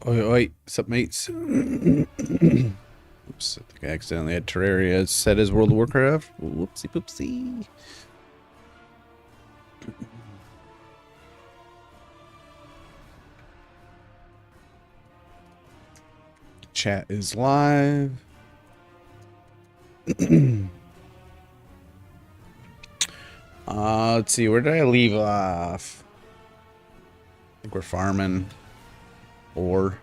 Oi, oi, sup, mates? Oops, I think I accidentally had Terraria set as World of Warcraft. Whoopsie poopsie. Chat is live. Let's see, where did I leave off? I think we're farming. Or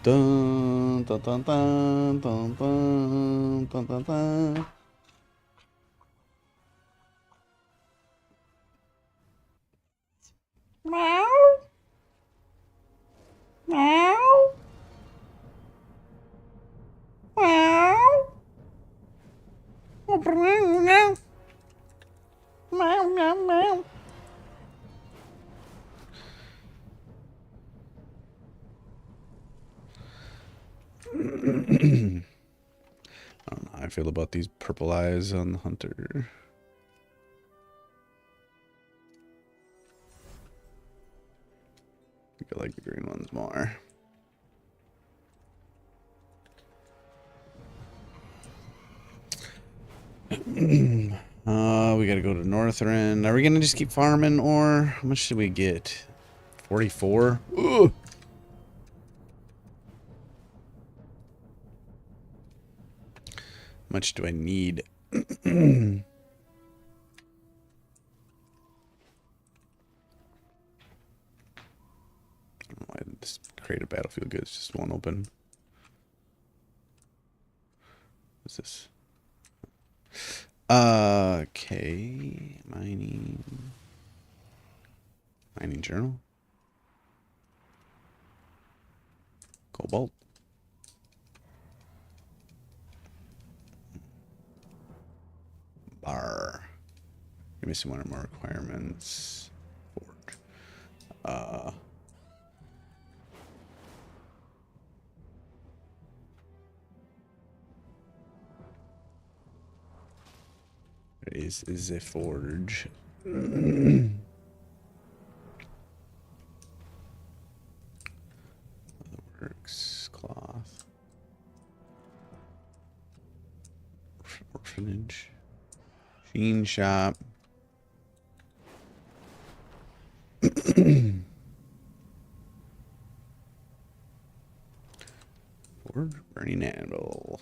dun dun dun dun dun dun dun dun dun. Meow. Meow. Meow. Meow. Meow, meow, meow. I don't know how I feel about these purple eyes on the hunter. I think I like the green ones more. We gotta go to Northrend. Are we gonna just keep farming, or how much did we get? 44? Ooh. How much do I need? Why did this create a battlefield good? It's just one open. What's this? Okay. Mining journal. Cobalt. Bar. Give me some one or more requirements. Forge. Is a forge. Works. Cloth. Orphanage. Sheen shop. Forge. Burning anvil.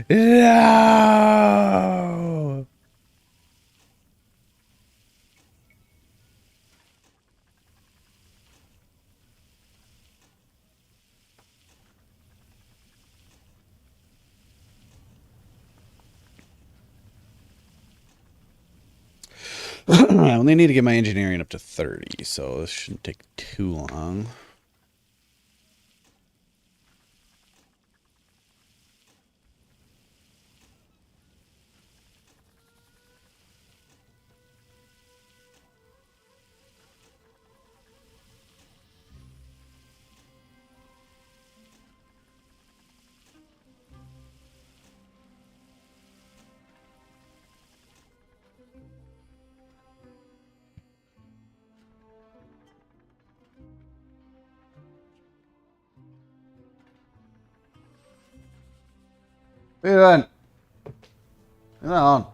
Yeah. No! I only need to get my engineering up to 30, so this shouldn't take too long. What are you doing? Come on.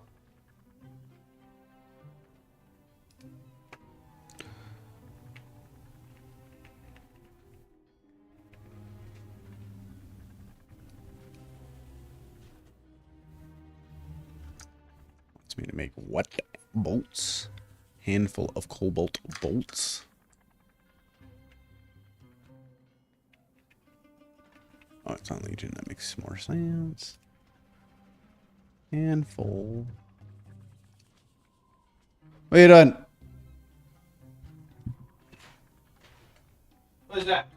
Wants me to make what? Bolts? Handful of cobalt bolts. Oh, it's on Legion. That makes more sense. Handful. What are you doing? is that?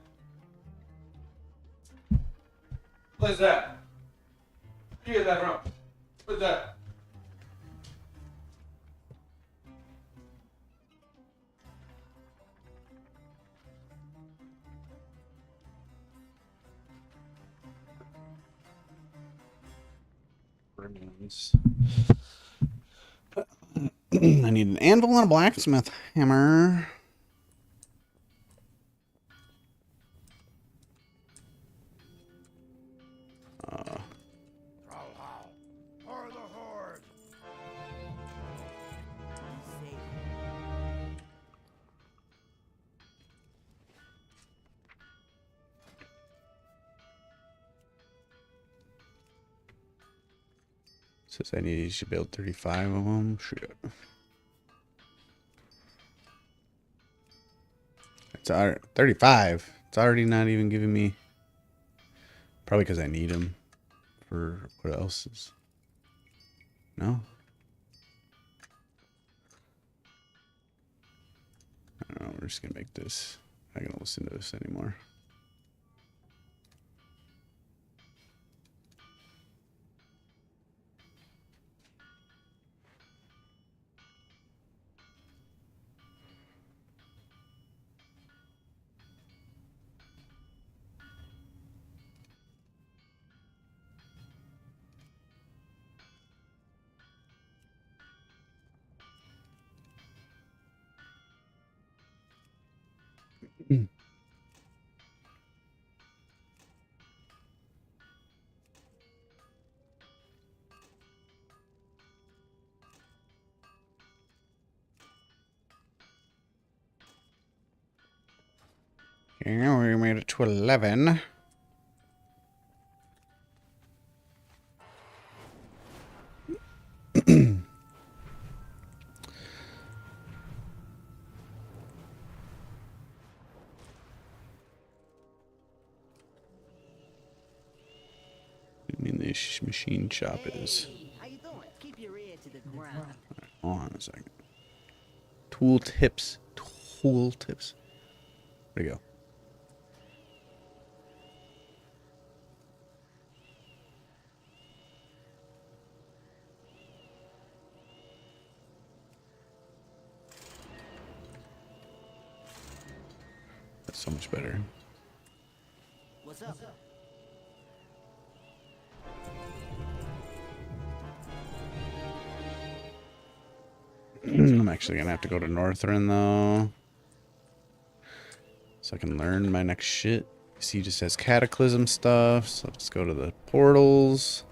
What is that? Where you get that from? What's that? Remains. I need an anvil and a blacksmith hammer. Says I need to build 35 of them. Shit. It's 35. It's already not even giving me. Probably because I need them for what else is. No? I don't know. We're just going to make this. I'm not going to listen to this anymore. Yeah, we made it to 11. I mean, this machine shop is. How you doing? Keep your ear to the ground. Hold on a second. Tool tips. Tool tips. Where'd it go? That's so much better. What's up? I'm actually gonna have to go to Northrend though, so I can learn my next shit. See, just says cataclysm stuff, so let's go to the portals.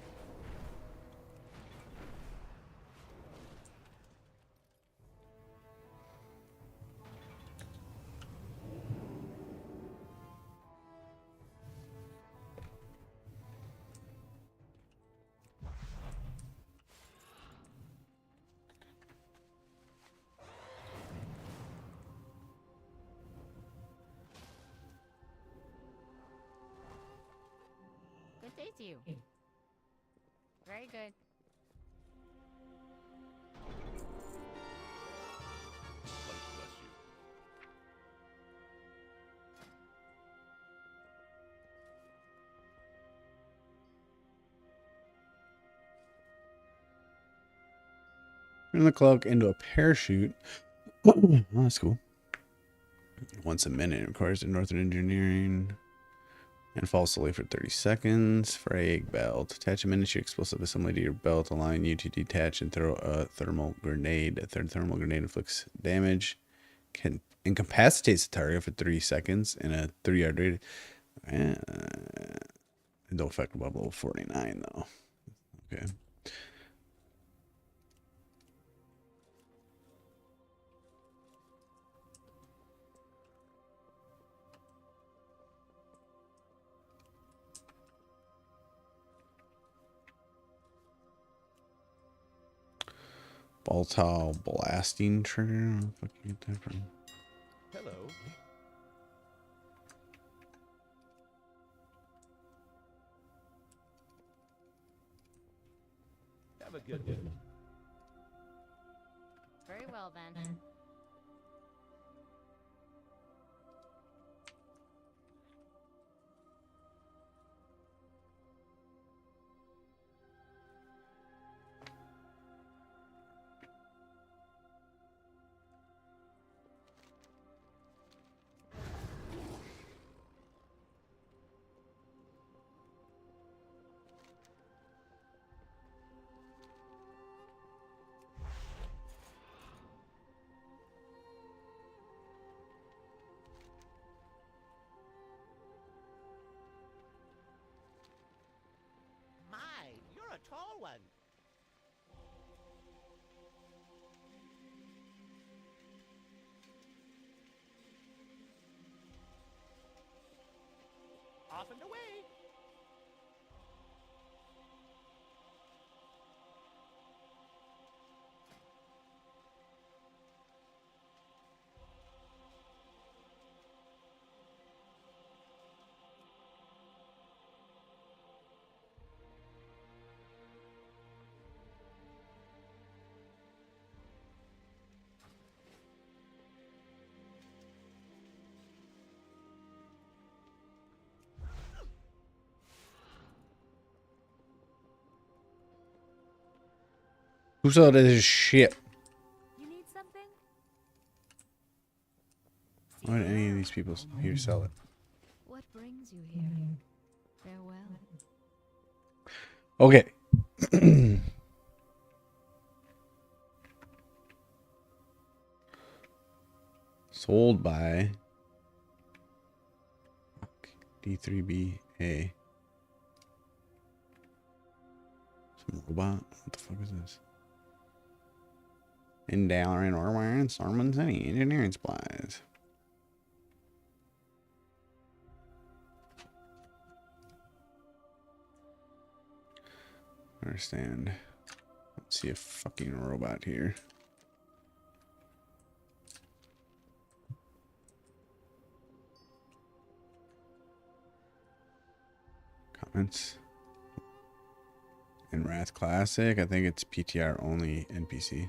Good day to you. Very good. Turn the cloak into a parachute. Oh, that's cool. Once a minute requires a Northern Engineering. And fall slowly for 30 seconds. Frag belt. Attach a miniature explosive assembly to your belt, allowing you to detach and throw a thermal grenade. A third thermal grenade inflicts damage. Can incapacitates the target for 3 seconds in a 3-yard radius. It don't affect above level 49 though. Okay. Volatile blasting trigger. Where the fuck you get that from? Hello. Have a good one. Very well then. off and away. Who saw this shit? You need something? Why would any of these people here sell it? What brings you here? Farewell. Okay. Sold by D3BA. Some robot? What the fuck is this? In Dalaran Orware and Stormon City engineering supplies. Understand. Let's see a fucking robot here. Comments. In Wrath Classic, I think it's PTR only NPC.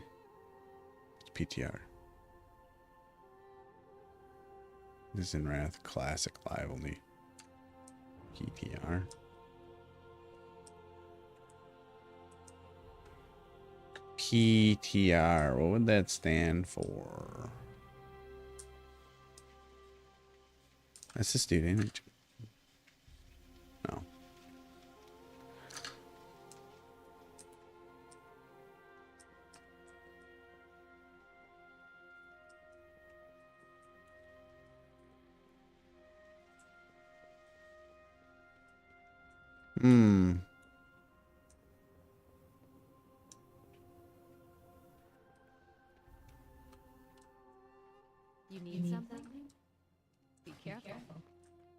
It's PTR. This is in Wrath Classic Live only. PTR. PTR. What would that stand for? That's this dude, ain't it? No. Hmm. You need something? Be careful.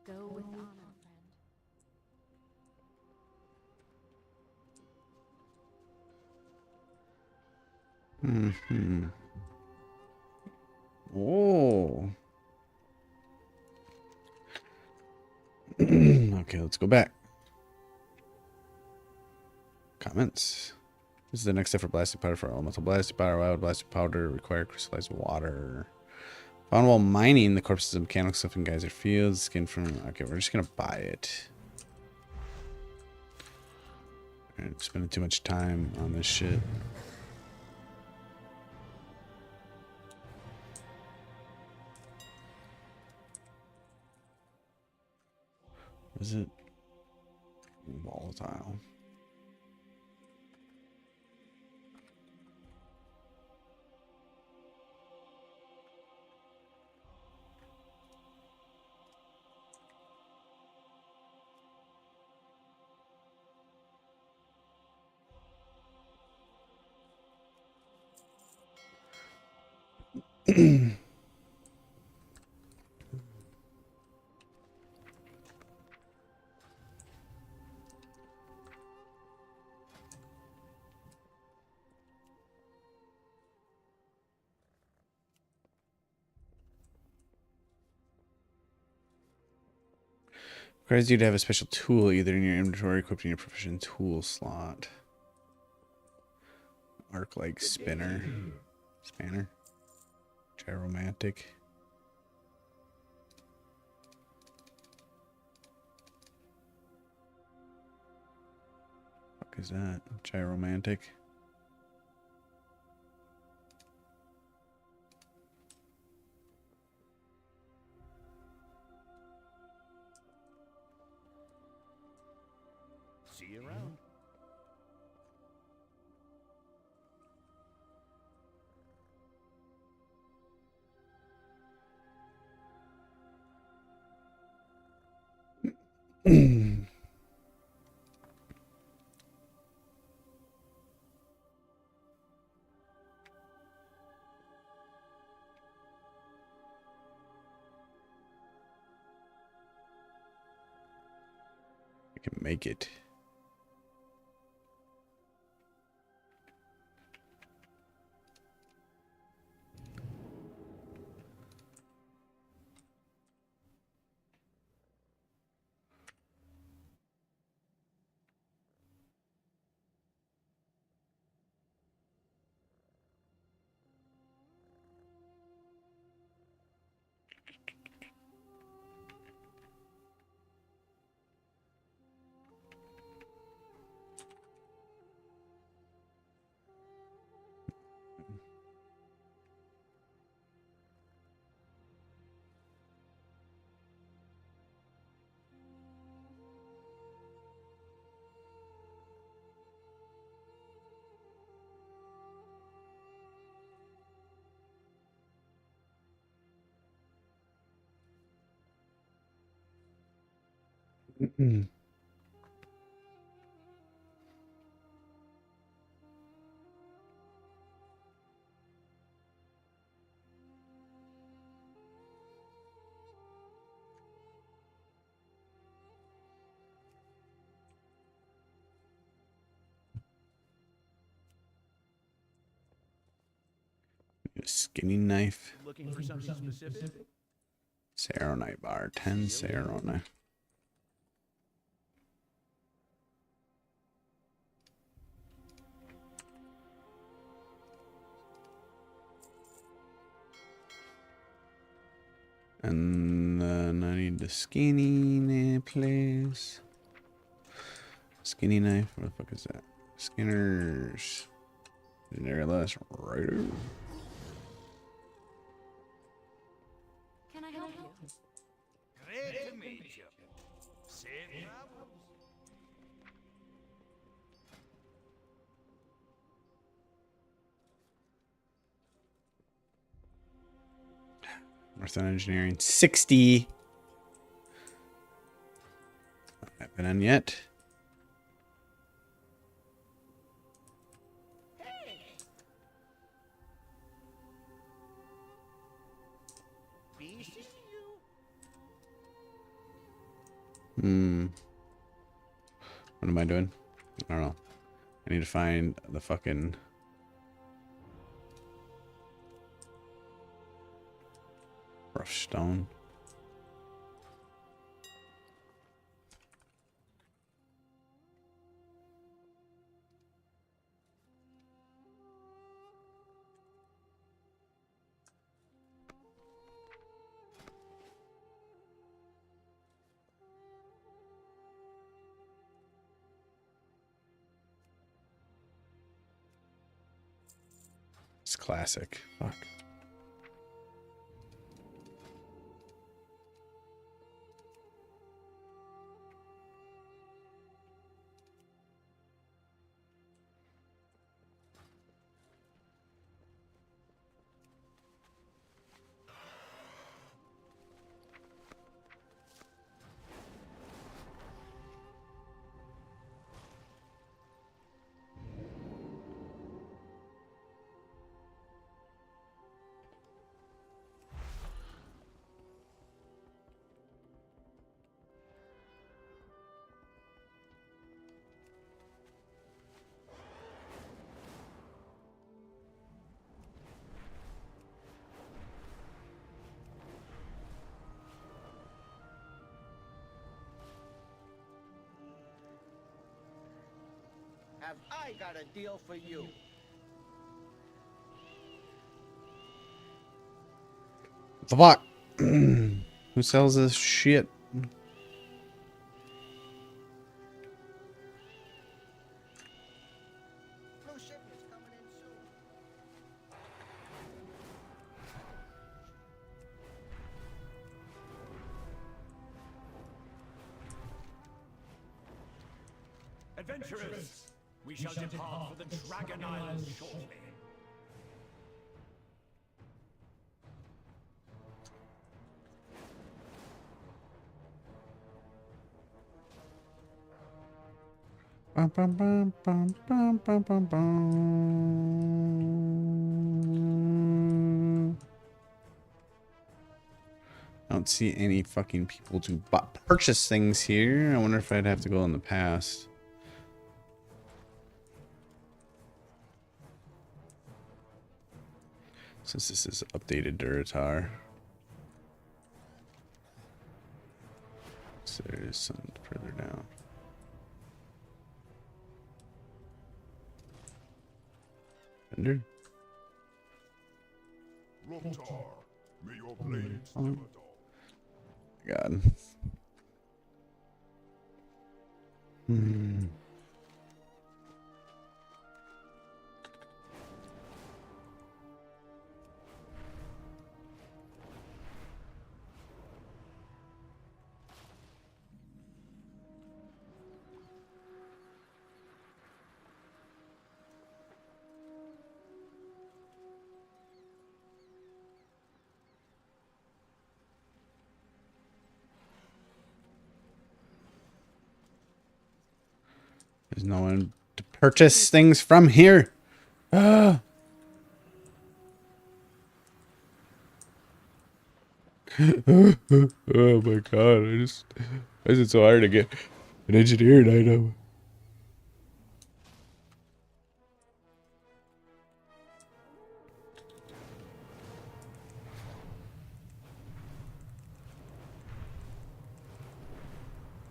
Go with honor, friend. Hmm. Oh. Okay, let's go back. Comments. This is the next step for blasting powder for elemental blasting powder. Why would blasting powder require crystallized water? Found while mining the corpses of mechanical stuff in geyser fields. Skin from. Okay, we're just gonna buy it. Alright, spending too much time on this shit. Is it volatile? Requires you to have a special tool either in your inventory or equipped in your proficient tool slot. Arc like spinner. Spanner. Gyromantic. Fuck is that? Gyromantic. See you around. I can make it. A skinny knife. Looking for something specific? Saronite bar. 10 saronite. And then I need the skinny knife, please. Skinny knife. What the fuck is that? Skinner's. There, less right. Can I help you? Great to meet you. Same problems? Northern Engineering 60. Not been in yet. Be seeing you. What am I doing? I don't know. I need to find the fucking rough stone. It's classic. Fuck. Have I got a deal for you? What the fuck? Who sells this shit? New shipment's coming in soon. Adventurers, we shall depart for the Dragon Isles shortly. Bum, bum, bum, bum, bum, bum, bum, bum. don't see any fucking people to purchase things here. I wonder if I'd have to go in the past. Since this is updated Duratar. So there is some further down. Vendor? Loktar, may your blades never dull. God. Hmm. There's no one to purchase things from here. Ah. Oh my god, why is it so hard to get an engineering item?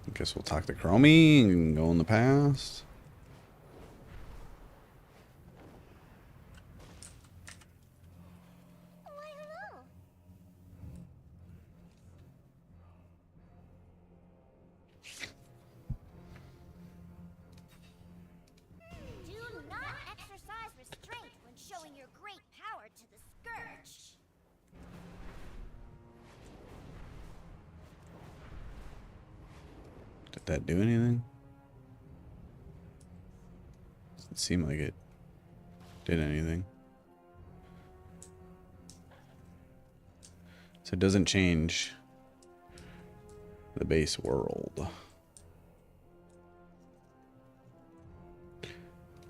I guess we'll talk to Chromie and go in the past. Do not exercise restraint when showing your great power to the Scourge. Did that do anything? Doesn't seem like it did anything. So it doesn't change the base world.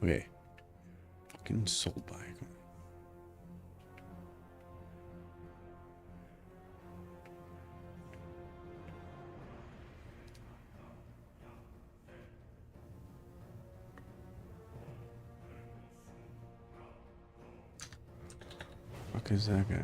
Okay. Fucking soul bike. Fuck is that guy?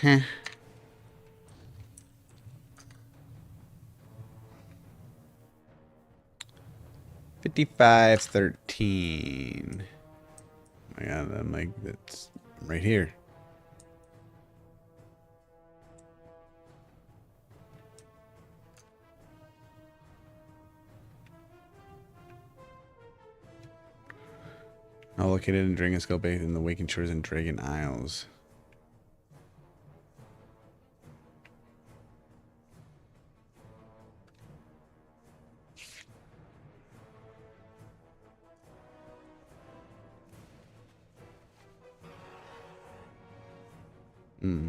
Huh. $55.13. Oh my god, I'm like, that's right here. Now located in Dragon Skull Bay in the Waking Shores and Dragon Isles. Hmm.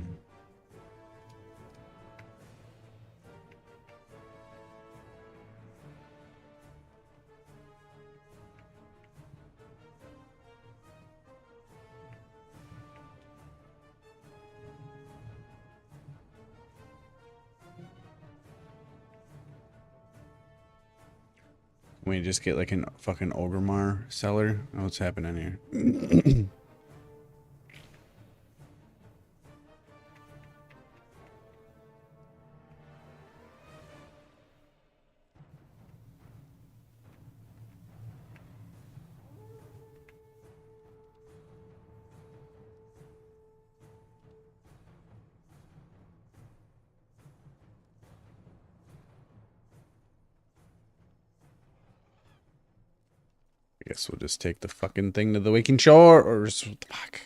We just get like a fucking Ogremar seller. Oh, what's happening here? I guess we'll just take the fucking thing to the Waking Shore, or what the fuck?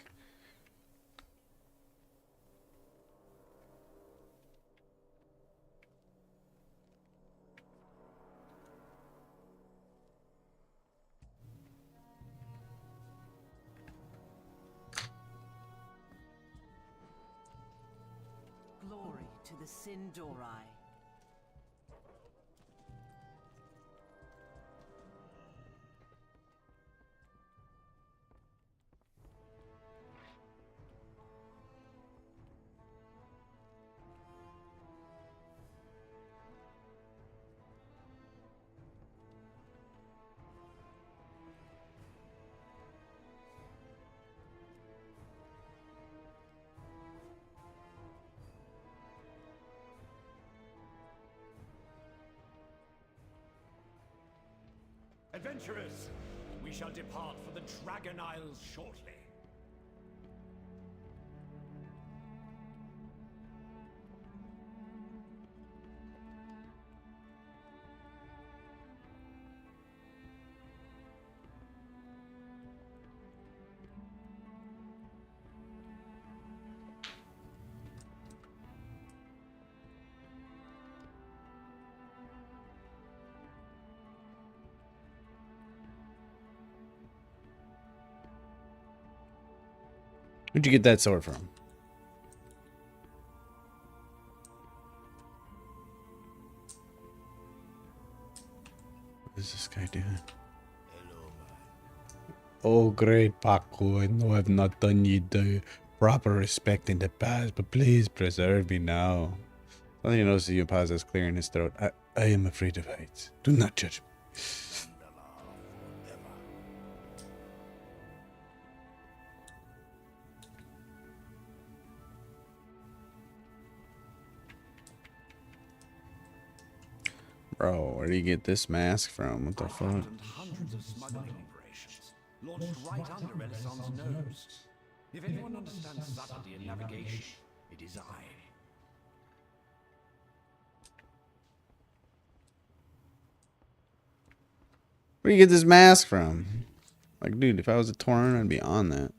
Glory to the Sindorai. Adventurers, we shall depart for the Dragon Isles shortly. Where'd you get that sword from? What is this guy doing? Oh, great Paco, I know I've not done you the proper respect in the past, but please preserve me now. Suddenly he notices you pauses, clearing his throat. I am afraid of heights. Do not judge me. Bro, where do you get this mask from? What the fuck? And hundreds of smuggling operations launched right under Renaissance nose. If anyone understands subtlety in navigation, it is I. Where do you get this mask from? Like, dude, if I was a Tauren, I'd be on that.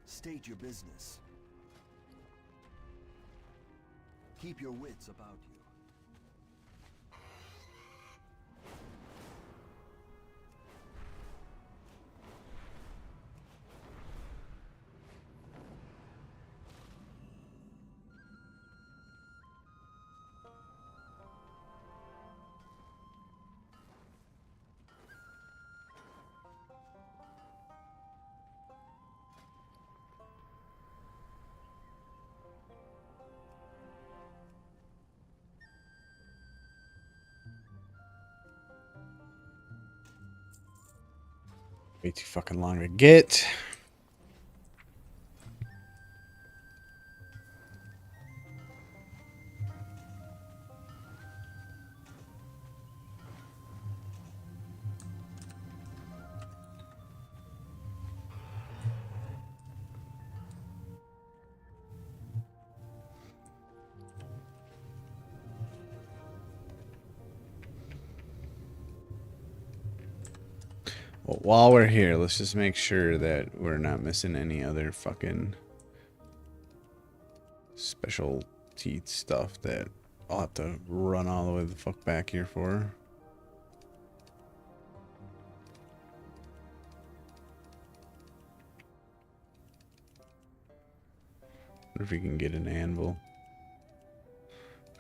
State your business. Keep your wits about you. Way too fucking long to get. Well, while we're here, let's just make sure that we're not missing any other fucking specialty stuff that I'll have to run all the way the fuck back here for. Wonder if we can get an anvil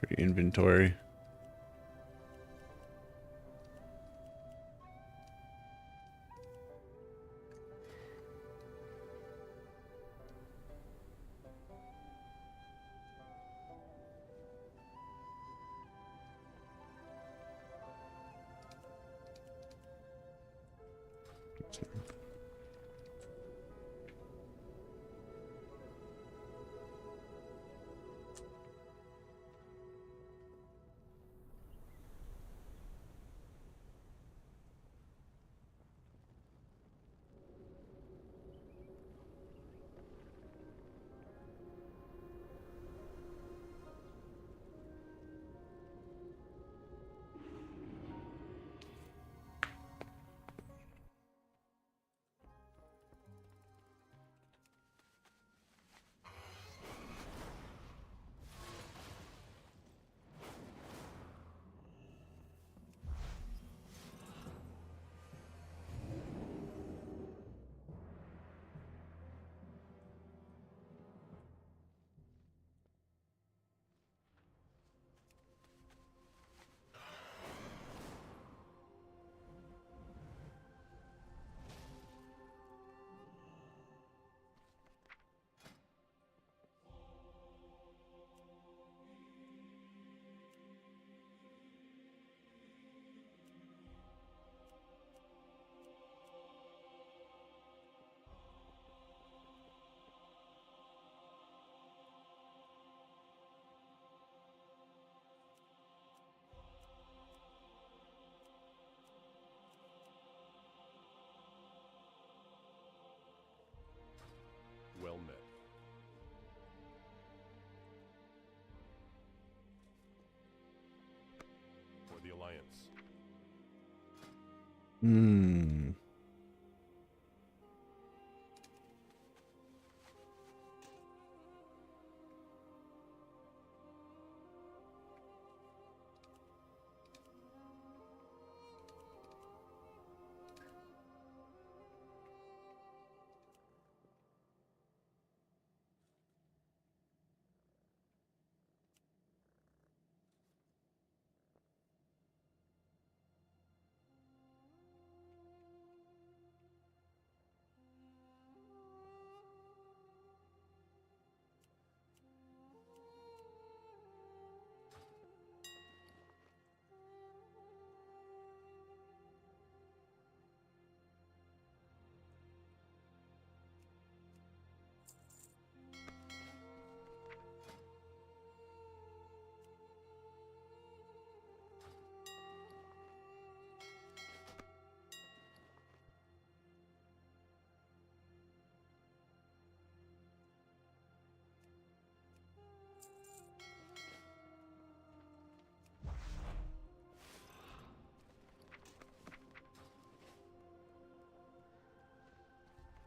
for your inventory. Well met. For the Alliance. Hmm.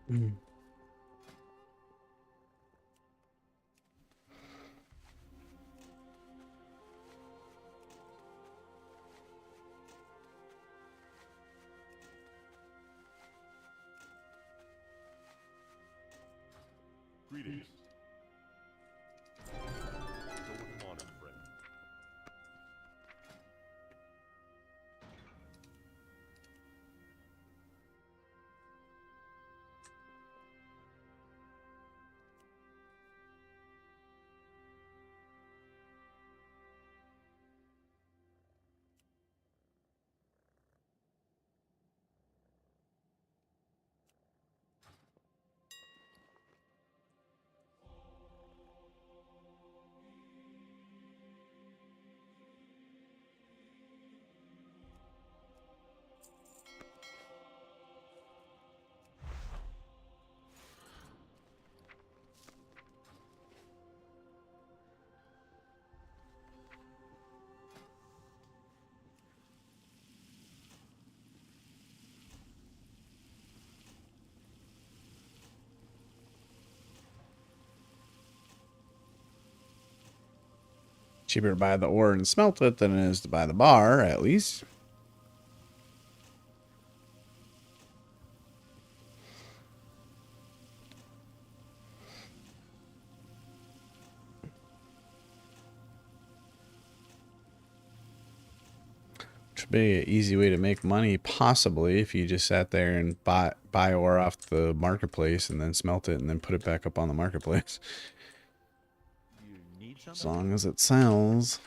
Hmm. Greetings. Go with honor, friend. Cheaper to buy the ore and smelt it than it is to buy the bar, at least. Which would be an easy way to make money, possibly, if you just sat there and buy ore off the marketplace and then smelt it and then put it back up on the marketplace. You need As something? long as it sells.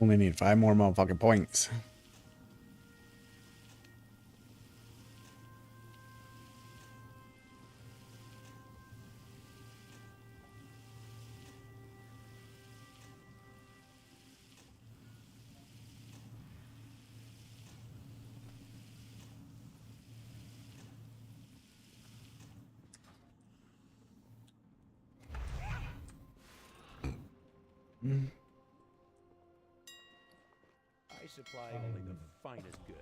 Only need 5 more motherfucking points. I supply only the finest goods.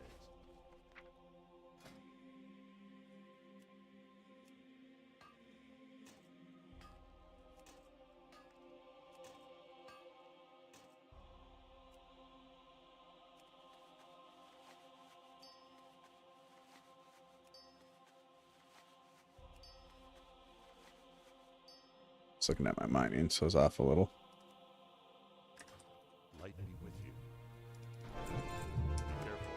Just looking at my mining, so it's off a little. Light be with you. Be careful.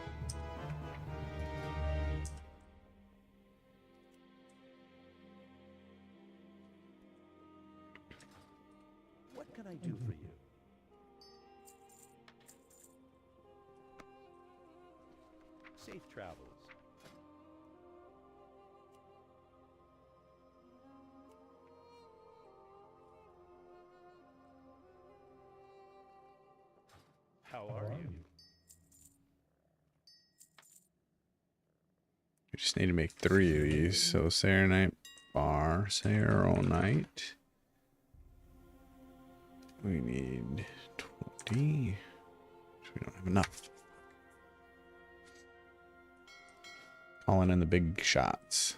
What can I do for you? Safe travels. How are you? We just need to make 3 of these. So Serenite bar, Serenite. We need 20. We don't have enough. Calling in the big shots.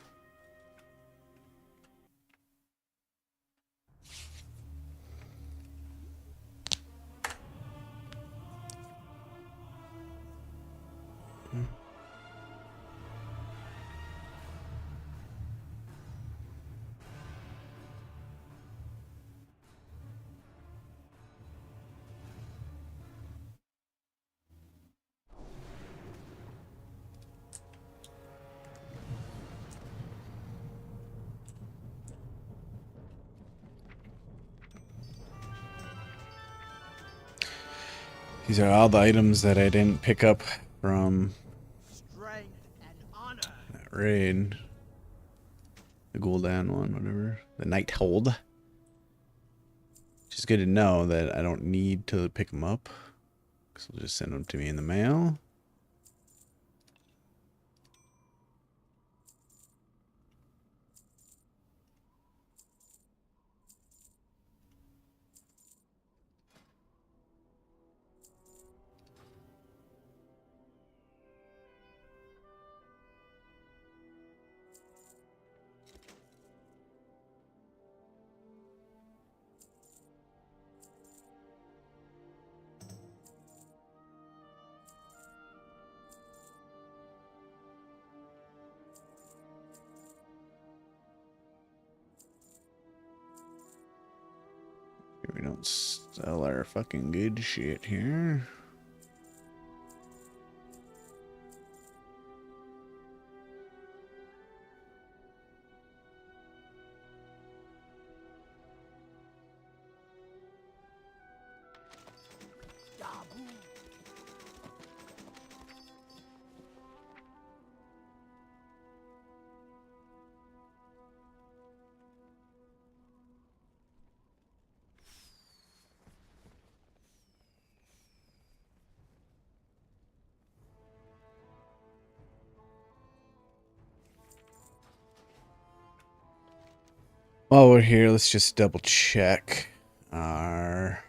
These are all the items that I didn't pick up from Strength and honor. that raid. The Gul'dan one, whatever. The Nighthold. Which is good to know that I don't need to pick them up, because they'll just send them to me in the mail. We don't sell our fucking good shit here. While we're here, let's just double check our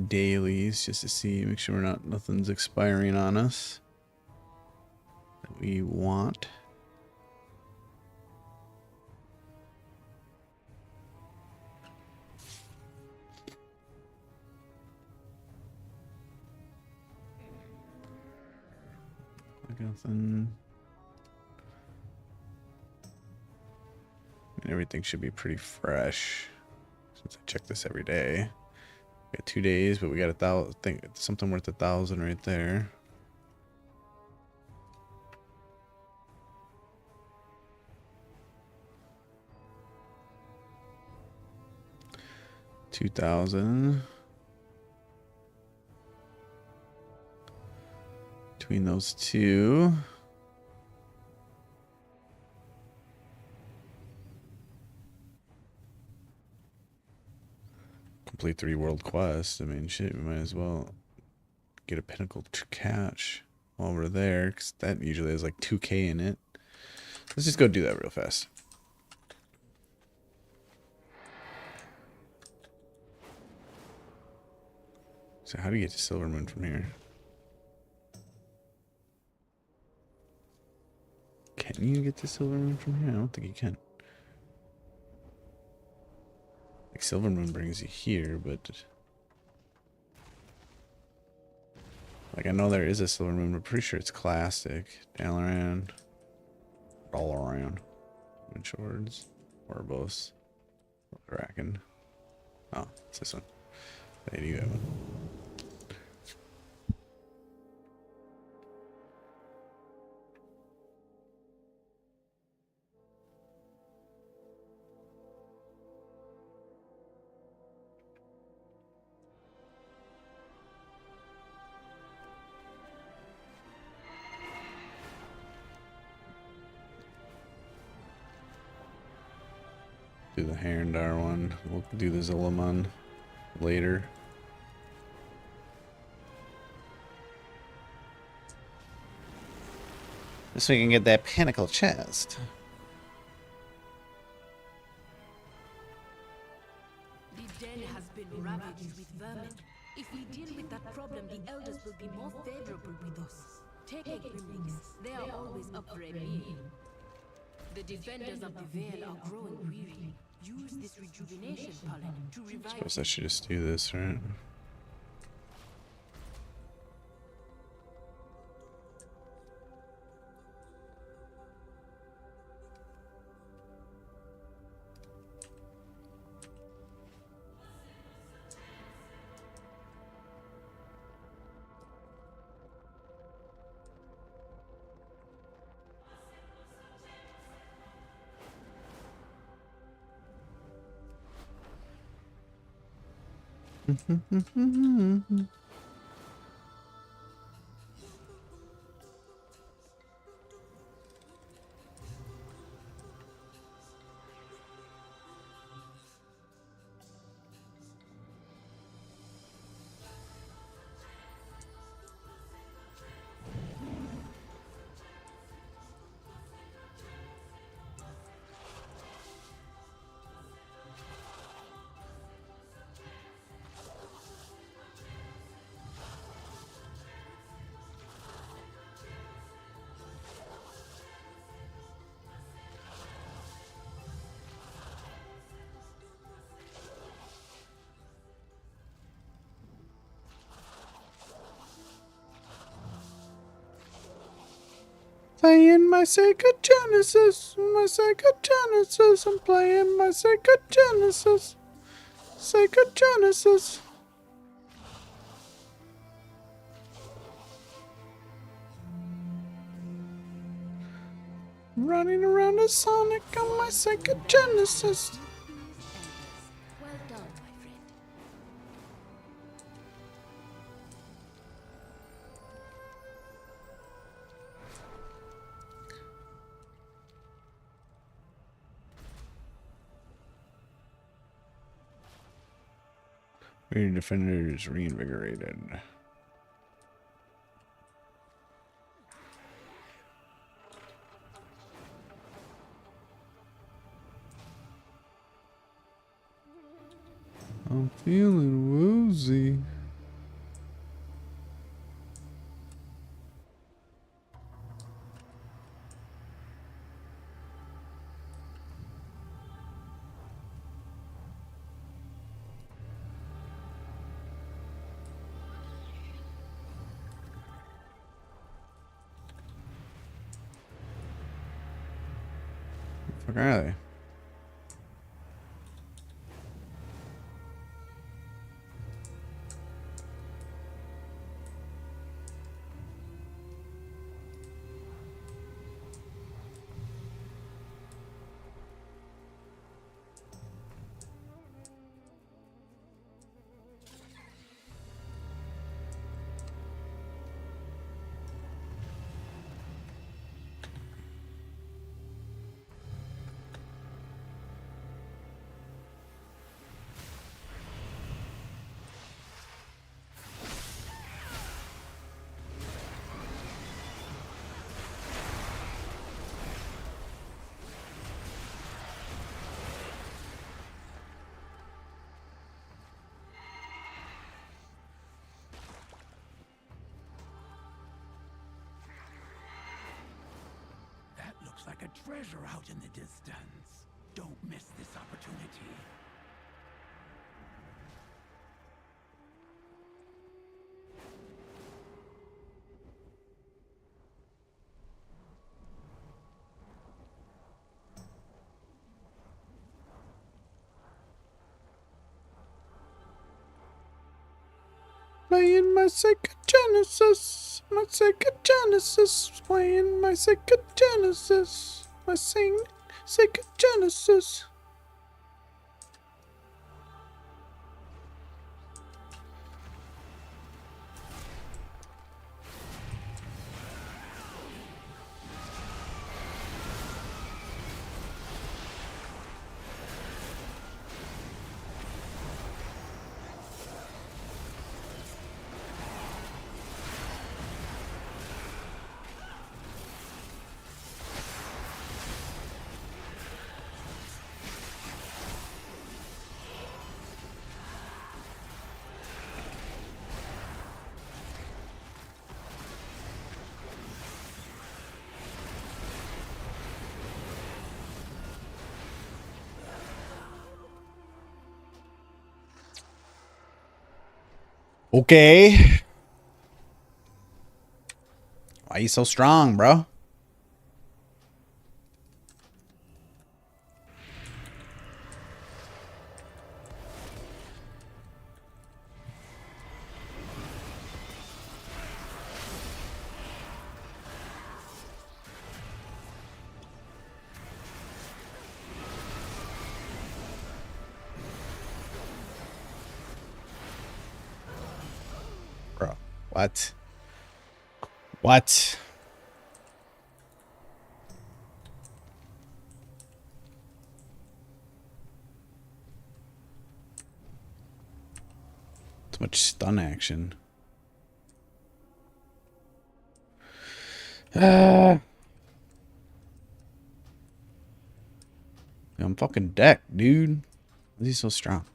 dailies just to see, make sure nothing's expiring on us that we want. Nothing. Everything should be pretty fresh since I check this every day. We got 2 days, but we got 1,000. Think something worth 1,000 right there. $2,000. between those two. Complete 3 world quests. I mean, shit, we might as well get a pinnacle to catch while we're there, because that usually has like 2K in it. Let's just go do that real fast. So how do you get to Silver Moon from here? Can you get to Silver Moon from here? I don't think you can. Like, Silver Moon brings you here, but... Like, I know there is a Silver Moon, but I'm pretty sure it's classic. Dalaran. Dalaran. Winchords. Orbos. Kraken. Oh, it's this one. They do have one. Do the Herondar one. We'll do the Zilliman later. So we can get that pinnacle chest. The den has been ravaged with vermin. If we deal with that problem, the elders will be more favorable with us. Take a Grimlings. They are always up for a meal. The defenders of the Vale are growing weary. Use this rejuvenation pollen to revive. Suppose I should just do this, right? Playing my Sega Genesis, I'm playing my Sega Genesis, Sega Genesis. Running around a Sonic on my Sega Genesis. Well done, my friend. Your defenders reinvigorated. I'm feeling woozy. Where are they? a treasure out in the distance. Don't miss this opportunity. Playing my Sega Genesis, my Sega Genesis, playing my Sega Genesis, my Sega Genesis. Okay. Why you so strong, bro? Bro, what? What? Too much stun action. I'm fucking decked, dude. Why is he so strong?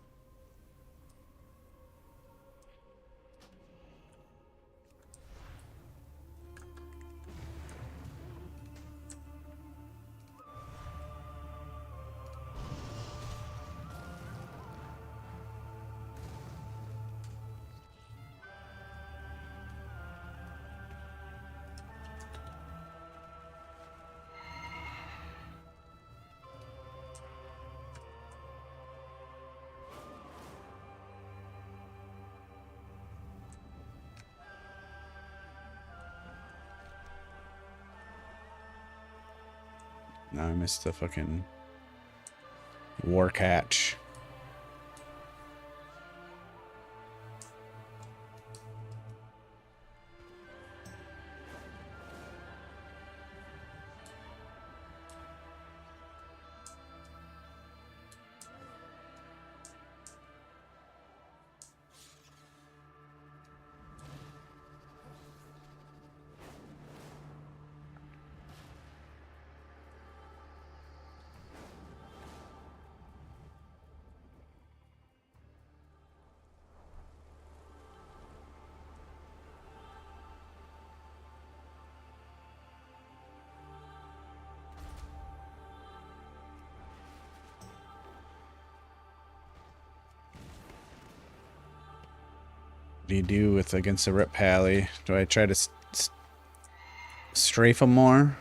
No, I missed the fucking war catch. What do you do with against the Rip Pally? Do I try to strafe him more?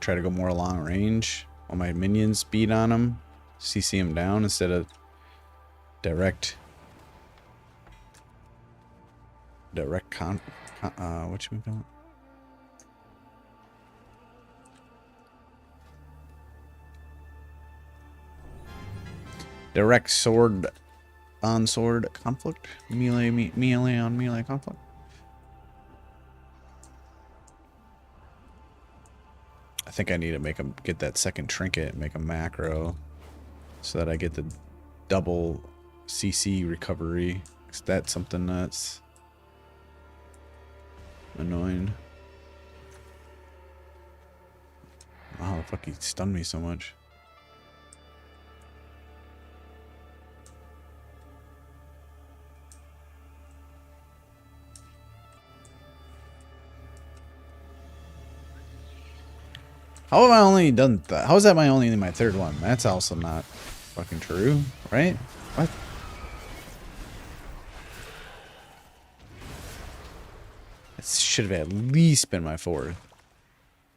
Try to go more long range while my minions beat on him? CC him down instead of direct what you call it? Direct sword on sword conflict? Melee on melee conflict? I think I need to make him get that second trinket and make a macro so that I get the double CC recovery. Is that something that's annoying? Wow, the fuck he stunned me so much. How have I only done that? How is that only my third one? That's also not fucking true, right? What? It should have at least been my fourth.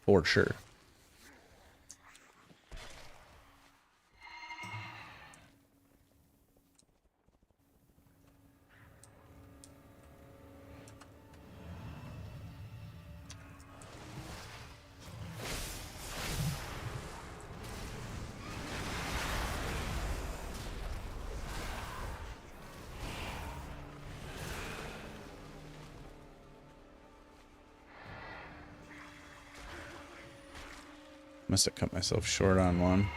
For sure. Must have cut myself short on one.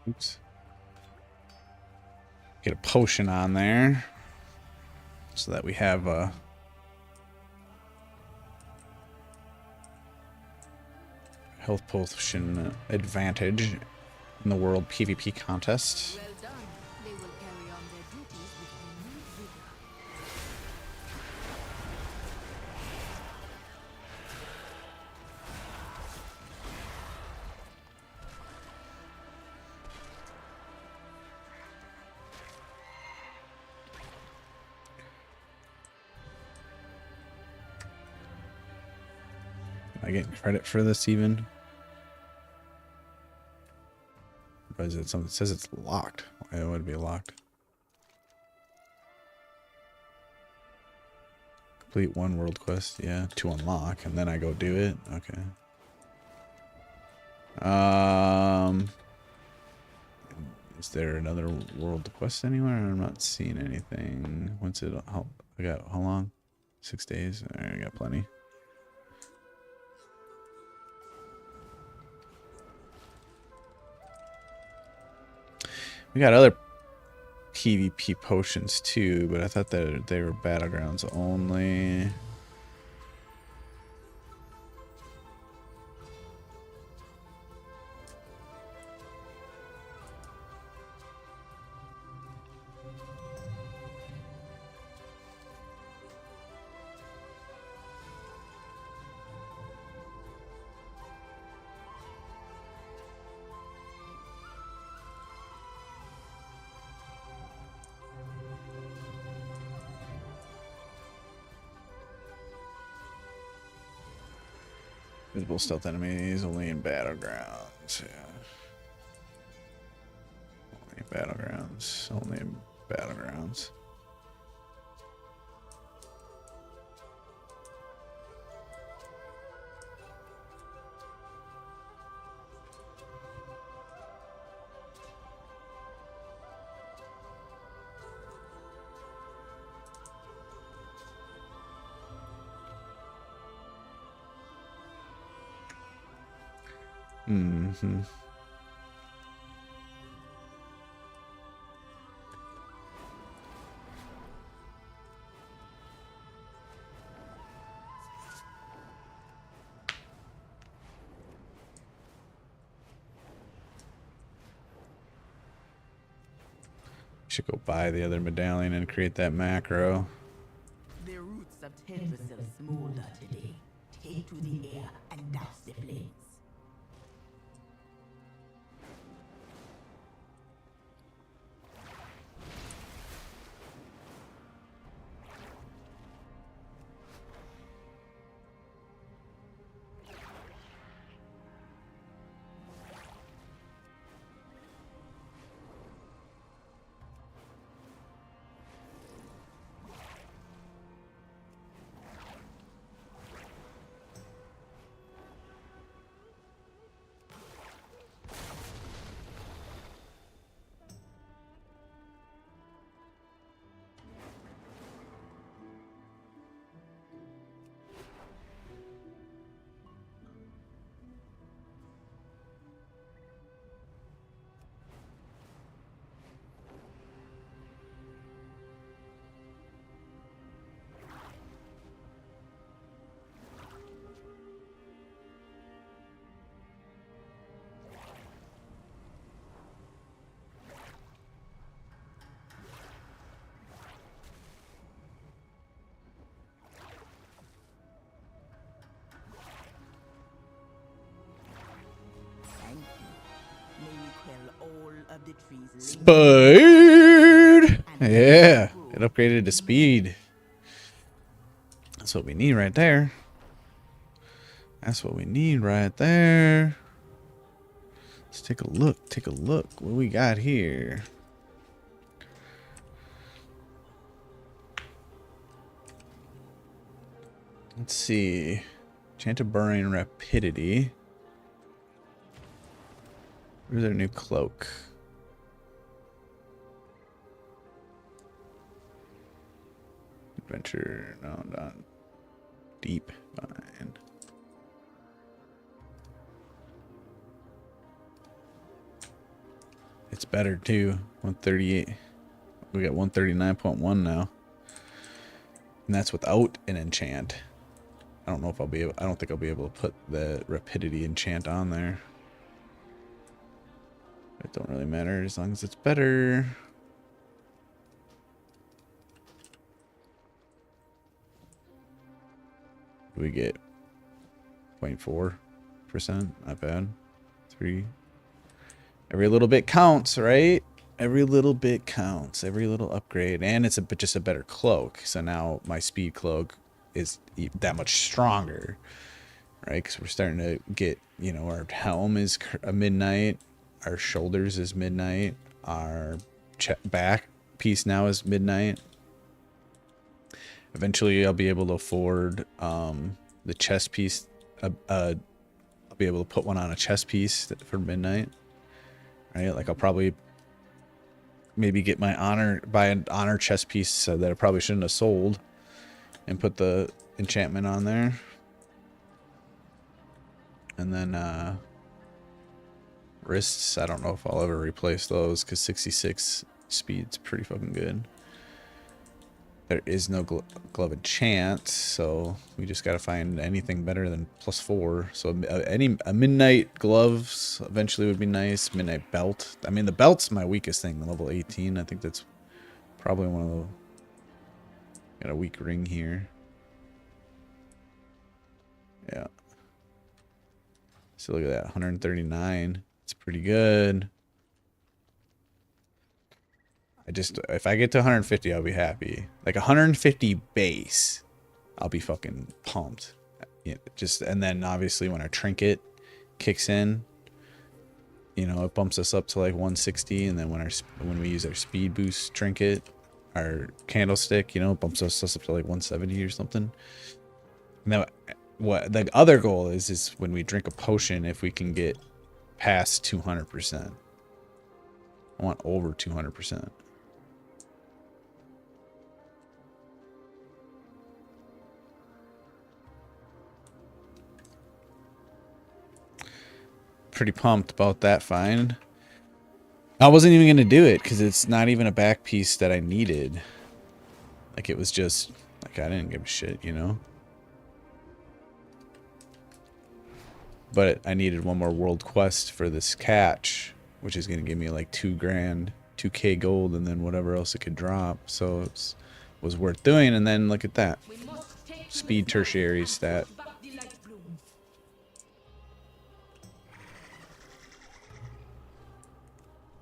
Oops. Get a potion on there so that we have a health potion advantage in the world PvP contest. Well done. They will carry on their duties with renewed vigor. Am I getting credit for this even? Or is it something that says it's locked? Why would it be locked? Complete one world quest, yeah, to unlock, and then I go do it. Okay. Is there another world quest anywhere? I'm not seeing anything. What's it? How, I got how long? 6 days. All right, I got plenty. We got other PvP potions too, but I thought that they were battlegrounds only. Visible stealth enemies only in battlegrounds. Yeah. Only in battlegrounds. Only in battlegrounds. Mm-hmm. Should go buy the other medallion and create that macro. The roots of Tedrasil smolder today. Take to the air and douse the flames. Thank you. May we quell all of the trees. Speed! Yeah, it upgraded to speed. That's what we need right there. That's what we need right there. Let's take a look. Take a look. What we got here? Let's see. Enchanted Burning Rapidity. Where's our new cloak? Adventure. No, not. Deep. Fine. It's better too. 138. We got 139.1 now. And that's without an enchant. I don't know if I'll be able, I don't think I'll be able to put the rapidity enchant on there. It don't really matter as long as it's better. We get 0.4%, not bad. 3. Every little bit counts, right? Every little bit counts. Every little upgrade, and it's just a better cloak. So now my speed cloak is that much stronger, right? Because we're starting to get, you know, our helm is a midnight, our shoulders is midnight, our back piece now is midnight. Eventually, I'll be able to afford the chest piece. I'll be able to put one on a chest piece for midnight. Right? Like I'll probably maybe get my buy an honor chest piece that I probably shouldn't have sold, and put the enchantment on there. And then wrists. I don't know if I'll ever replace those because 66 speed's pretty fucking good. There is no glove enchant, so we just gotta find anything better than +4. So a midnight gloves eventually would be nice. Midnight belt. I mean, the belt's my weakest thing. The level 18. I think that's probably one of the. Got a weak ring here. Yeah. So look at that, 139. It's pretty good. If I get to 150, I'll be happy. Like 150 base, I'll be fucking pumped. Yeah, and then obviously when our trinket kicks in, you know, it bumps us up to like 160, and then when we use our speed boost trinket, our candlestick, you know, it bumps us up to like 170 or something. Now, what the other goal is when we drink a potion, if we can get past 200%. I want over 200%. Pretty pumped about that find. I wasn't even gonna do it because it's not even a back piece that I needed. Like it was just like I didn't give a shit, you know. But I needed one more world quest for this catch, which is gonna give me like 2 grand, 2k gold and then whatever else it could drop. So it was worth doing. And then look at that. Speed tertiary stat.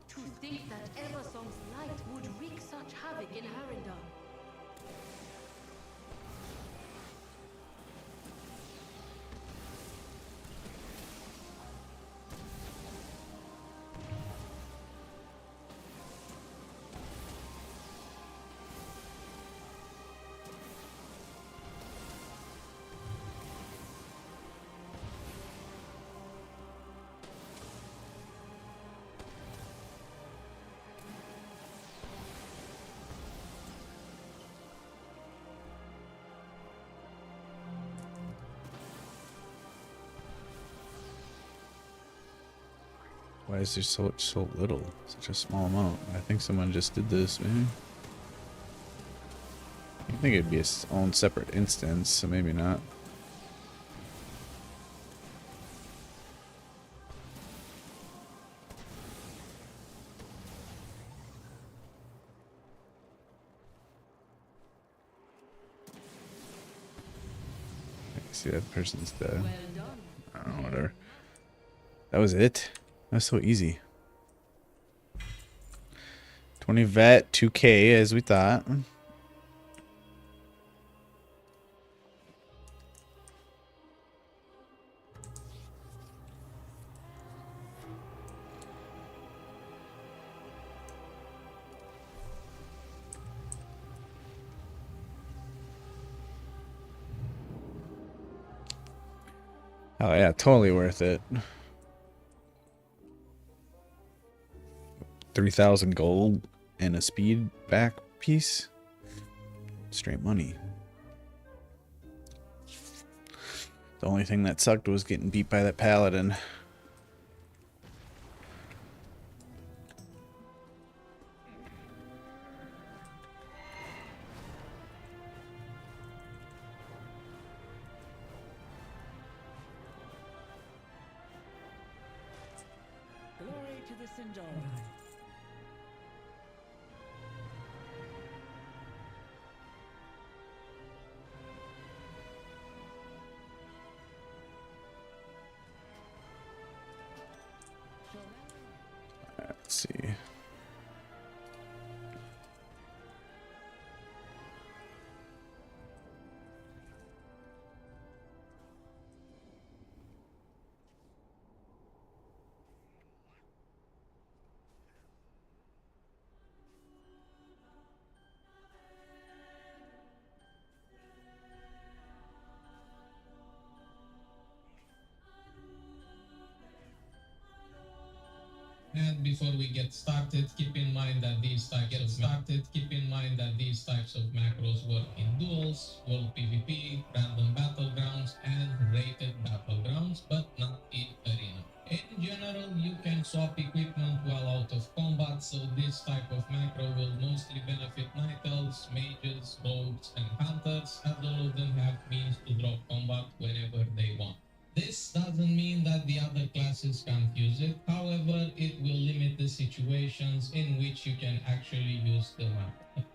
To think that Eversong's light would wreak such havoc in Harendar. Why is there so little? Such a small amount. I think someone just did this, maybe. I think it'd be its own separate instance, so maybe not. I see that person's dead. I don't know, whatever. That was it. That's so easy. 20 vet, 2k as we thought. Oh yeah, totally worth it. 3,000 gold and a speed back piece. Straight money. The only thing that sucked was getting beat by that paladin. Glory to the Sindarin. Let's see. And before we get started, keep in mind that these types of macros work in duels, world PvP, random battlegrounds, and rated battlegrounds, but not in arena. In general, you can swap equipment while out of combat, so this type of macro will mostly benefit night elves, mages, rogues, and hunters, as all of them have means to drop combat whenever they want. This doesn't mean that the other classes can't use it, however, it will limit the situations in which you can actually use the map.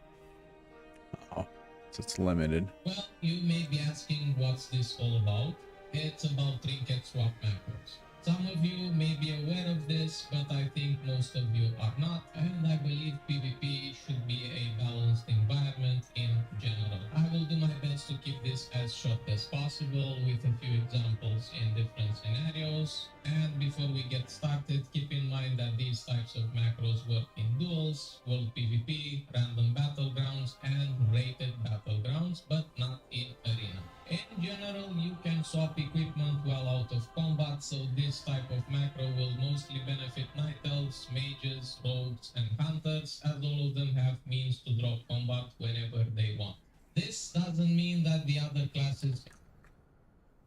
Oh, so it's limited. Well, you may be asking what's this all about? It's about trinket swap macros. Some of you may be aware of this, but I think most of you are not, and I believe PvP should be a balanced environment in general. I will do my best to keep this as short as possible with a few examples in different scenarios. And before we get started, keep in mind that these types of macros work in duels, world PvP, random battlegrounds, and rated battlegrounds, but not in arena. In general, you can swap equipment while out of combat, so this type of macro will mostly benefit night elves, mages, rogues, and hunters, as all of them have means to drop combat whenever they want. This doesn't mean that the other classes...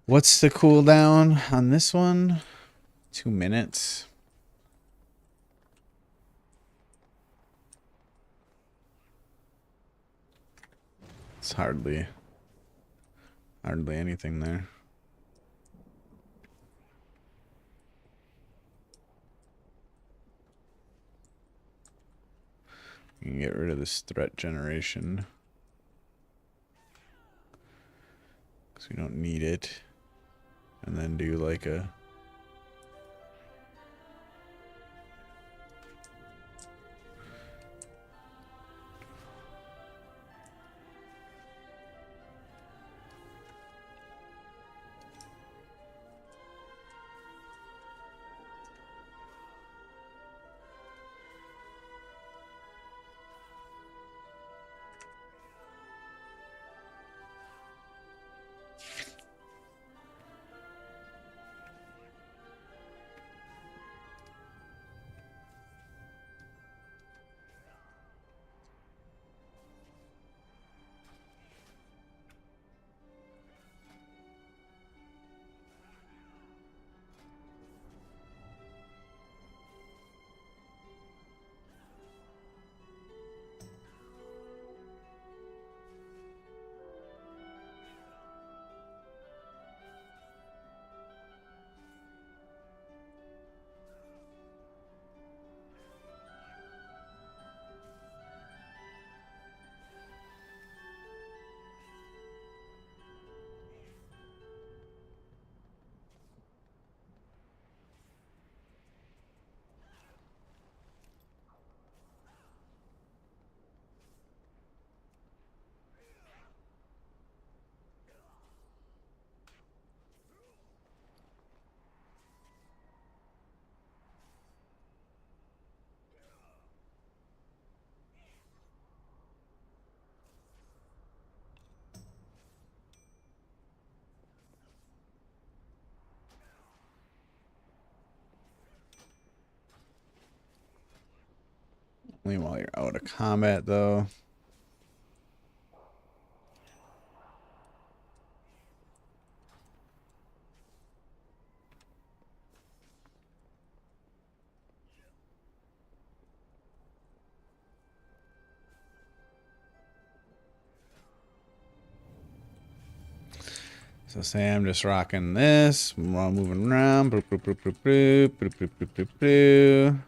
What's the cooldown on this one? 2 minutes. It's hardly anything there. You can get rid of this threat generation, because we don't need it. And then do like a... Only while you're out of combat, though. So say I'm just rocking this while moving around. Boop, boop, boop, boop, boop, boop, boop, boop, boop, boop.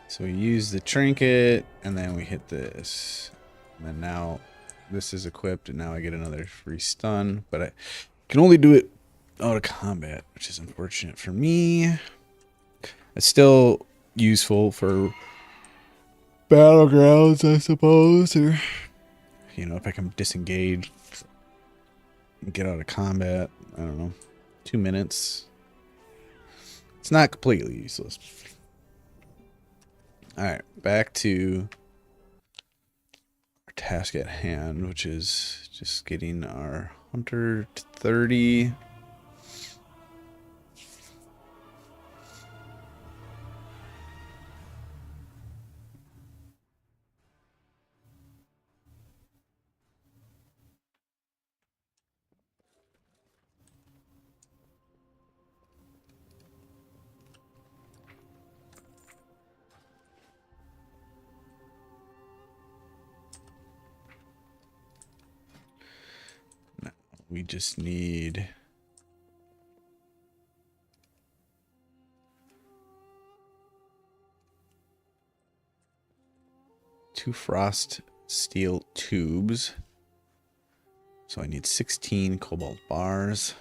So we use the trinket, and then we hit this. And then now this is equipped, and now I get another free stun. But I can only do it out of combat, which is unfortunate for me. It's still useful for battlegrounds, I suppose. Or, you know, if I can disengage and get out of combat. I don't know. 2 minutes. It's not completely useless. Alright, back to our task at hand, which is just getting our hunter to 30. We just need two frost steel tubes. So I need 16 cobalt bars.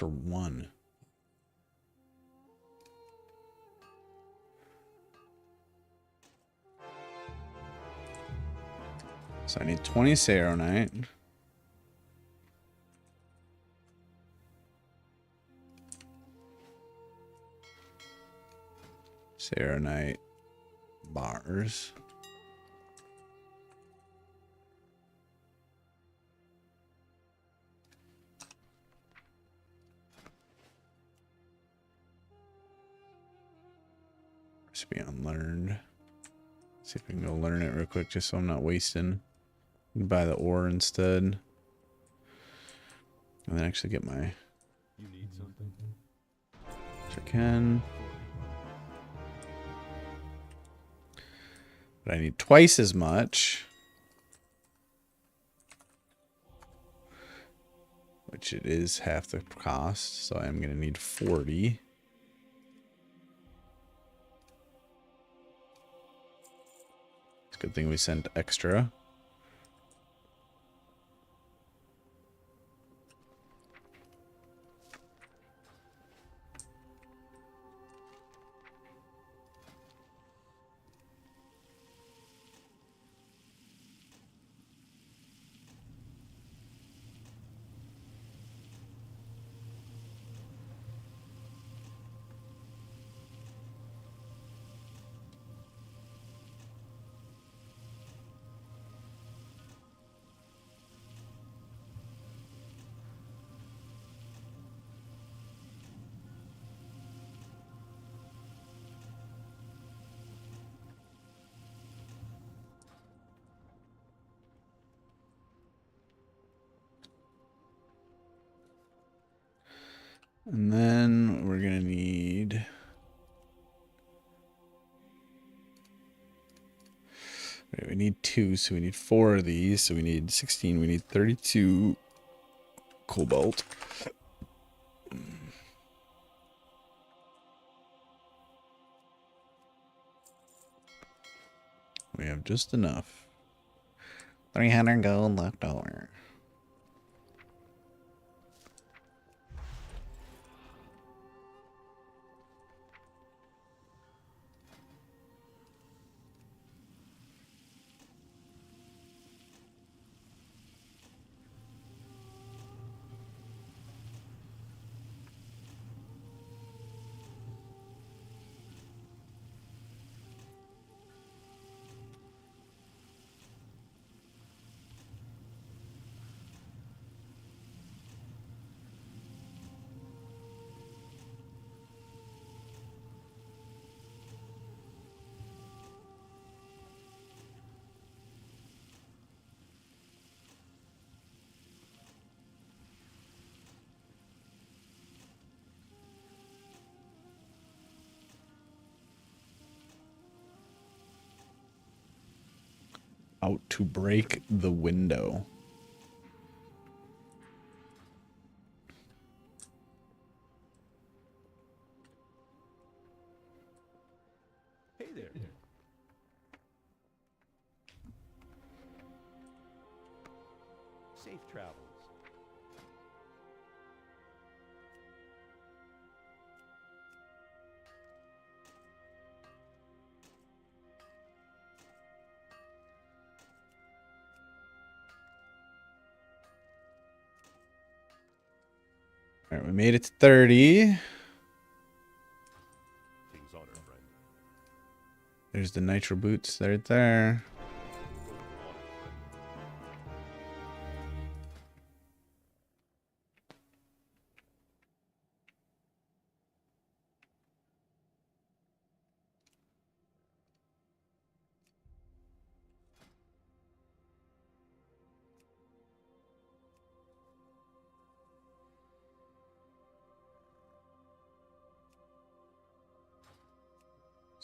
for 1. So I need 20 Saronite. Saronite bars. Recipe unlearned. See if I can go learn it real quick just so I'm not wasting. Buy the ore instead. And then actually get my... You need something? Which I can. But I need twice as much. Which it is half the cost. So I'm going to need 40. It's a good thing we sent extra. And then we're going to need... Right, we need 2, so we need 4 of these. So we need 16, we need 32 cobalt. We have just enough. 300 gold left over. Out to break the window. Hey there. Safe travels. All right, we made it to 30. King's honor, friend. There's the nitro boots right there.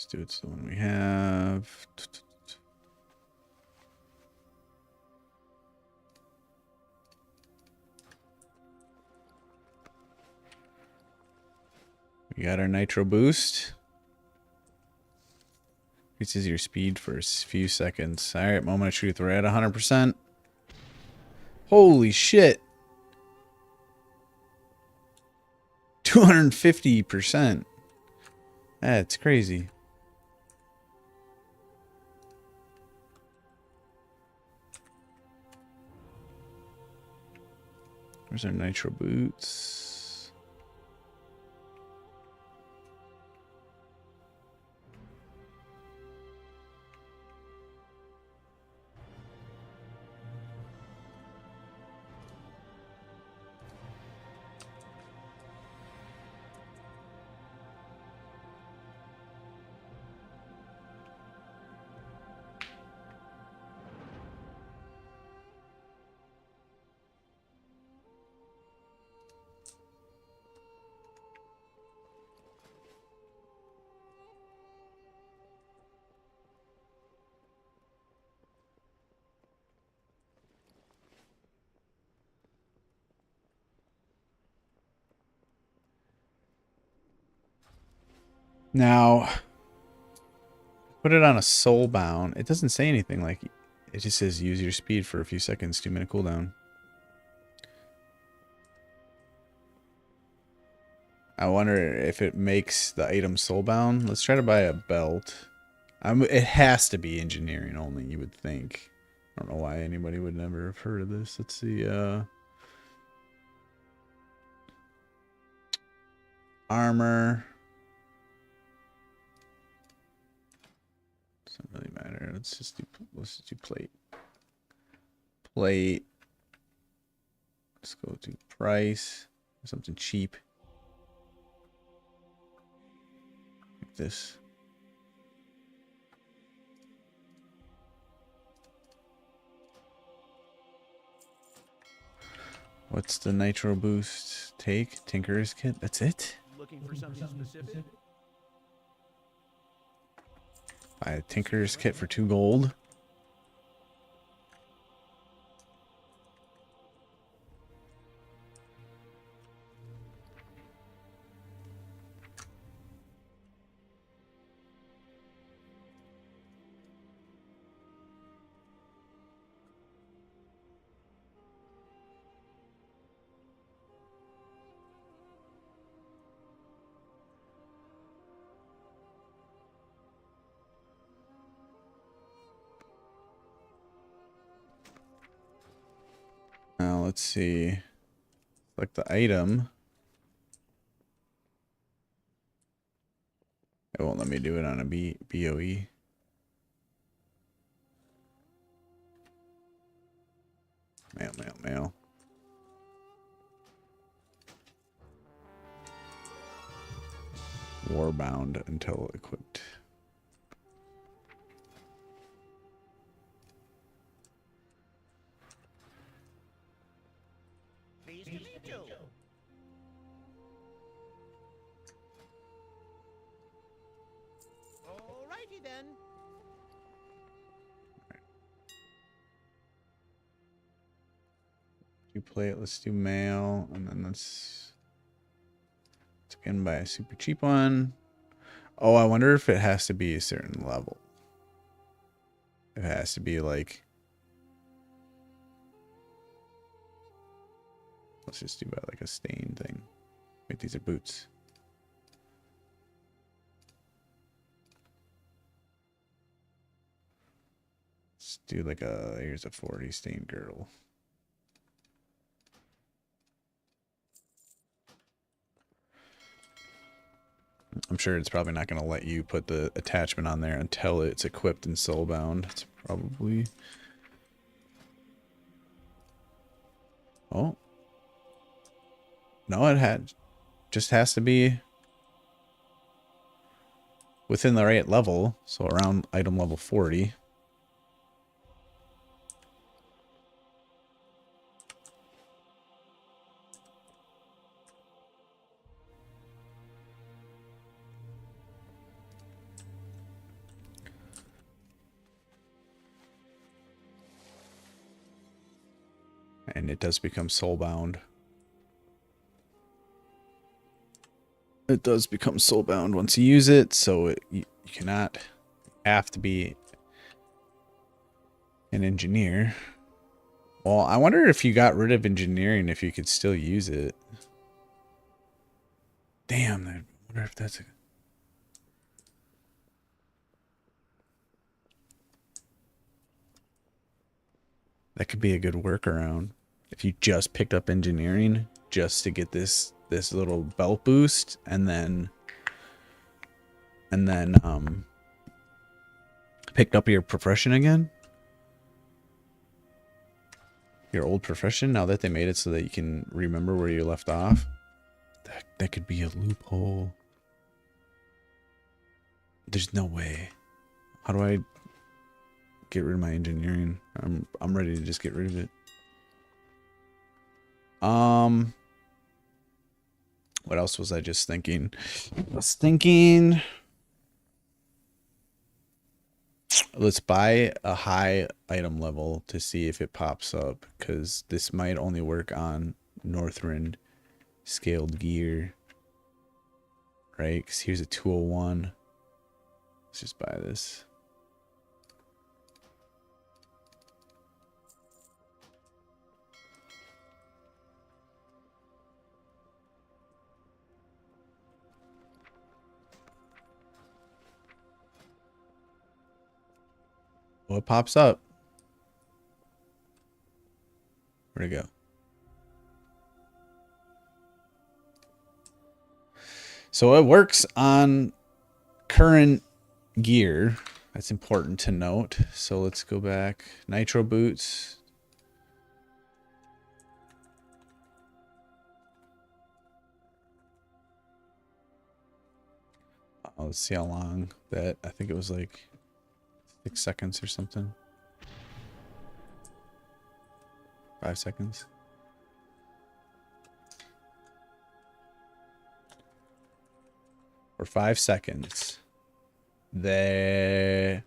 Let's do it. So the one we have. We got our nitro boost. Increases your speed for a few seconds. All right, moment of truth. We're at 100%. Holy shit. 250%. That's crazy. Where's our nitro boots? Now, put it on a soulbound. It doesn't say anything like it just says use your speed for a few seconds, 2-minute cooldown. I wonder if it makes the item soulbound. Let's try to buy a belt. It has to be engineering only, you would think. I don't know why anybody would never have heard of this. Let's see. Armor. Doesn't really matter. Let's just do plate. Plate. Let's go to price. Something cheap. Like this. What's the nitro boost take? Tinker's kit? That's it? Looking for something specific? Buy a Tinker's kit for 2 gold. Now let's see. Select the item. It won't let me do it on a BOE. Mail. Warbound until equipped. Pleased to meet you. Alrighty then. Do plate, let's do mail, and then let's again buy a super cheap one. Oh, I wonder if it has to be a certain level. It has to be like, let's just do like a stain thing. Wait, these are boots. Let's do like here's a 40 stain girdle. I'm sure it's probably not going to let you put the attachment on there until it's equipped and soulbound. It's probably... Oh. No, it just has to be within the right level. So around item level 40. And it does become soulbound. It does become soulbound once you use it, so you cannot have to be an engineer. Well, I wonder if you got rid of engineering, if you could still use it. wonder if that's a... That could be a good workaround. If you just picked up engineering just to get this little belt boost and then picked up your profession again. Your old profession, now that they made it so that you can remember where you left off. That could be a loophole. There's no way. How do I get rid of my engineering? I'm ready to just get rid of it. What else was I just thinking? I was thinking, let's buy a high item level to see if it pops up, because this might only work on Northrend scaled gear, right? Because here's a 201. Let's just buy this. What pops up? Where'd it go? So it works on current gear. That's important to note. So let's go back. Nitro boots. Let's see how long that. I think it was like 6 seconds or something. 5 seconds. For 5 seconds. There.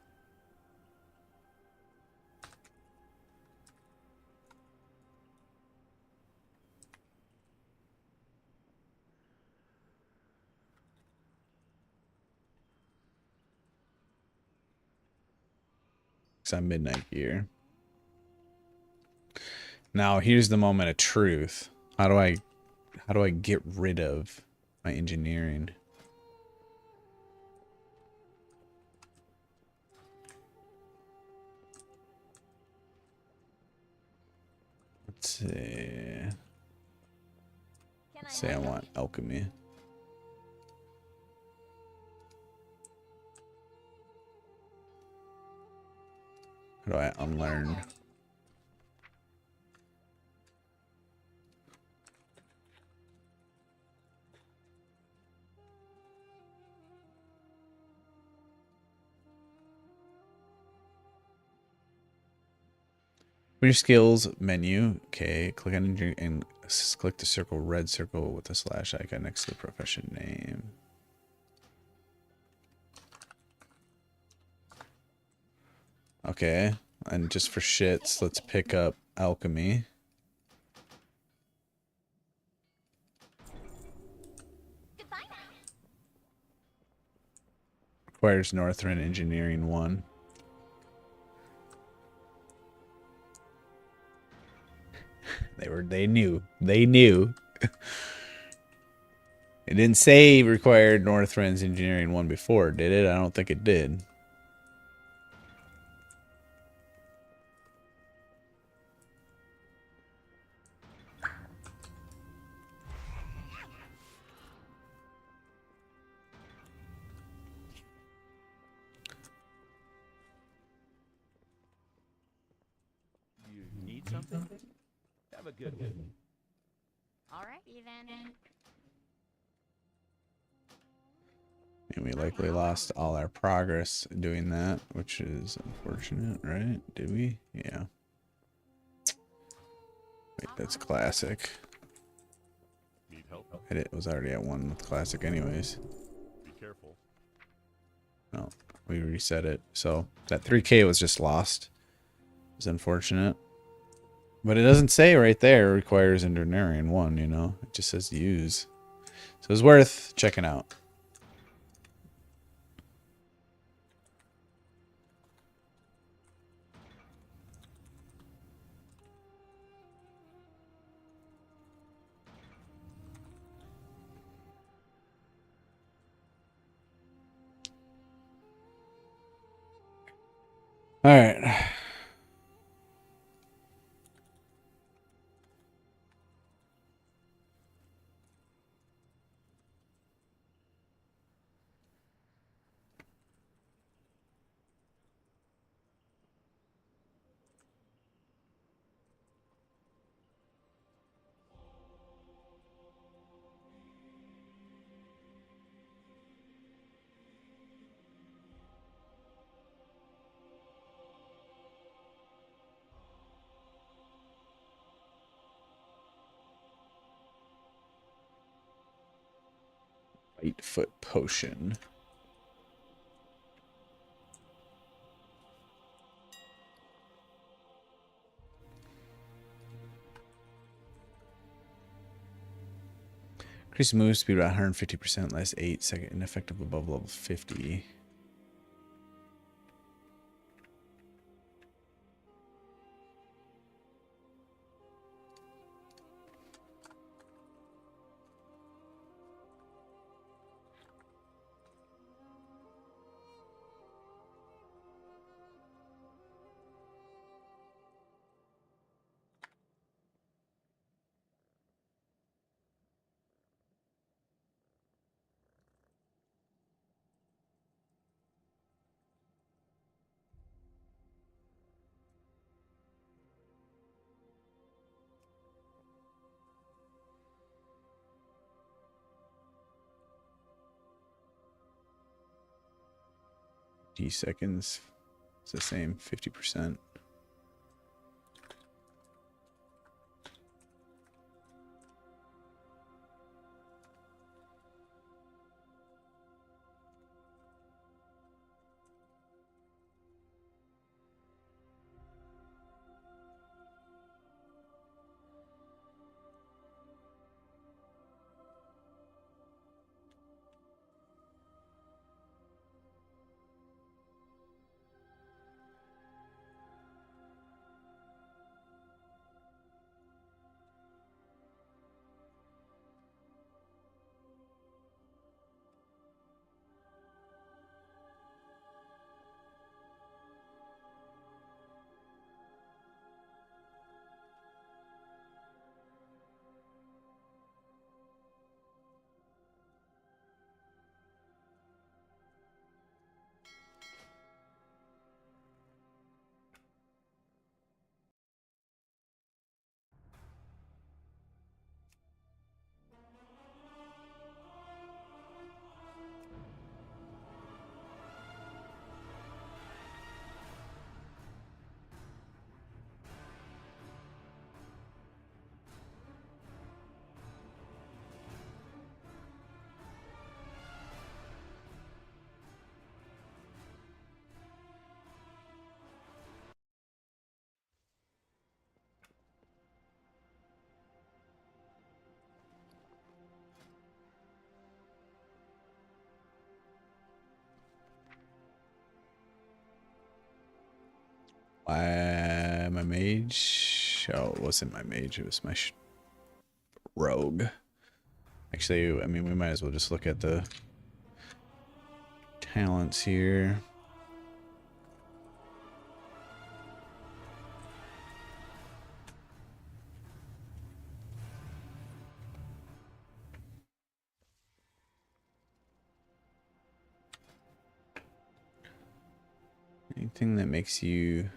On midnight gear. Now here's the moment of truth. How do I get rid of my engineering? Let's see. Let's say I want alchemy. How do I unlearn? Your skills menu. Okay, click on engineering and click the circle, red circle with the slash icon next to the profession name. Okay, and just for shits, let's pick up alchemy. Requires Northrend Engineering 1. They knew. They knew. It didn't say required Northrend's Engineering 1 before, did it? I don't think it did. Need something? Have a good one. All right, then. And we likely lost all our progress doing that, which is unfortunate, right? Did we? Yeah. Wait, that's classic. Need help? It was already at 1 with classic anyways. Be careful. No, we reset it. So that 3K was just lost. It's unfortunate. But it doesn't say right there requires engineering 1, you know? It just says use. So it's worth checking out. All right. Right foot potion. Increase move speed by 150%, less 8 second ineffective above level 50. Seconds. It's the same, 50%. My mage. Oh, it wasn't my mage. It was my rogue. Actually, I mean, we might as well just look at the talents here. Anything that makes you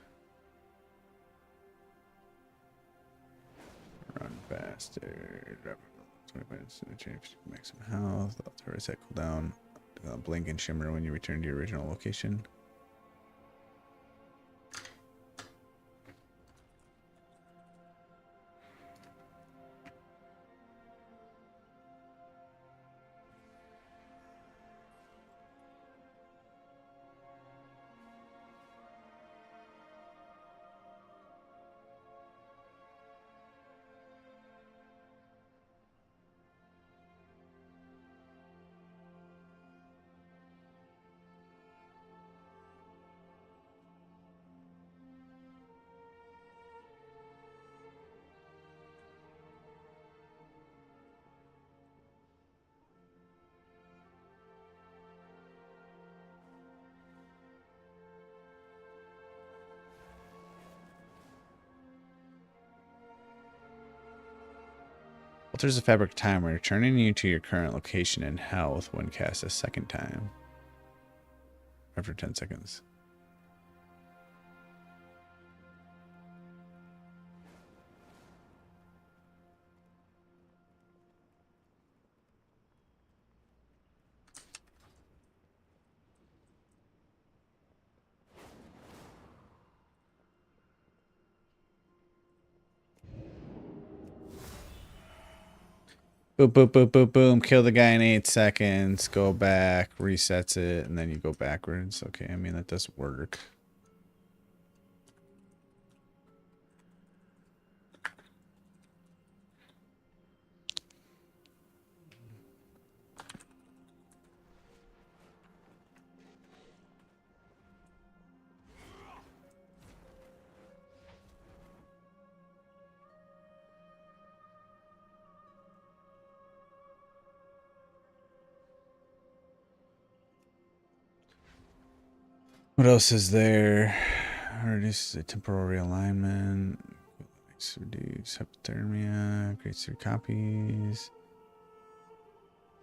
run faster. 20 minutes to change maximum health. Auto reset cooldown. Blink and shimmer when you return to your original location. Alters the fabric timer, returning you to your current location and health when cast a second time. After 10 seconds. Boom, boom, boom, boom, boom. Kill the guy in 8 seconds. Go back. Resets it. And then you go backwards. Okay, I mean, that does work. What else is there? Reduces the temporal realignment. Reduce hypothermia. Creates 3 copies.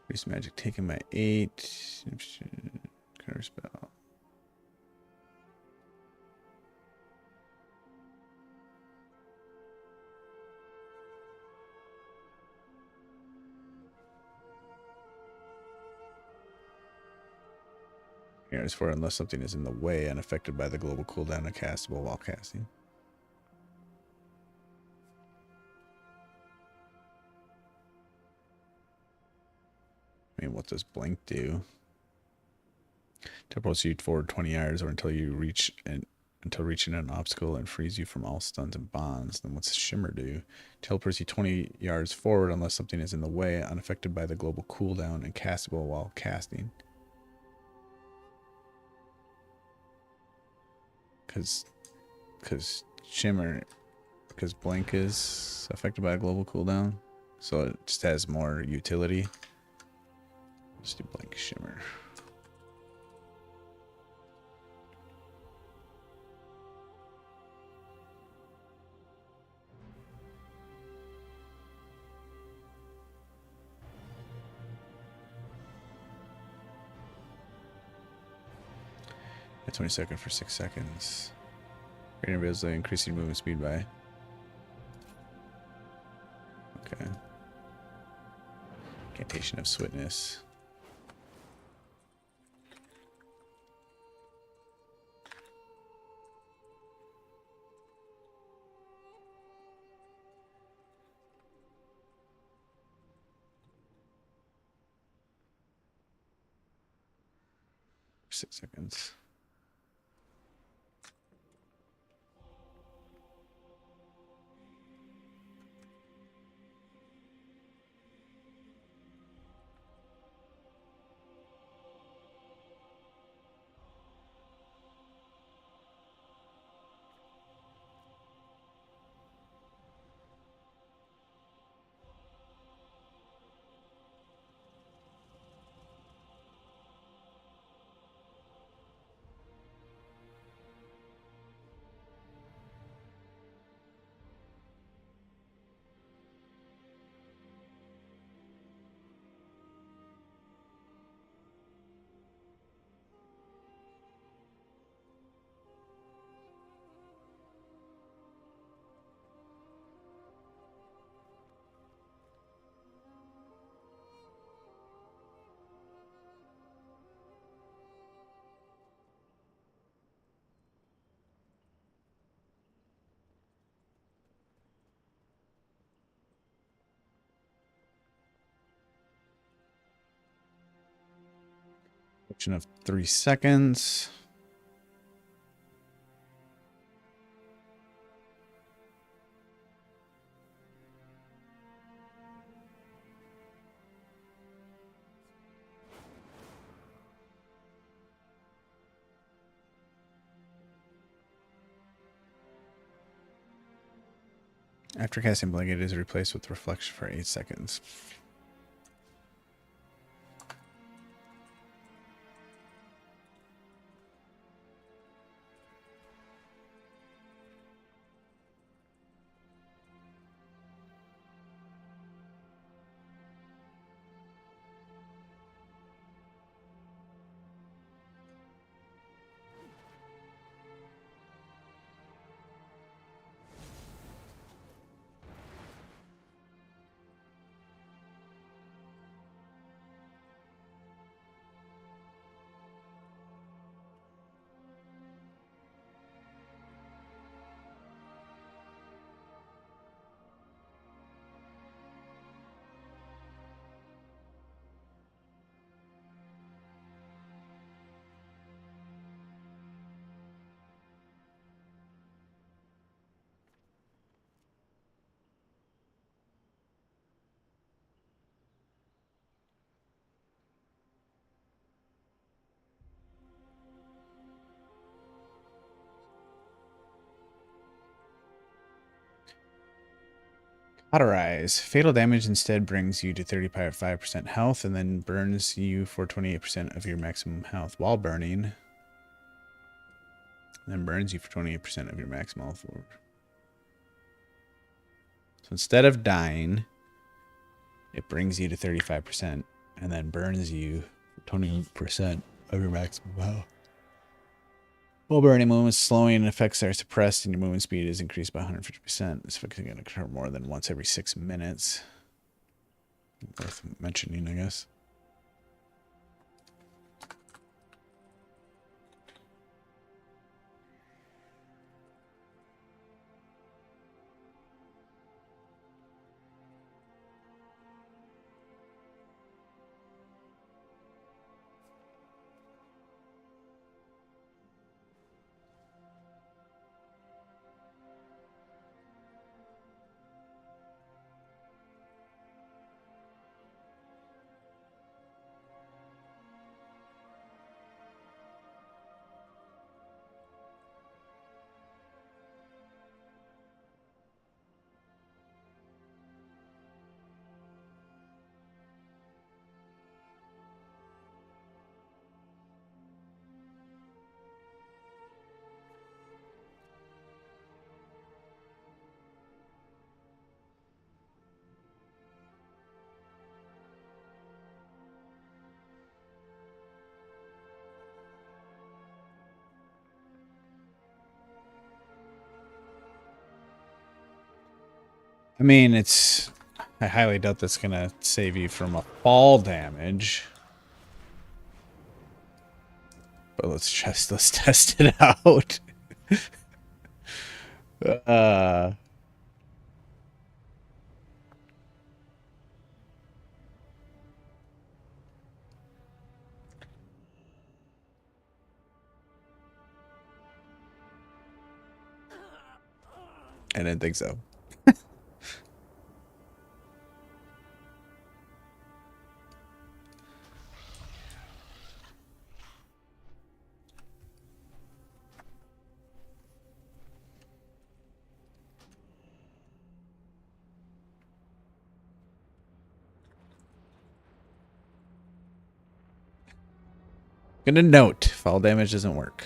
Reduce magic taken by 8. Counter spell. Here's for unless something is in the way, unaffected by the global cooldown and castable while casting. I mean, what does blink do? Teleports you forward 20 yards or until reaching an obstacle and frees you from all stuns and bonds. Then what's shimmer do? Teleports you 20 yards forward unless something is in the way, unaffected by the global cooldown and castable while casting. Because blink is affected by a global cooldown, so it just has more utility. Let's do blink shimmer. At 20 seconds for 6 seconds. Greater invisibility, increasing movement speed by. Okay. Incantation of Swiftness. For 6 seconds. Of 3 seconds. After casting blink, it is replaced with reflection for 8 seconds. Cauterize. Fatal damage instead brings you to 35% health and then burns you for 28% of your maximum health while burning. Then burns you for 28% of your maximum health. So instead of dying, it brings you to 35% and then burns you for 28% of your maximum health. While burning, movement slowing effects are suppressed and your movement speed is increased by 150%. This effect is going to occur more than once every 6 minutes. Worth mentioning, I guess. I mean, I highly doubt that's going to save you from a fall damage. But let's test it out. I didn't think so. Gonna note, fall damage doesn't work.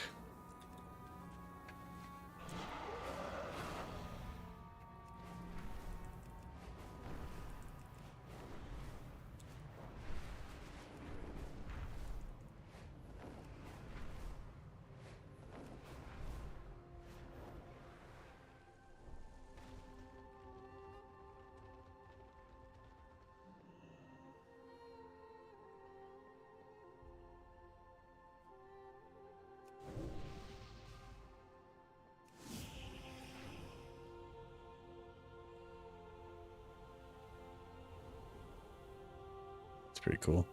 It's pretty cool.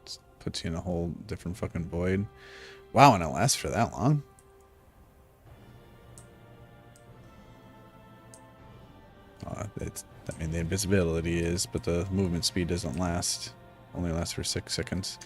It puts you in a whole different fucking void. Wow, and it lasts for that long. I mean, the invisibility is, but the movement speed doesn't last. Only lasts for 6 seconds.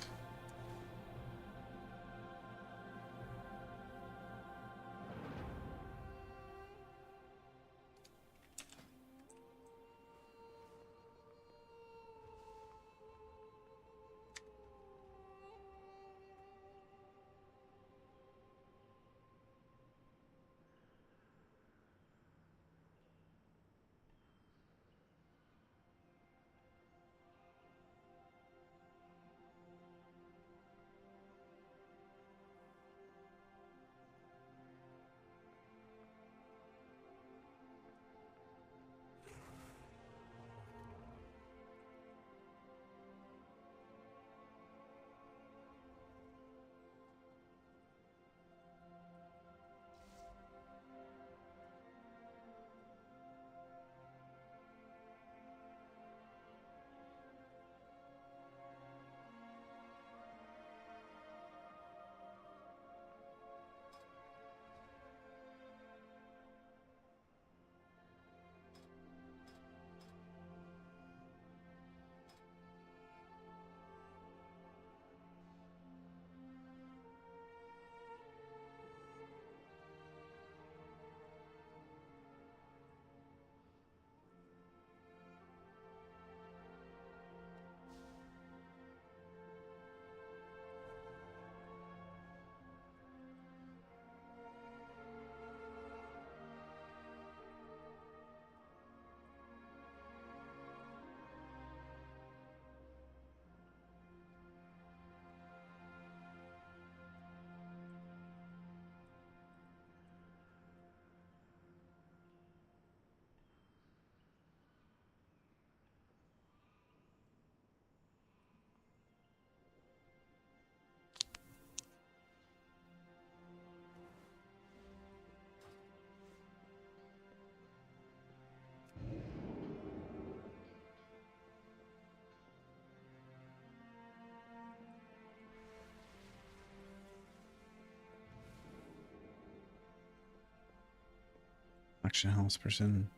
Auction house person.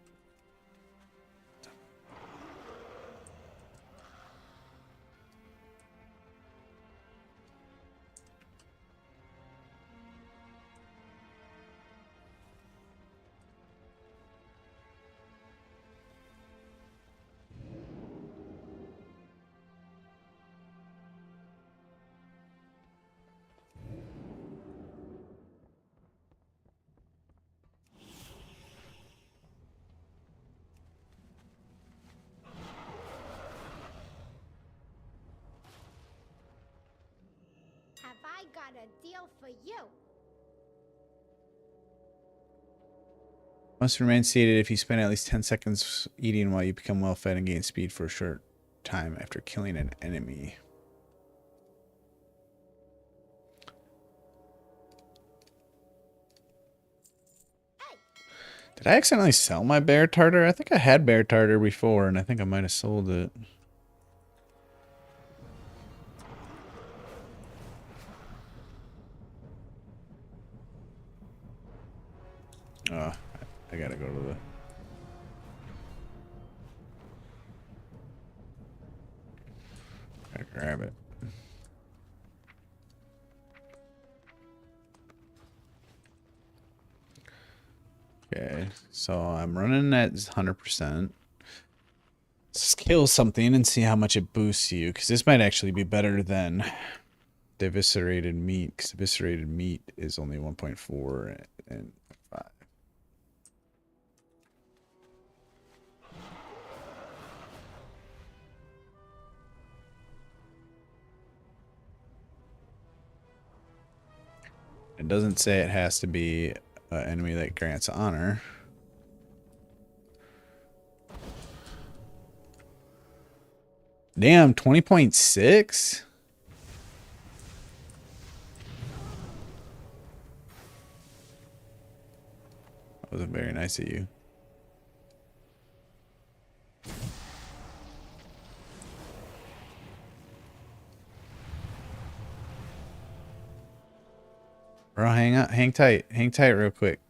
Have I got a deal for you? Must remain seated if you spend at least 10 seconds eating while you become well fed and gain speed for a short time after killing an enemy. Did I accidentally sell my bear tartar? I think I had bear tartar before, and I think I might have sold it. Oh, I gotta go to the... Gotta grab it. Okay, so I'm running at 100%. Let's kill something and see how much it boosts you, because this might actually be better than the eviscerated meat, because eviscerated meat is only 1.4 and 5. It doesn't say it has to be an enemy that grants honor. Damn, 20.6? That wasn't very nice of you. Bro, hang tight real quick.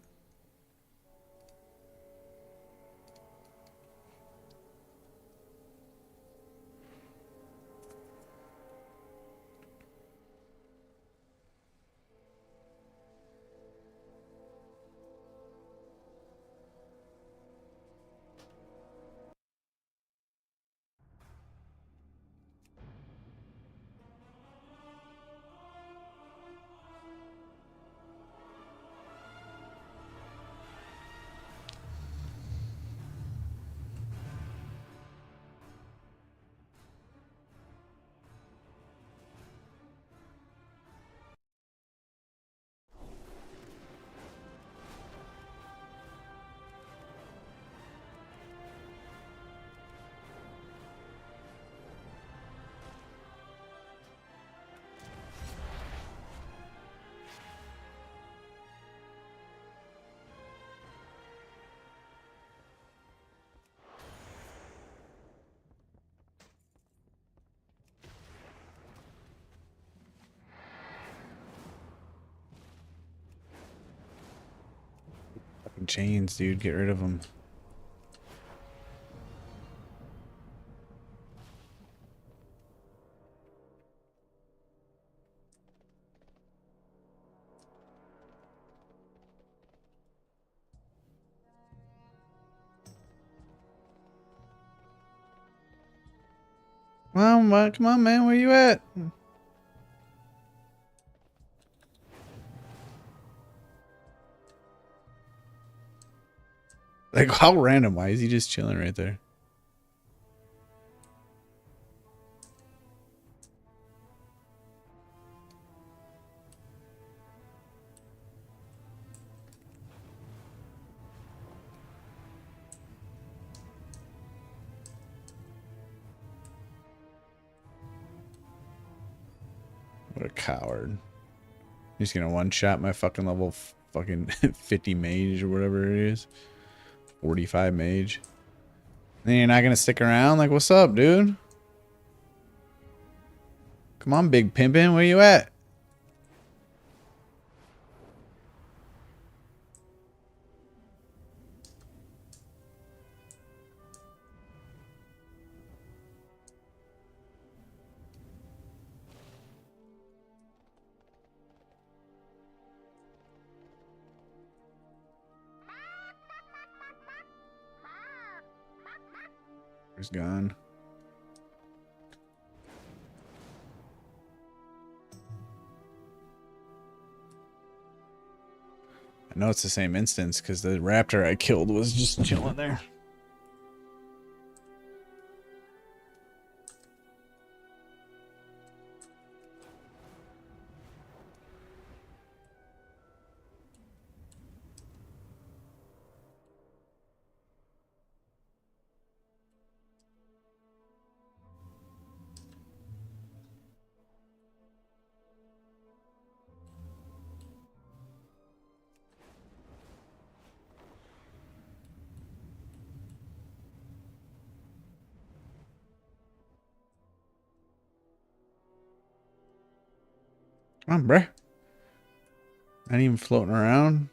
Fucking chains, dude. Get rid of them. Come on, man. Where you at? Like, how random? Why is he just chilling right there? What a coward. He's gonna one-shot my fucking level fucking 50 mage or whatever it is. 45 mage. Then you're not gonna stick around? Like, what's up, dude? Come on, big pimpin'. Where you at? Raptor's gone. I know it's the same instance because the raptor I killed was just chilling there. Come on, bruh. Not even floating around.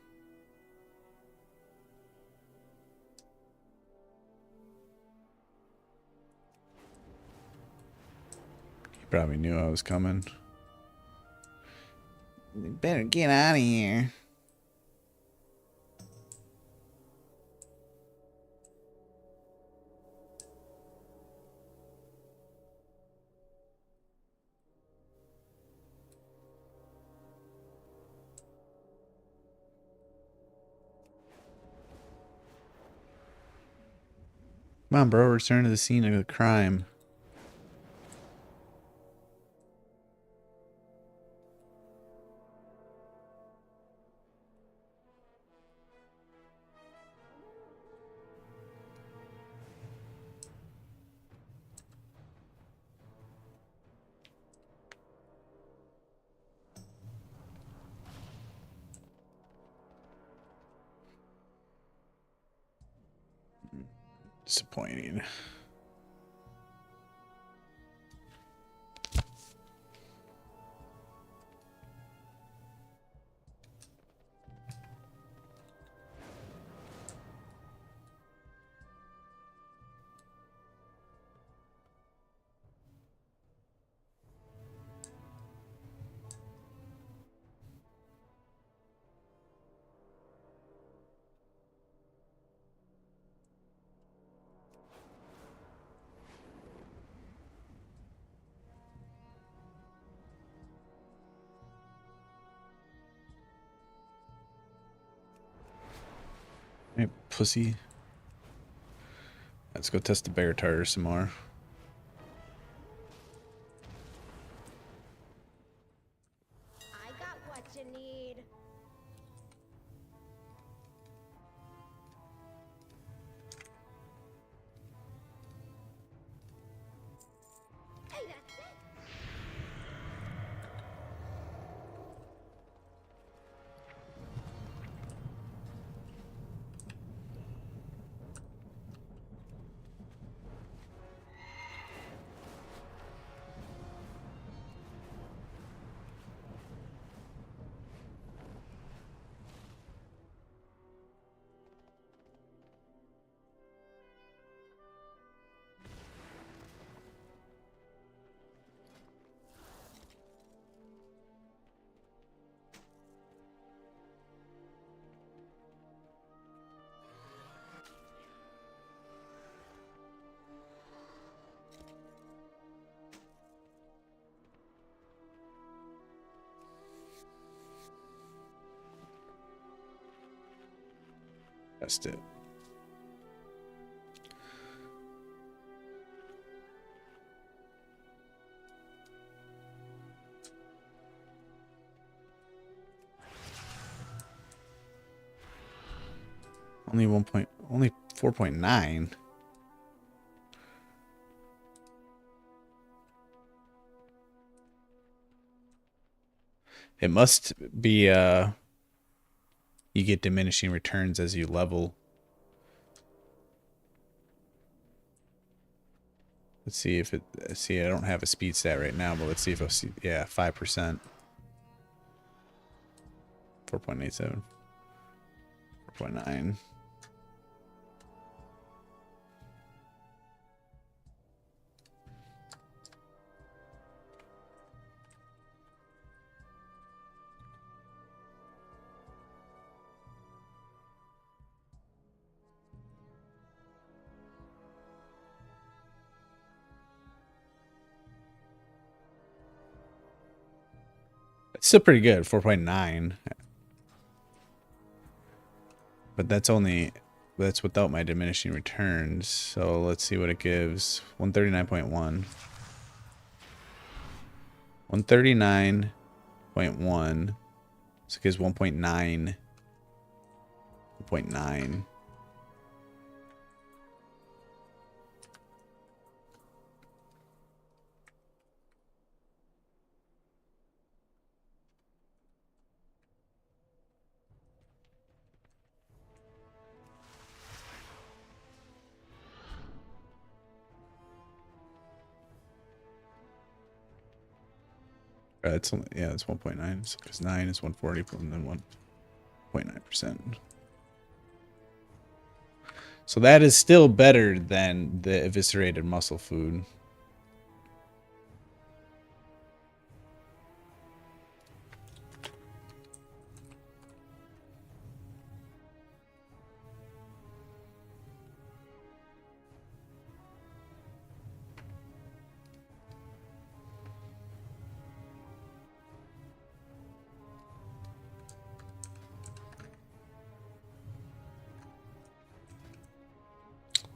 He probably knew I was coming. You better get out of here. Come on, bro. Return to the scene of the crime. Disappointing. Hey, pussy. Let's go test the bear tire some more. I got what you need. Hey, that's it. Test it. Only 4.9. It must be you get diminishing returns as you level. Let's see if it I don't have a speed stat right now, but let's see if I see 5%. 4.87. 4.9. It's still pretty good, 4.9. But that's without my diminishing returns. So let's see what it gives. 139.1. 139.1. So it gives 1.9. 1.9. It's only, yeah, it's 1.9 because 9 is 140 and then 1.9%. So that is still better than the eviscerated muscle food.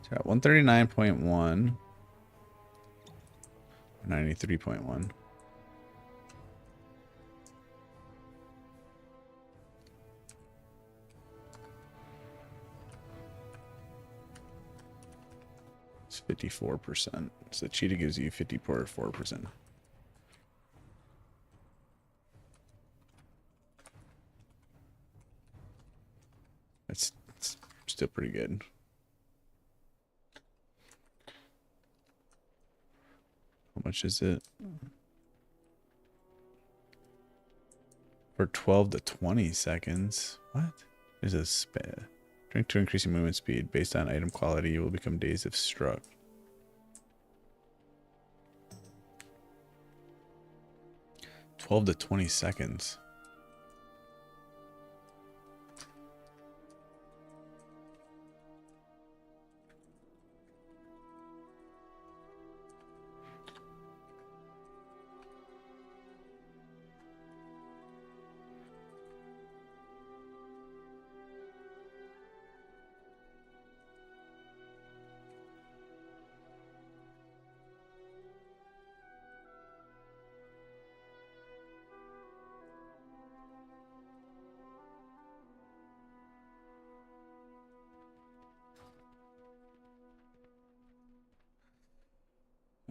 So 139.1, 93.1. It's 54%. So the cheetah gives you 54%. It's still pretty good. How much is it? For 12 to 20 seconds. What? There's a drink to increase your movement speed. Based on item quality, you will become dazed if struck. $12 to 20 seconds.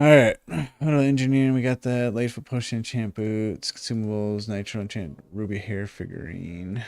Alright, auto engineering, we got that. Lightfoot potion, enchant boots, consumables, nitro enchant ruby hair figurine.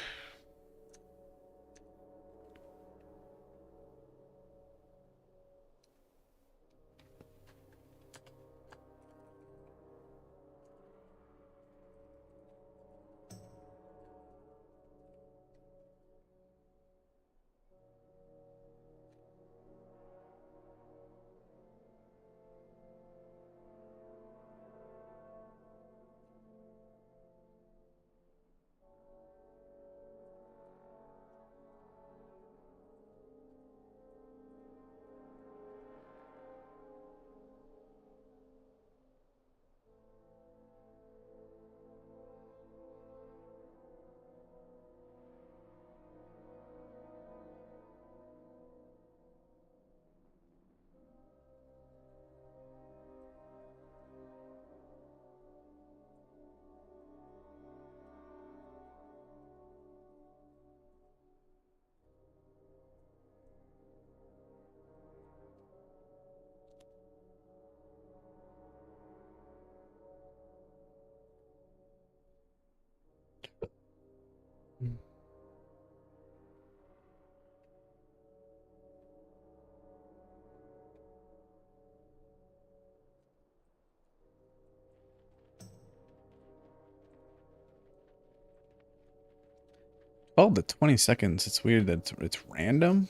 Oh, the 20 seconds. It's weird that it's random.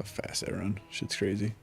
how fast I run. Shit's crazy.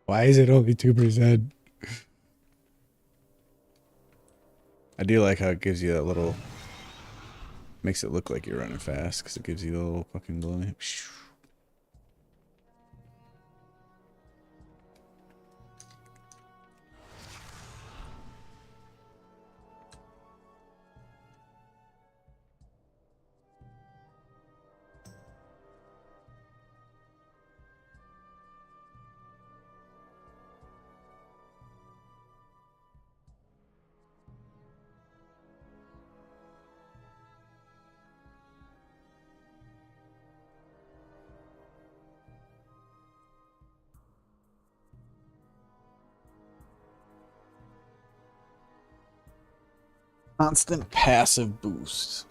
Why is it only 2%? I do like how it gives you that little... Makes it look like you're running fast, because it gives you a little fucking glowing. Constant passive boost.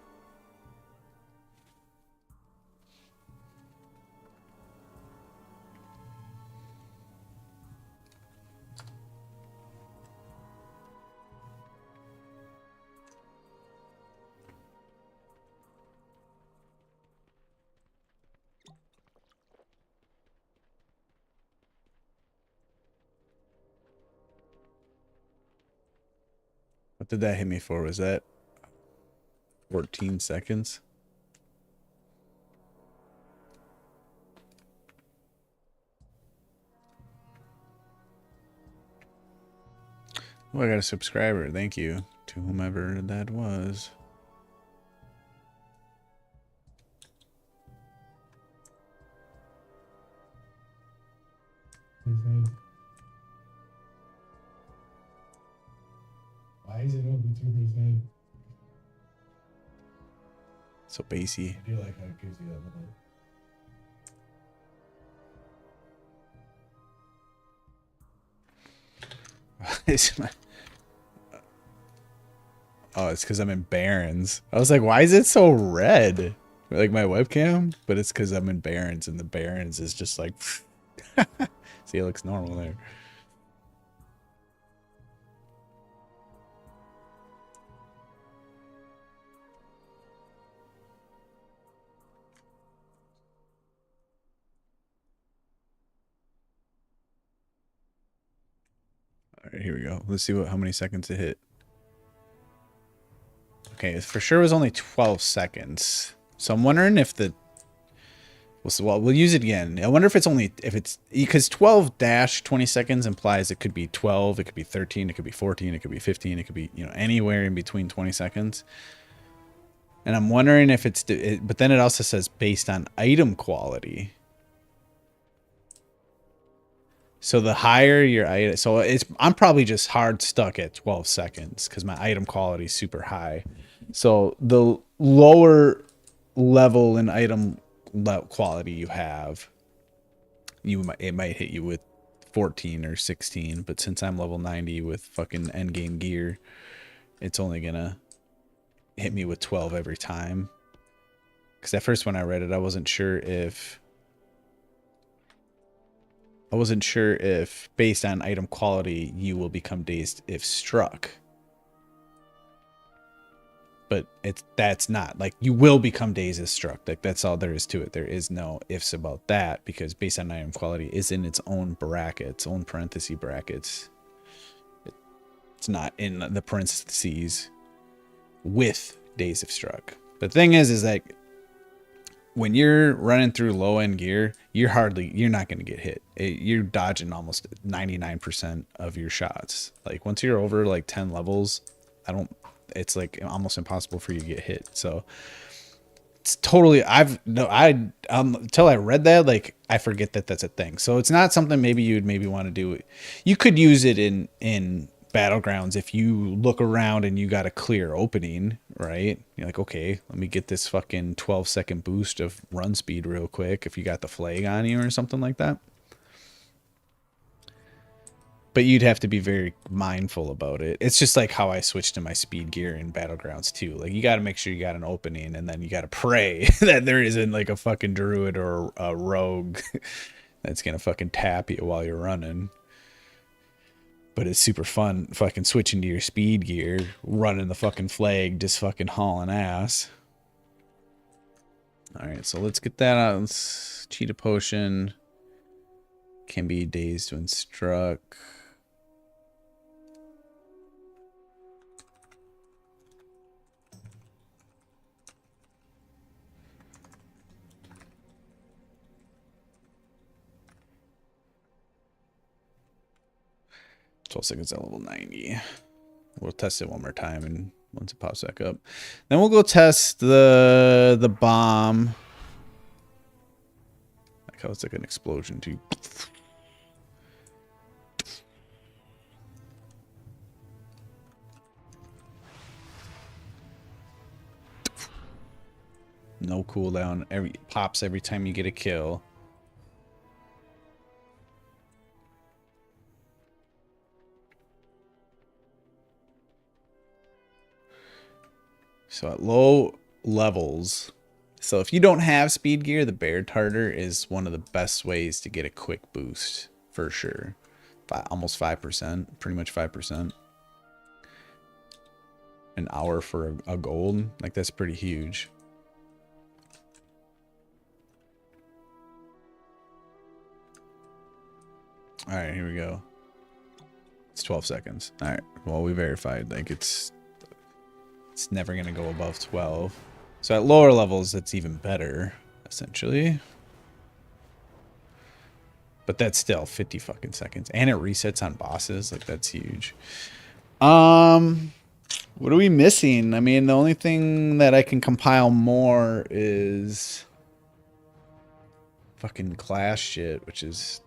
What did that hit me for? Was that 14 seconds? Oh, I got a subscriber. Thank you to whomever that was. Why is it over 2%? So bassy. I do like how it gives you that little... It's my... Oh, it's because I'm in Barrens. I was like, why is it so red? Like my webcam? But it's because I'm in Barrens, and the Barrens is just like... See, it looks normal there. All right, here we go. Let's see how many seconds it hit. Okay, it for sure was only 12 seconds. So I'm wondering if the... Well, we'll use it again. I wonder if it's only... Because 12-20 seconds implies it could be 12, it could be 13, it could be 14, it could be 15, it could be, anywhere in between 20 seconds. And I'm wondering if it's... But then it also says based on item quality. So the higher your item... So I'm probably just hard stuck at 12 seconds because my item quality is super high. So the lower level in item quality you have, it might hit you with 14 or 16. But since I'm level 90 with fucking endgame gear, it's only gonna hit me with 12 every time. Because at first when I read it, I wasn't sure if based on item quality you will become dazed if struck. But that's not like you will become dazed if struck. Like that's all there is to it. There is no ifs about that because based on item quality is in its own brackets, own parenthesis brackets. It's not in the parentheses with dazed if struck. The thing is that when you're running through low end gear, you're not going to get hit. You're dodging almost 99% of your shots. Like once you're over like 10 levels, it's like almost impossible for you to get hit. So it's totally, until I read that, like I forget that that's a thing. So it's not something maybe you'd want to do. You could use it in Battlegrounds if you look around and you got a clear opening, right? You're like, okay, let me get this fucking 12-second boost of run speed real quick if you got the flag on you or something like that. But you'd have to be very mindful about it. It's just like how I switched to my speed gear in Battlegrounds too. Like you got to make sure you got an opening, and then you got to pray that there isn't like a fucking druid or a rogue that's gonna fucking tap you while you're running. But it's super fun fucking switching to your speed gear, running the fucking flag, just fucking hauling ass. Alright, so let's get that out. Let's cheetah potion. Can be dazed when struck. Seconds at level 90. We'll test it one more time, and once it pops back up, then we'll go test the bomb. Like how it's like an explosion too. No cooldown. Pops every time you get a kill. So at low levels, so if you don't have speed gear, the bear tartar is one of the best ways to get a quick boost for sure. Almost 5%, pretty much 5%. An hour for a gold, like that's pretty huge. All right, here we go. It's 12 seconds. All right, well, we verified, like it's never going to go above 12. So at lower levels, it's even better, essentially. But that's still 50 fucking seconds. And it resets on bosses. Like, that's huge. What are we missing? I mean, the only thing that I can compile more is fucking class shit, which is...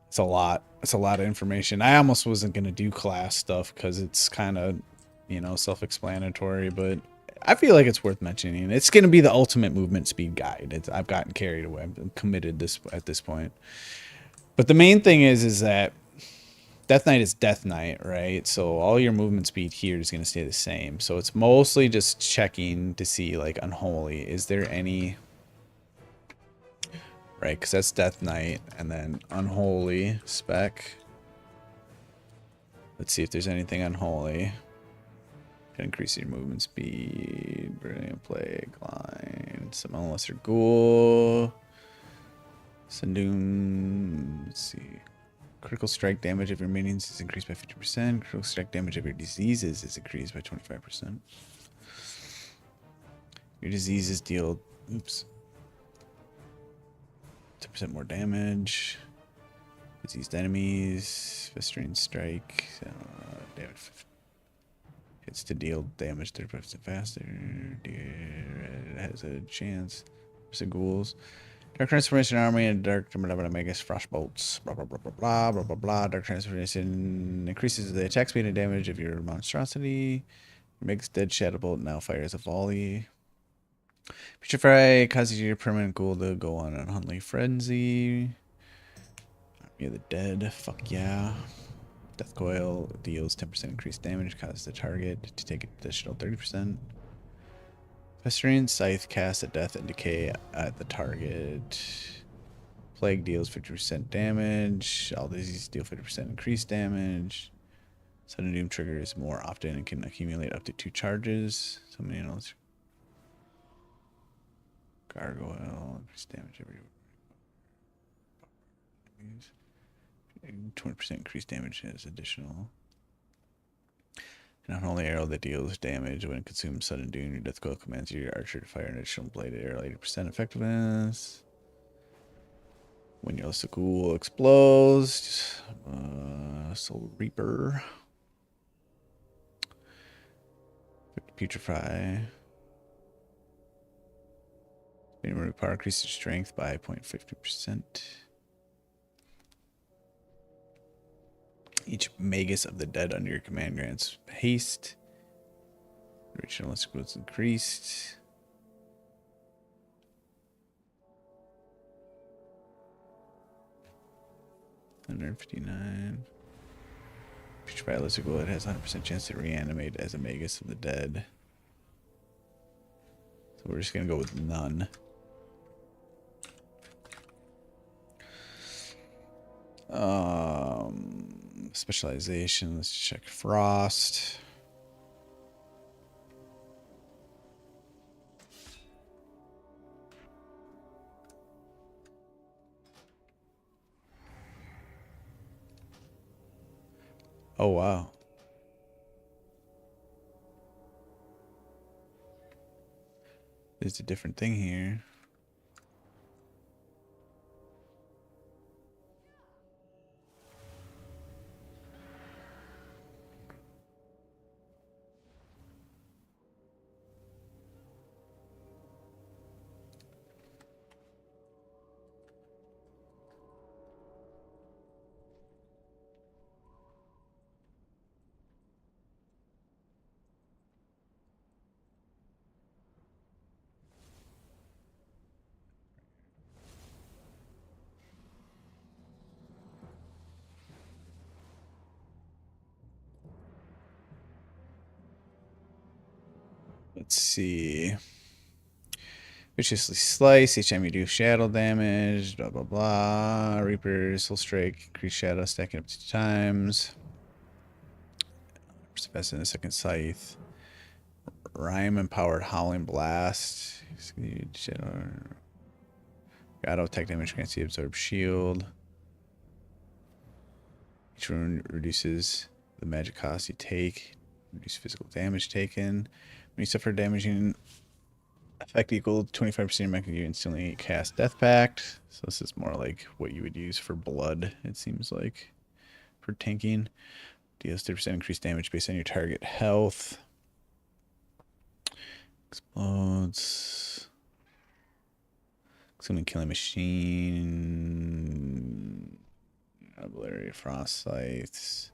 it's a lot. It's a lot of information. I almost wasn't going to do class stuff because it's kind of, you know, self-explanatory, but I feel like it's worth mentioning. It's going to be the ultimate movement speed guide. I've gotten carried away. I'm committed at this point. But the main thing is that Death Knight is Death Knight, right? So all your movement speed here is going to stay the same. So it's mostly just checking to see, like, Unholy. Is there any... Right, because that's Death Knight, and then Unholy spec. Let's see if there's anything Unholy. Can increase your movement speed, Brilliant Plague, Line, Summon Lesser Ghoul, Sandun, let's see. Critical strike damage of your minions is increased by 50%. Critical strike damage of your diseases is increased by 25%. Your diseases deal, oops, 10% more damage. Diseased enemies. Festering strike. Damage. Hits to deal damage 30% faster. It has a chance. There's ghouls. Dark Transformation Army and Dark Megas Frostbolts. Blah blah blah blah blah blah blah blah. Dark Transformation increases the attack speed and damage of your monstrosity. Makes Dead Shadow Bolt now fires a volley. Petrify causes your permanent ghoul to go on an unholy frenzy. Army of the Dead, fuck yeah. Death Coil deals 10% increased damage, causes the target to take an additional 30%. Festering Scythe casts a death and decay at the target. Plague deals 50% damage. All diseases deal 50% increased damage. Sudden Doom triggers more often and can accumulate up to 2 charges. So many else. Gargoyle, increased damage every 20% increased damage is additional. Not only arrow that deals damage when it consumes sudden doom, your death coil commands your archer to fire an additional bladed arrow, 80% effectiveness. When your Cool explodes, Soul Reaper, Putrefy. Minimum power increases strength by 0.50%. Each Magus of the Dead under your command grants haste. Original was increased. $159. Putrefy Electrical, it has 100% chance to reanimate as a Magus of the Dead. So we're just gonna go with none. Specialization, let's check Frost. Oh, wow. There's a different thing here. Let's see. Viciously Slice, each time you do shadow damage, blah, blah, blah. Reaper, Soul Strike, increase shadow, stacking up 2 times. Best in a second Scythe. Rhyme Empowered Howling Blast. Shadow. Auto attack damage grants the Absorb Shield. Each rune reduces the magic cost you take. Reduce physical damage taken. When you suffer damaging effect equal to 25% of your magic, you instantly cast Death Pact. So this is more like what you would use for blood, it seems like, for tanking. Deals 30% increased damage based on your target health. Explodes. Consuming Killing Machine. Artillery, Frost Scythes.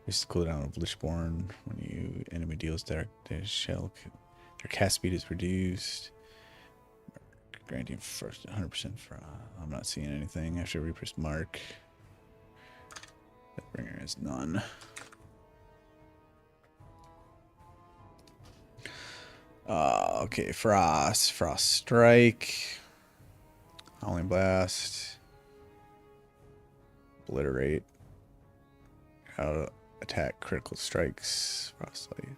This is the cooldown of Lichborn. When you enemy deals their shell, their cast speed is reduced. Granting first 100% for. I'm not seeing anything after Reaper's Mark. Deathbringer is none. Okay, Frost Strike, Howling Blast, Obliterate, how to attack critical strikes, Frostlight.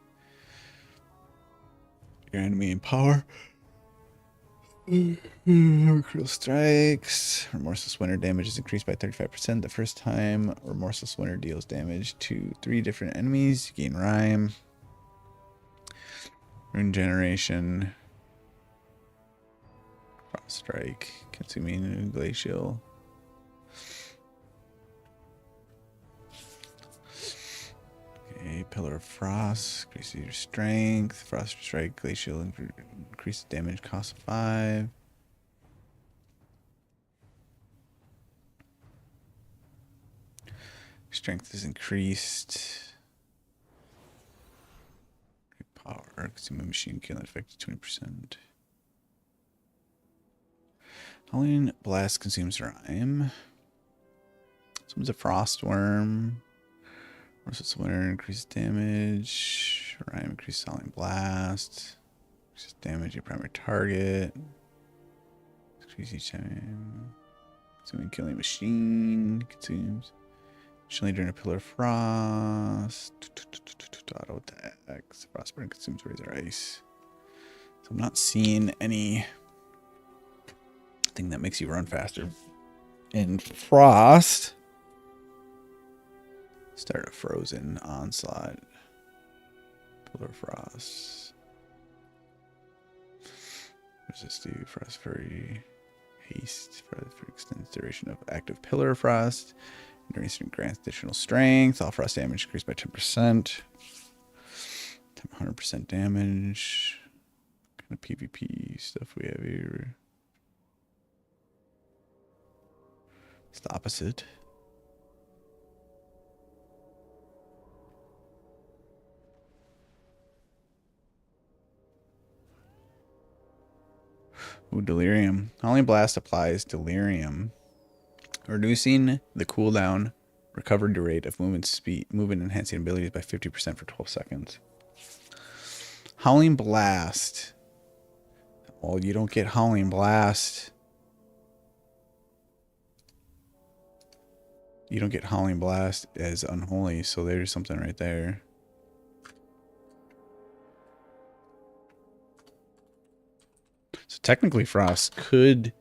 Your enemy in power. Critical strikes. Remorseless Winter damage is increased by 35%. The first time Remorseless Winter deals damage to 3 different enemies, you gain Rhyme. Rune Generation. Frost Strike. Consuming Glacial. Okay, Pillar of Frost. Increases your strength. Frost Strike. Glacial. Increase damage cost 5. Strength is increased. Power, consuming machine killing effect 20%. Howling Blast consumes Rhyme. Someone's a Frost Worm. Versus Winter increases damage. Rhyme increases Howling Blast. Increases damage your primary target. Increase each time. Consuming killing machine. Consumes. Additionally, during a Pillar of Frost. Auto attacks. Frostburn consumes Razor Ice. So I'm not seeing any thing that makes you run faster. In Frost, start a Frozen Onslaught. Pillar of Frost. What does this do? Frost Fury. Haste for extends duration of active Pillar of Frost. Duration grants additional strength. All frost damage increased by 10%. 100% damage. What kind of PvP stuff we have here? It's the opposite. Ooh, Delirium. Howling Blast applies Delirium, reducing the cooldown recovery rate of movement enhancing abilities by 50% for 12 seconds. Howling Blast. Well, you don't get Howling Blast. You don't get Howling Blast as Unholy, so there's something right there. So technically Frost could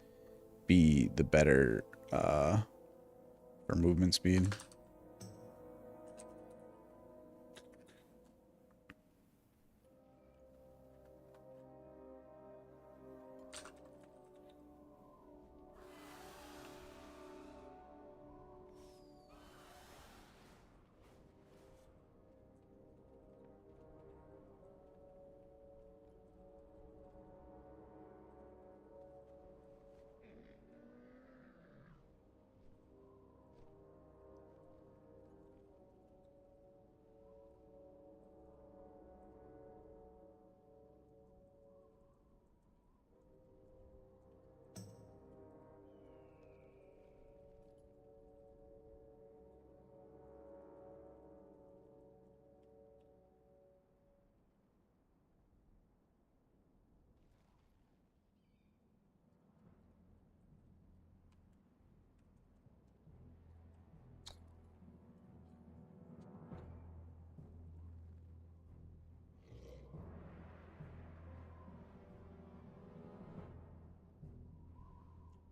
be the better for movement speed.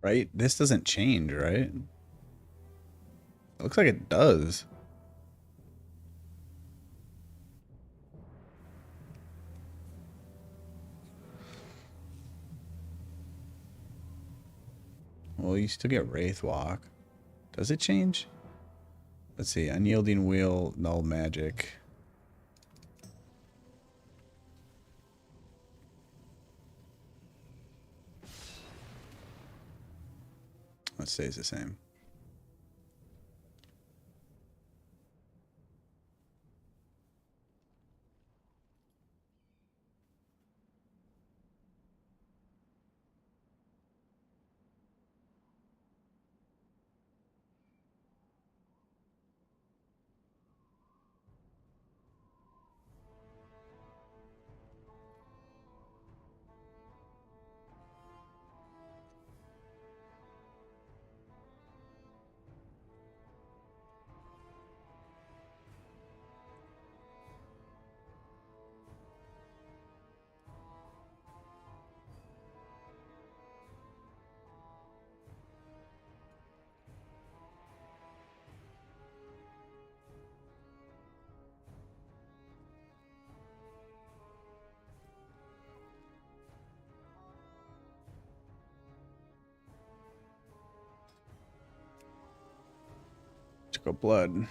Right? This doesn't change, right? It looks like it does. Well, you still get Wraith Walk. Does it change? Let's see. Unyielding Wheel, Null Magic. It stays the same. Took a blood.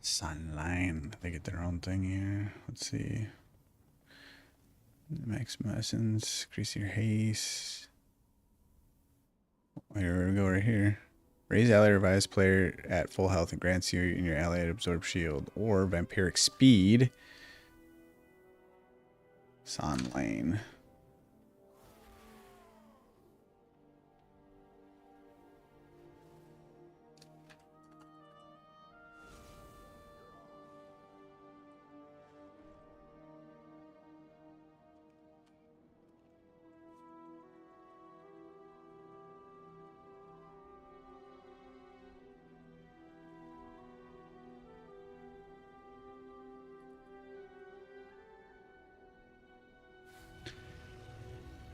Sunline. They get their own thing here. Let's see. Maximum essence. Increase your haste. Here we go right here. Raise ally revives player at full health and grants you and your ally absorb shield or vampiric speed. Sunline.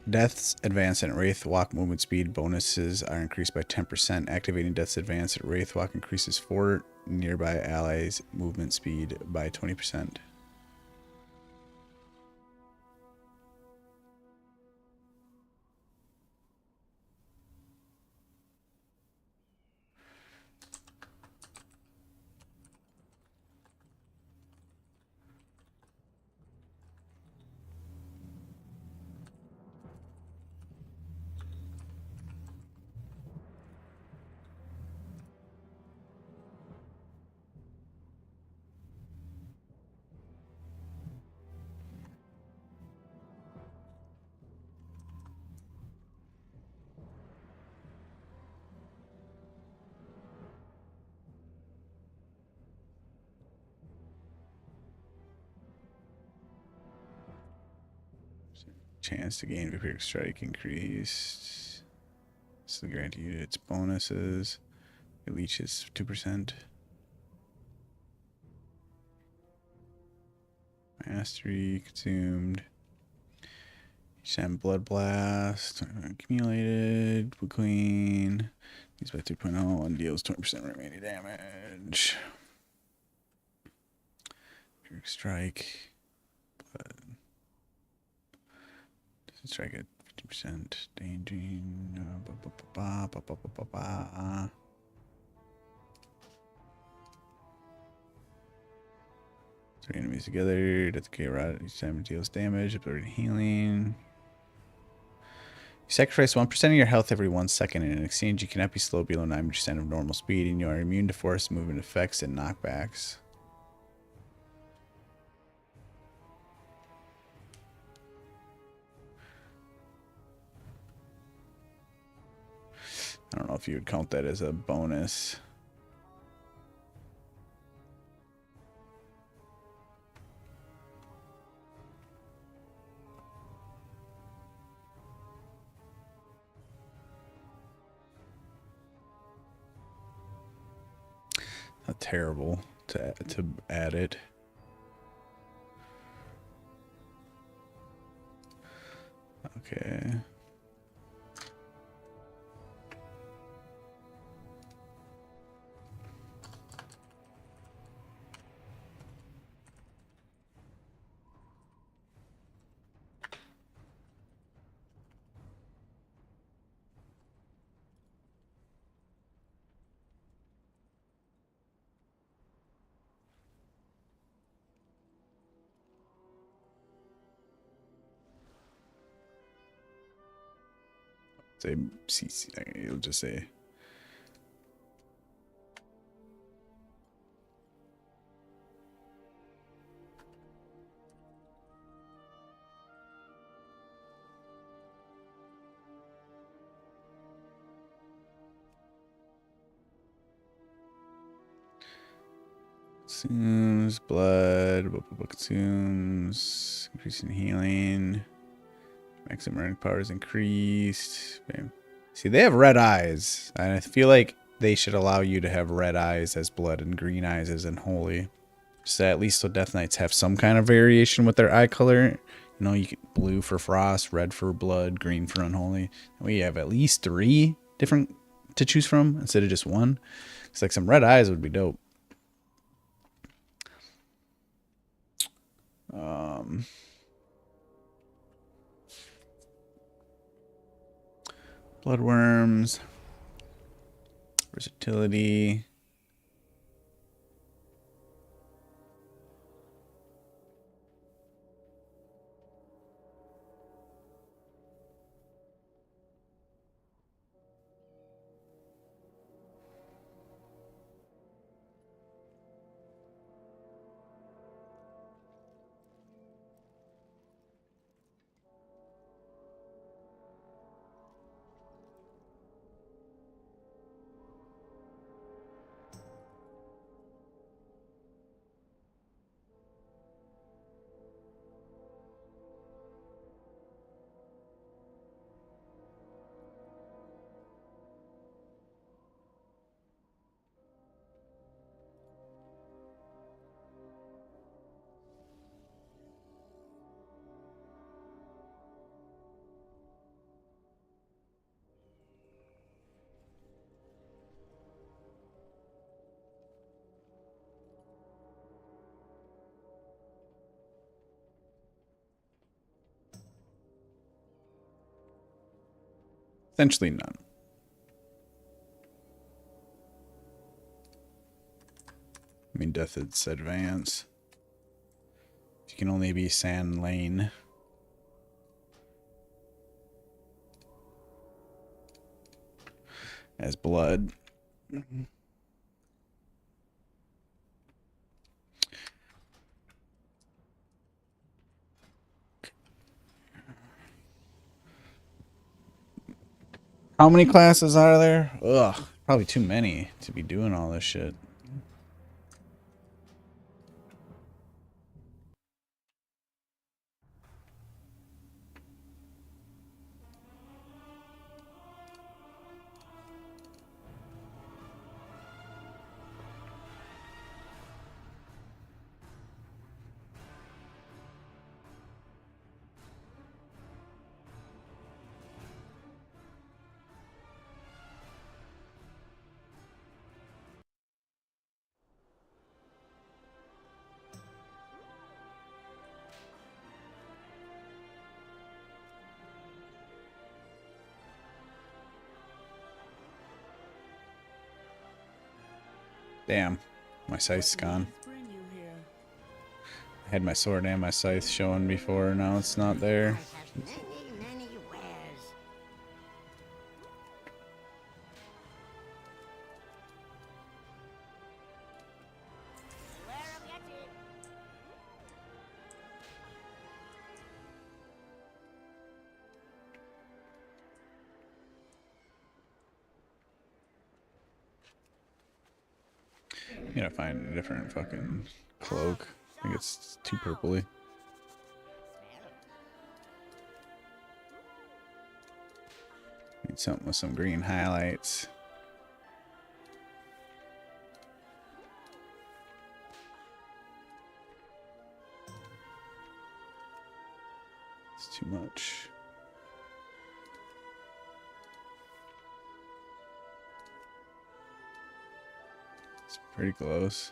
Death's advance and Wraith Walk movement speed bonuses are increased by 10%. Activating Death's advance at Wraith Walk increases 4 nearby allies' movement speed by 20%. Chance to gain Vampiric Strike increased. This is granted its bonuses. It leeches 2%. Mastery consumed. Each time Blood Blast accumulated. Blue Queen. Used by 2.0 and deals 20% remaining damage. Vampiric Strike. Blood. Strike at 50%. Danger. 3 enemies together. That's okay, right? Each time it deals damage. Ability healing. You sacrifice 1% of your health every 1 second. In exchange, you cannot be slowed below 90% of normal speed, and you are immune to force movement effects and knockbacks. I don't know if you would count that as a bonus. Not terrible to add it. Okay. Say CC. It'll just say. Consumes blood, consumes, increasing healing, maximum running power is increased. Bam. See, they have red eyes, and I feel like they should allow you to have red eyes as blood and green eyes as unholy. So at least so Death Knights have some kind of variation with their eye color. You know, you get blue for frost, red for blood, green for unholy. And we have at least 3 different to choose from instead of just 1. It's like some red eyes would be dope. Bloodworms, versatility. Essentially none. I mean, death is advance. You can only be Sand Lane. As blood. How many classes are there? Ugh, probably too many to be doing all this shit. Damn, my scythe's gone. I had my sword and my scythe showing before, now it's not there. I'm gonna find a different fucking cloak. I think it's too purpley. Need something with some green highlights. It's too much. It's pretty close.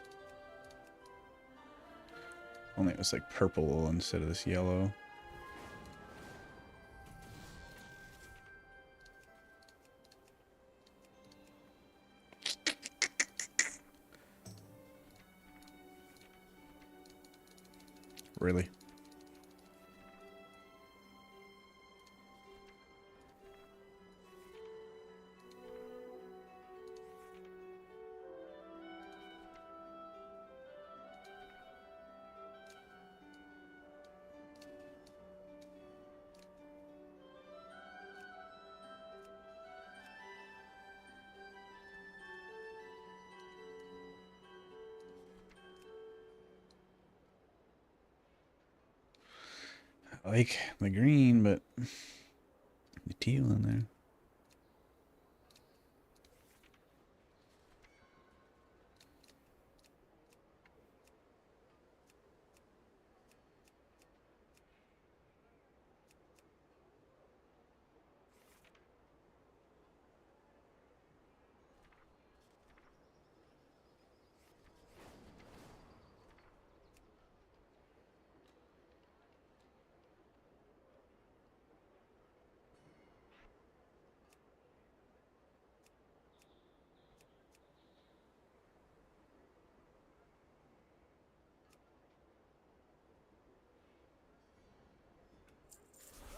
Only it was like purple instead of this yellow. Really? I like the green, but the teal in there.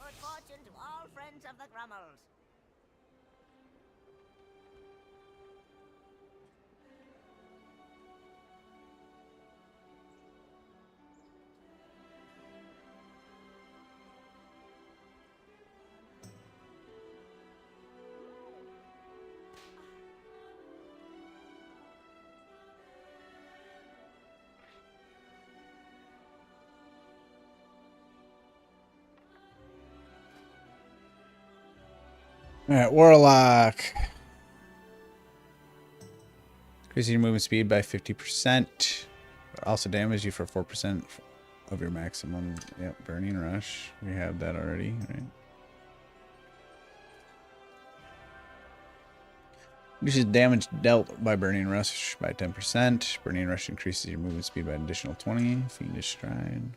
Good fortune to all friends of the Grummels. Alright, Warlock. Increases your movement speed by 50%. Also damages you for 4% of your maximum. Yep, Burning Rush. We have that already, right? Reduces damage dealt by Burning Rush by 10%. Burning Rush increases your movement speed by an additional 20. Fiendish Stride.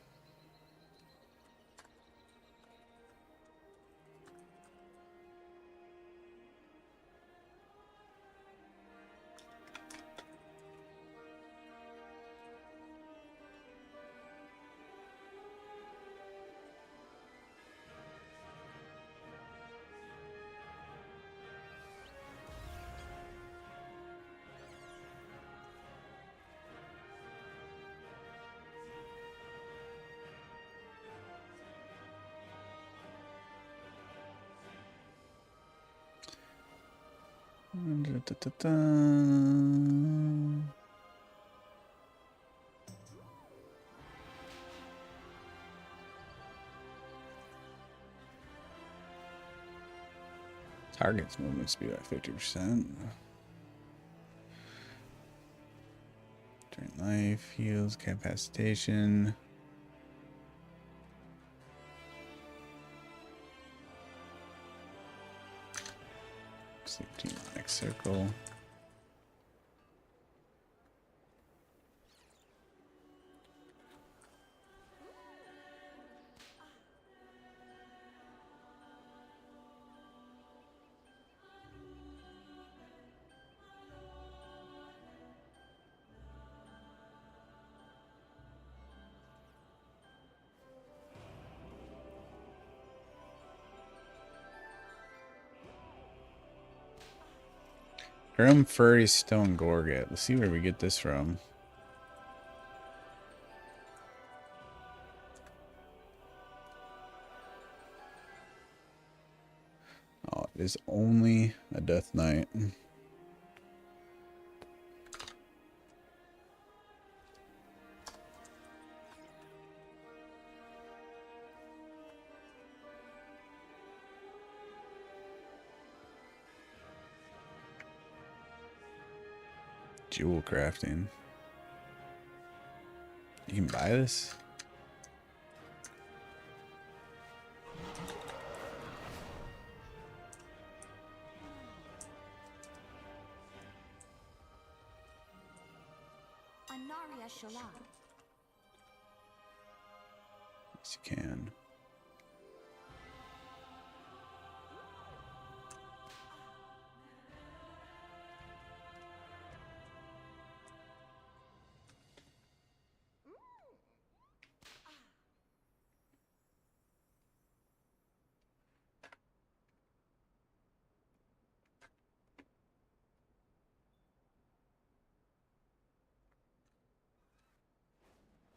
Target's movement speed by 50%. During life, heals, capacitation. Demonic circle. Grim Furry Stone Gorget. Let's see where we get this from. Oh, it is only a Death Knight. Jewel crafting. You can buy this? Anaria Shala. Yes, you can.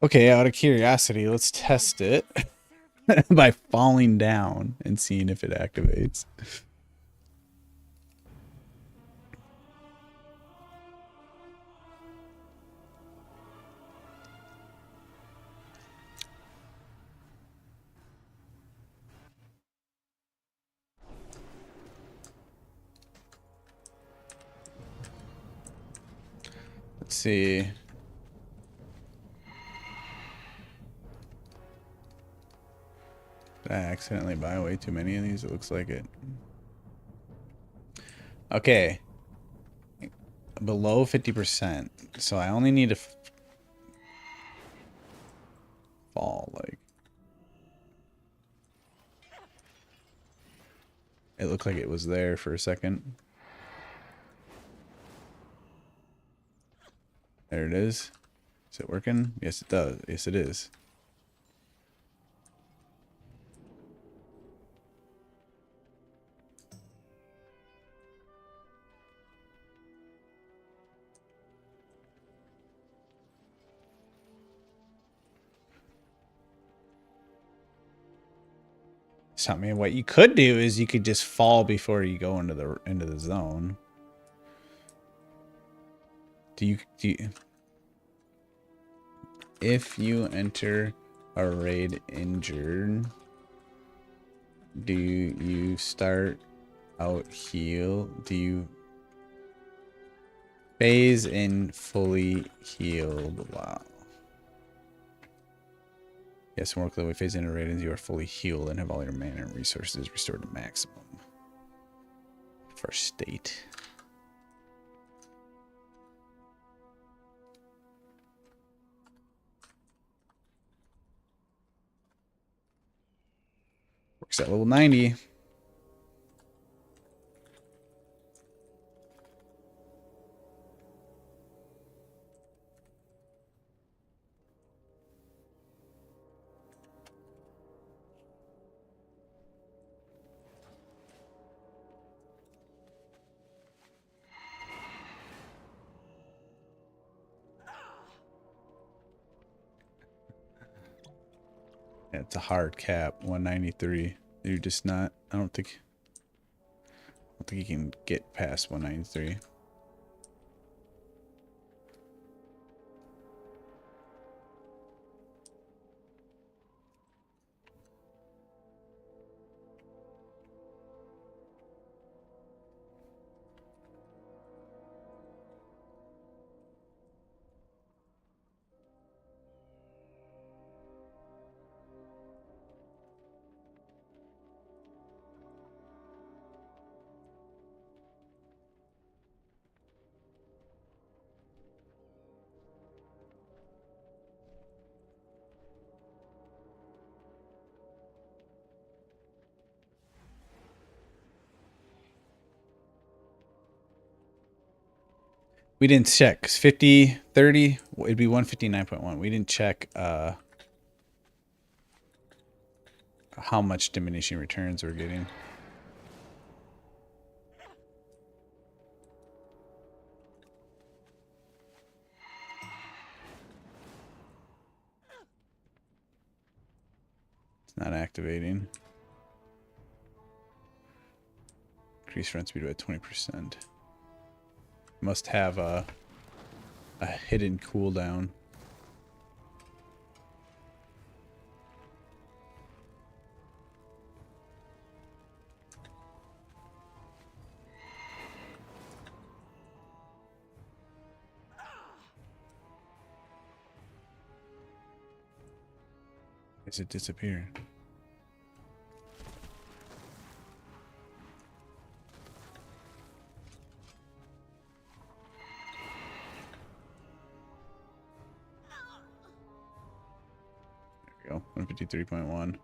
Okay, out of curiosity, let's test it by falling down and seeing if it activates. Let's see. Did I accidentally buy way too many of these? It looks like it. Okay. Below 50%. So I only need to fall, like. It looked like it was there for a second. There it is. Is it working? Yes, it does. Yes, it is. So, I mean, what you could do is you could just fall before you go into the zone. Do you if you enter a raid injured, do you start out heal? Do you phase in fully healed? Wow. Yes, more clearly phase into raid, you are fully healed and have all your mana and resources restored to maximum. First state. Works at level 90. It's a hard cap, 193. You're just not, I don't think. don't think you can get past 193. We didn't check. 'Cause 50, 30, it'd be 159.1. We didn't check how much diminishing returns we're getting. It's not activating. Increase front speed by 20%. Must have a hidden cooldown. Does it disappear? There we go. 153.1.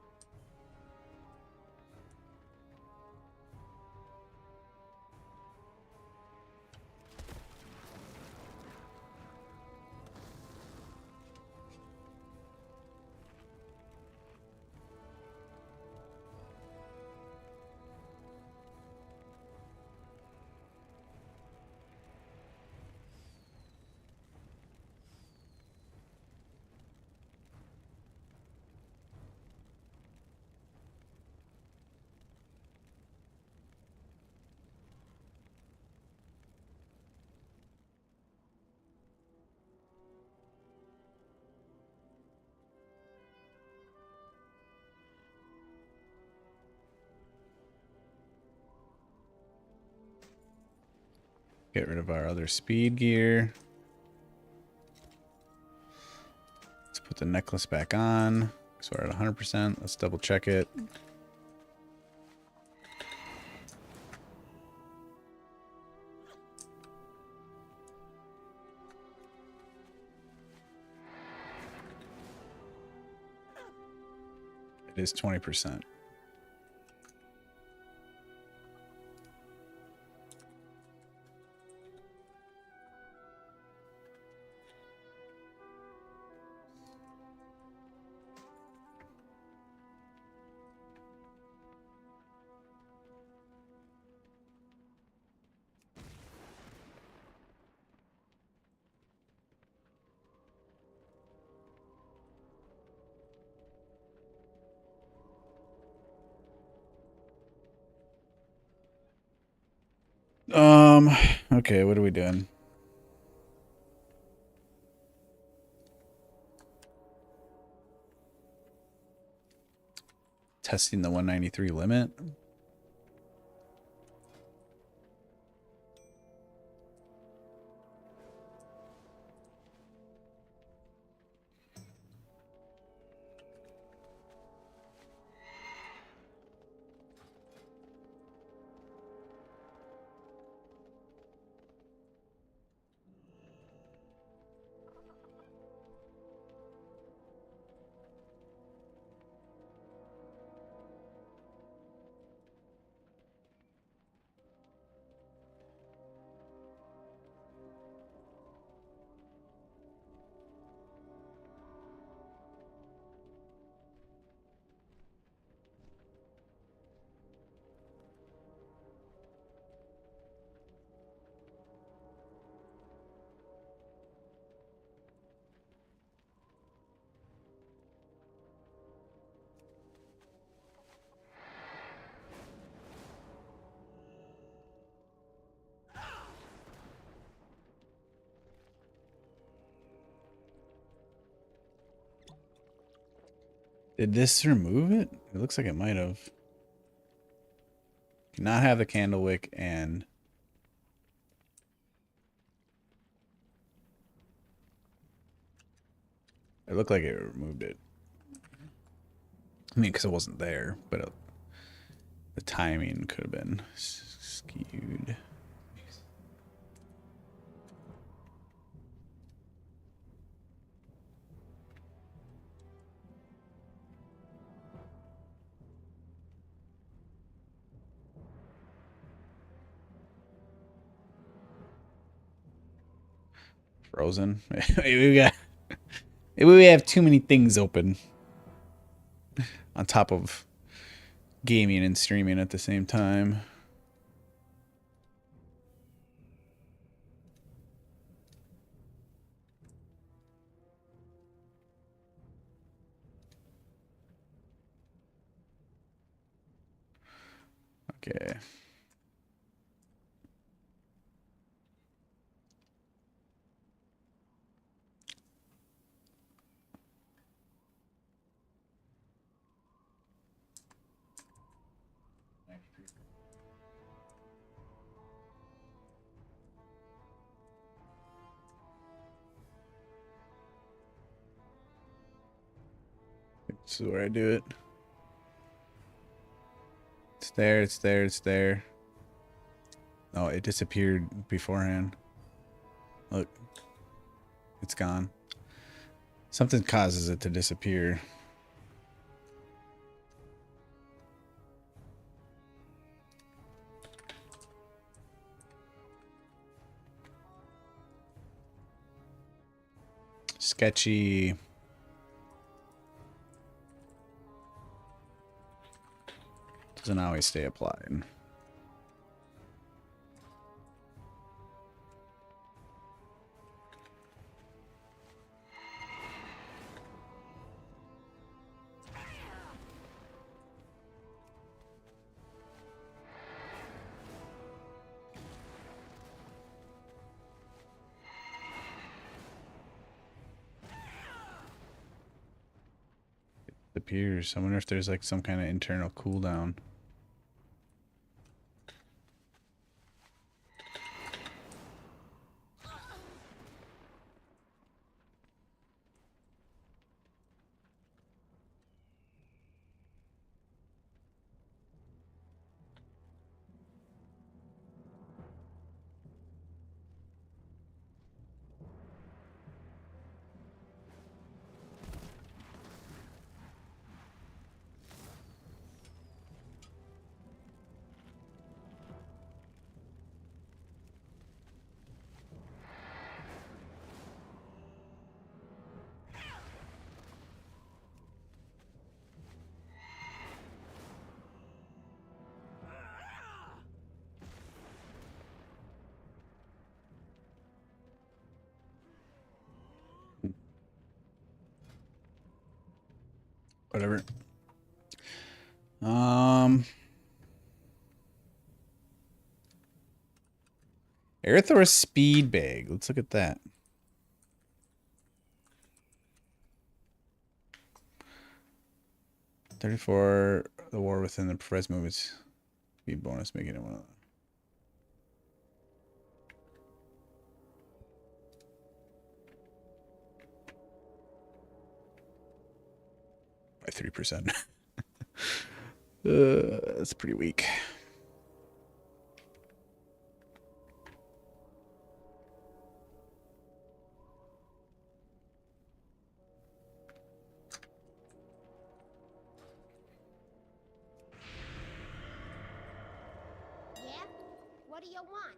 Get rid of our other speed gear. Let's put the necklace back on. So we're at 100%. Let's double check it. It is 20%. Okay, what are we doing? Testing the 193 limit. Did this remove it? It looks like it might have. Not have the candle wick and it looked like it removed it. I mean, because it wasn't there, but the timing could have been skewed. Frozen. We have too many things open on top of gaming and streaming at the same time. Okay. This is where I do it. It's there, it's there, it's there. Oh, it disappeared beforehand. Look. It's gone. Something causes it to disappear. Sketchy. Doesn't always stay applied. It appears. I wonder if there's like some kind of internal cooldown. Whatever. Aerithor speed bag. Let's look at that. $34. The war within the press movements. Speed bonus, making it one of them. By 3%. That's pretty weak. Yeah? What do you want?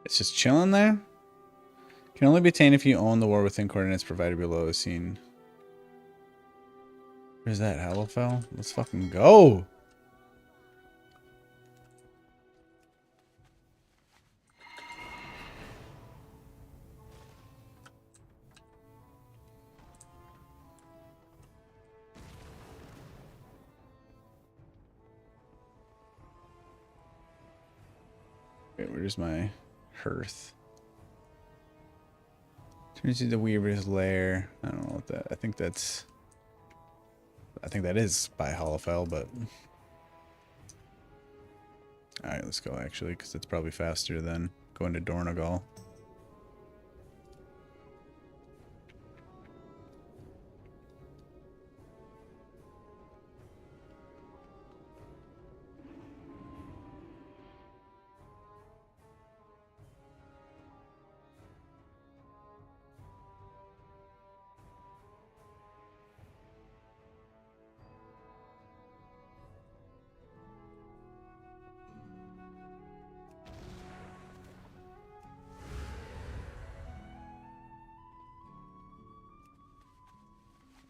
It's just chilling there. Can only be obtained if you own the war within coordinates provided below as seen. Where's that? Hallowfell? Let's fucking go. Okay, where's my hearth? Turns into the Weaver's lair. I don't know what that. I think that is by Hollowfell, but all right, let's go actually, because it's probably faster than going to Dornogal.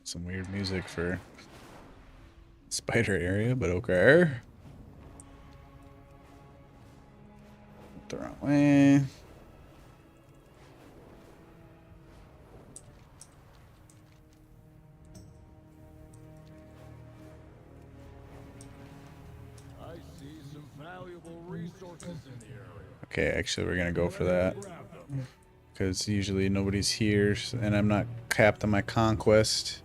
Some weird music for spider area, but okay. The wrong way. I see some valuable resources in the area. Okay, actually, we're gonna go for that. Because usually nobody's here, and I'm not capped on my conquest.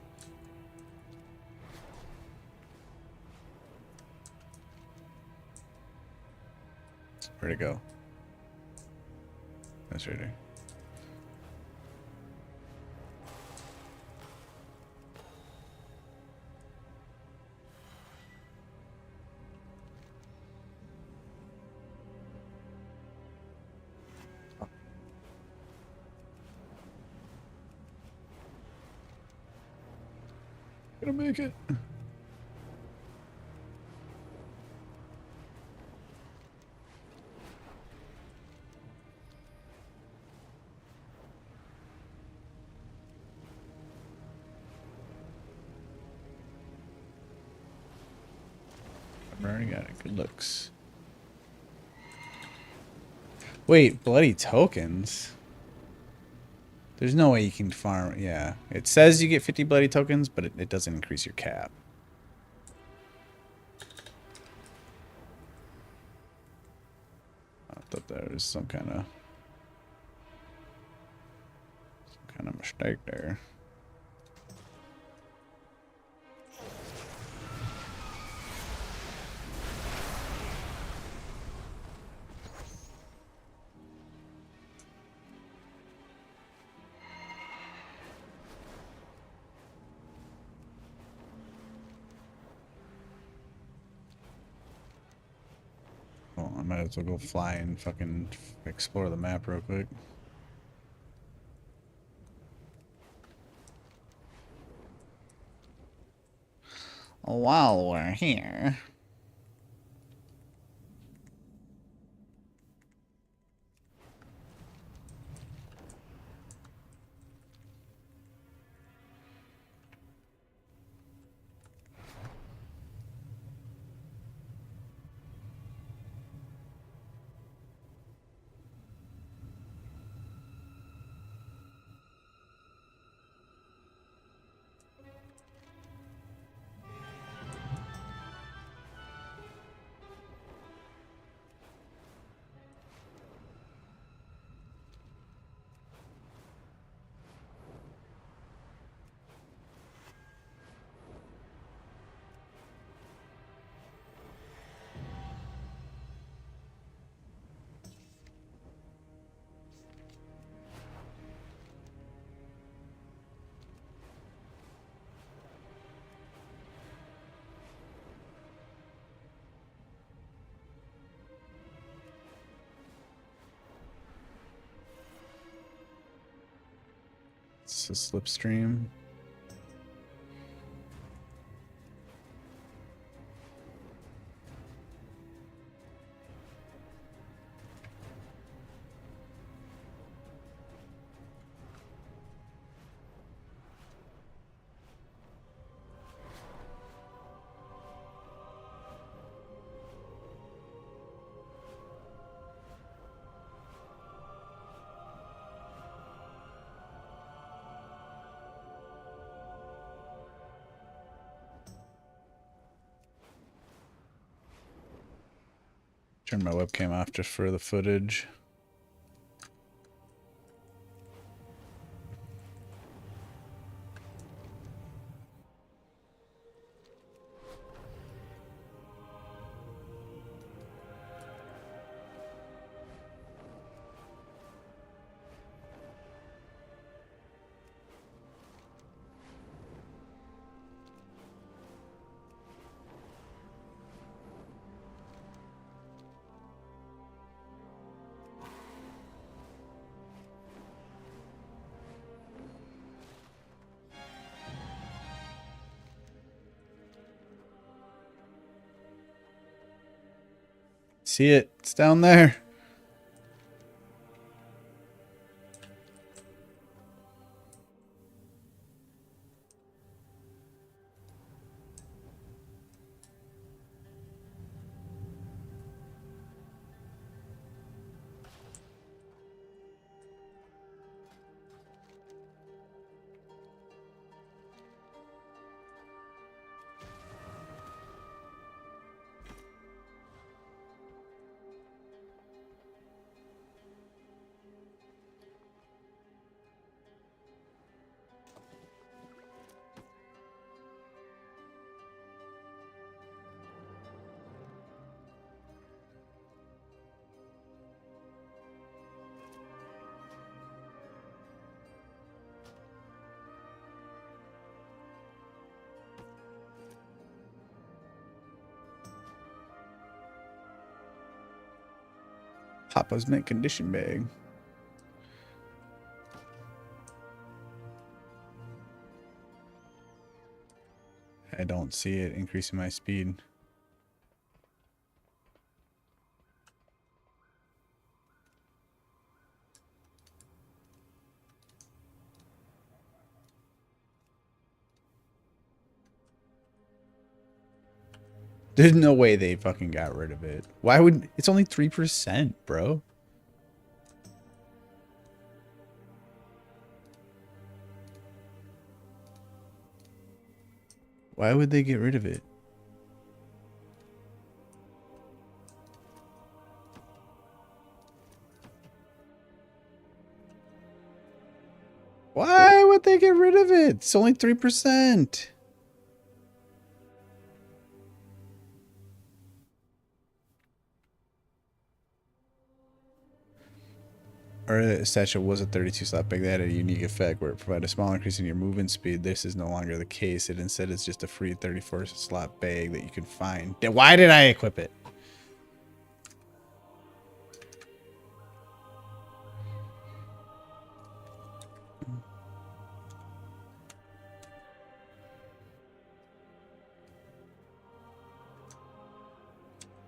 Where'd it go? That's right there. Gonna make it. I've already got it. Good looks. Wait, bloody tokens? There's no way you can farm. Yeah, it says you get 50 bloody tokens, but it doesn't increase your cap. I thought there was some kind of mistake there. Well, I might as well go fly and fucking explore the map real quick. While we're here. It's a slipstream. Turn my webcam off just for the footage. See it? It's down there. Papa's mint condition bag. I don't see it increasing my speed. There's no way they fucking got rid of it. Why would... It's only 3%, bro. Why would they get rid of it? Why would they get rid of it? It's only 3%. Earlier statue was a 32 slot bag. They had a unique effect where it provided a small increase in your movement speed. This is no longer the case. It instead is just a free 34 slot bag that you can find. Then why did I equip it?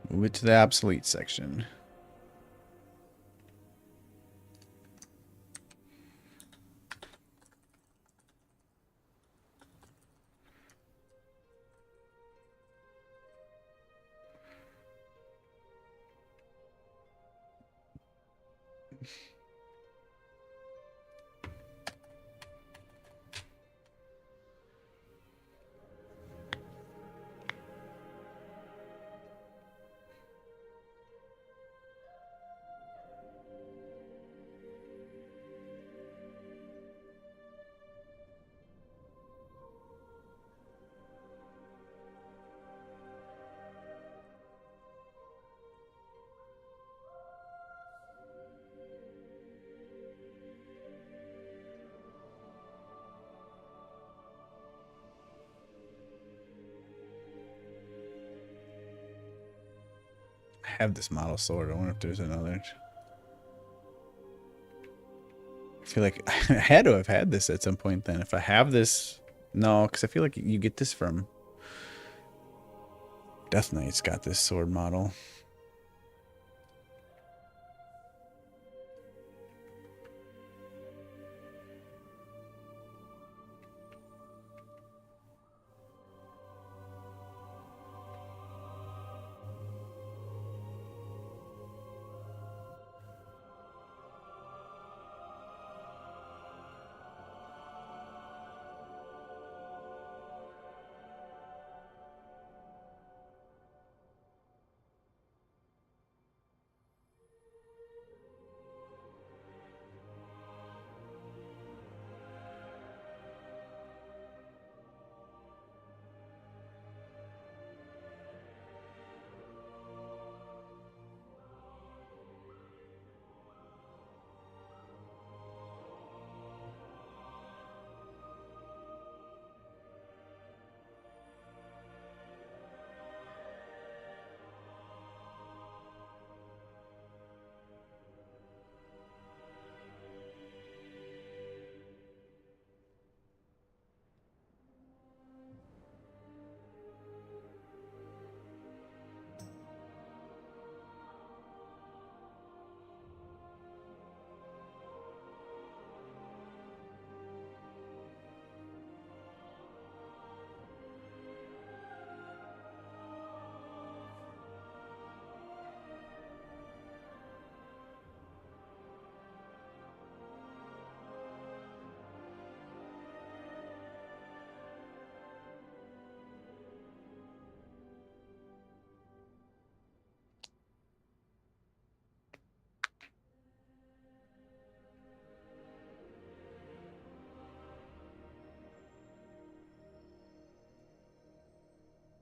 Move it to the obsolete section. I have this model sword. I wonder if there's another. I feel like I had to have had this at some point then. If I have this... No, because I feel like you get this from... Death Knight's got this sword model.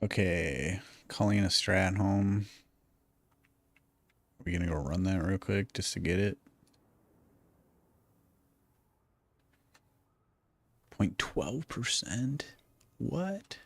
Okay, calling in a strat home. We're gonna go run that real quick just to get it. 0.12%? What?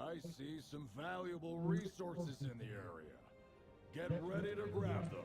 I see some valuable resources in the area. Get ready to grab them.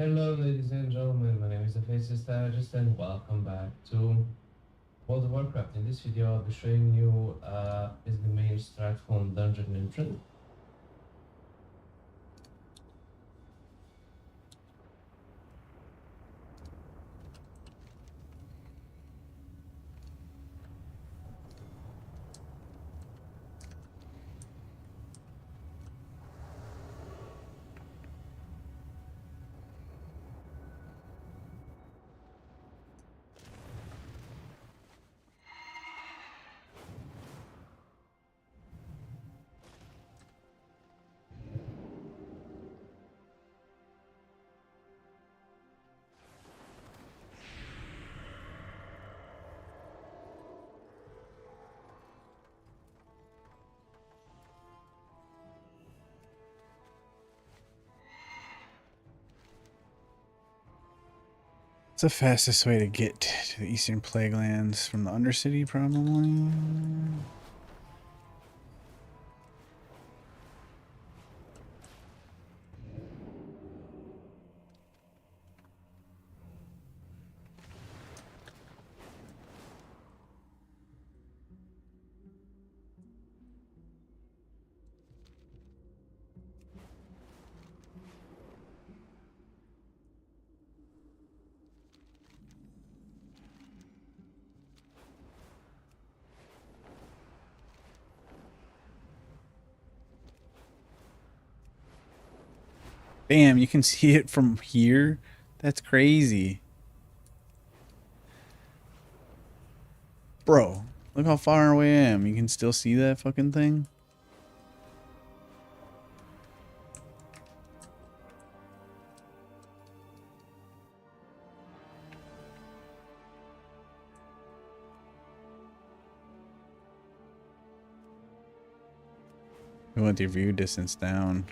Hello, ladies and gentlemen. My name is the Faces Strategist, and welcome back to World of Warcraft. In this video, I'll be showing you is the main Stratholme dungeon entrance. What's the fastest way to get to the Eastern Plaguelands from the Undercity, probably? Damn, you can see it from here? That's crazy. Bro, look how far away I am. You can still see that fucking thing? We want your view distance down.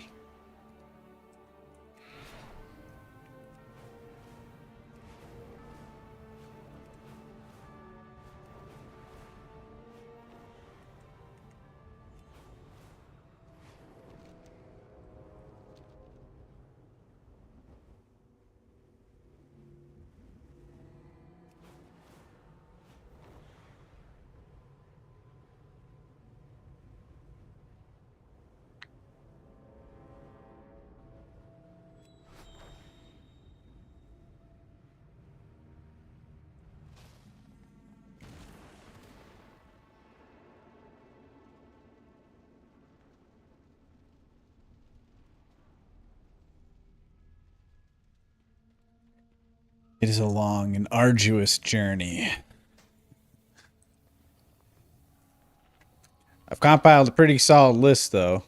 It is a long and arduous journey. I've compiled a pretty solid list, though.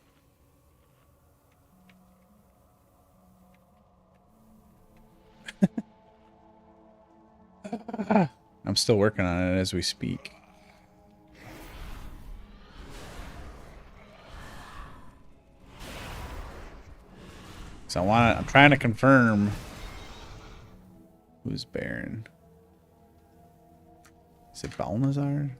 I'm still working on it as we speak. So I'm trying to confirm who's Baron. Is it Balnazar?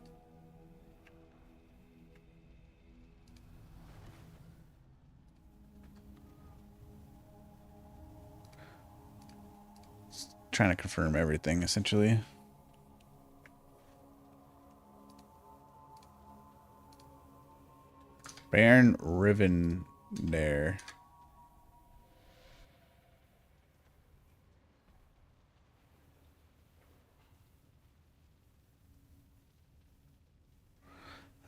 Trying to confirm everything, essentially. Baron Rivendare.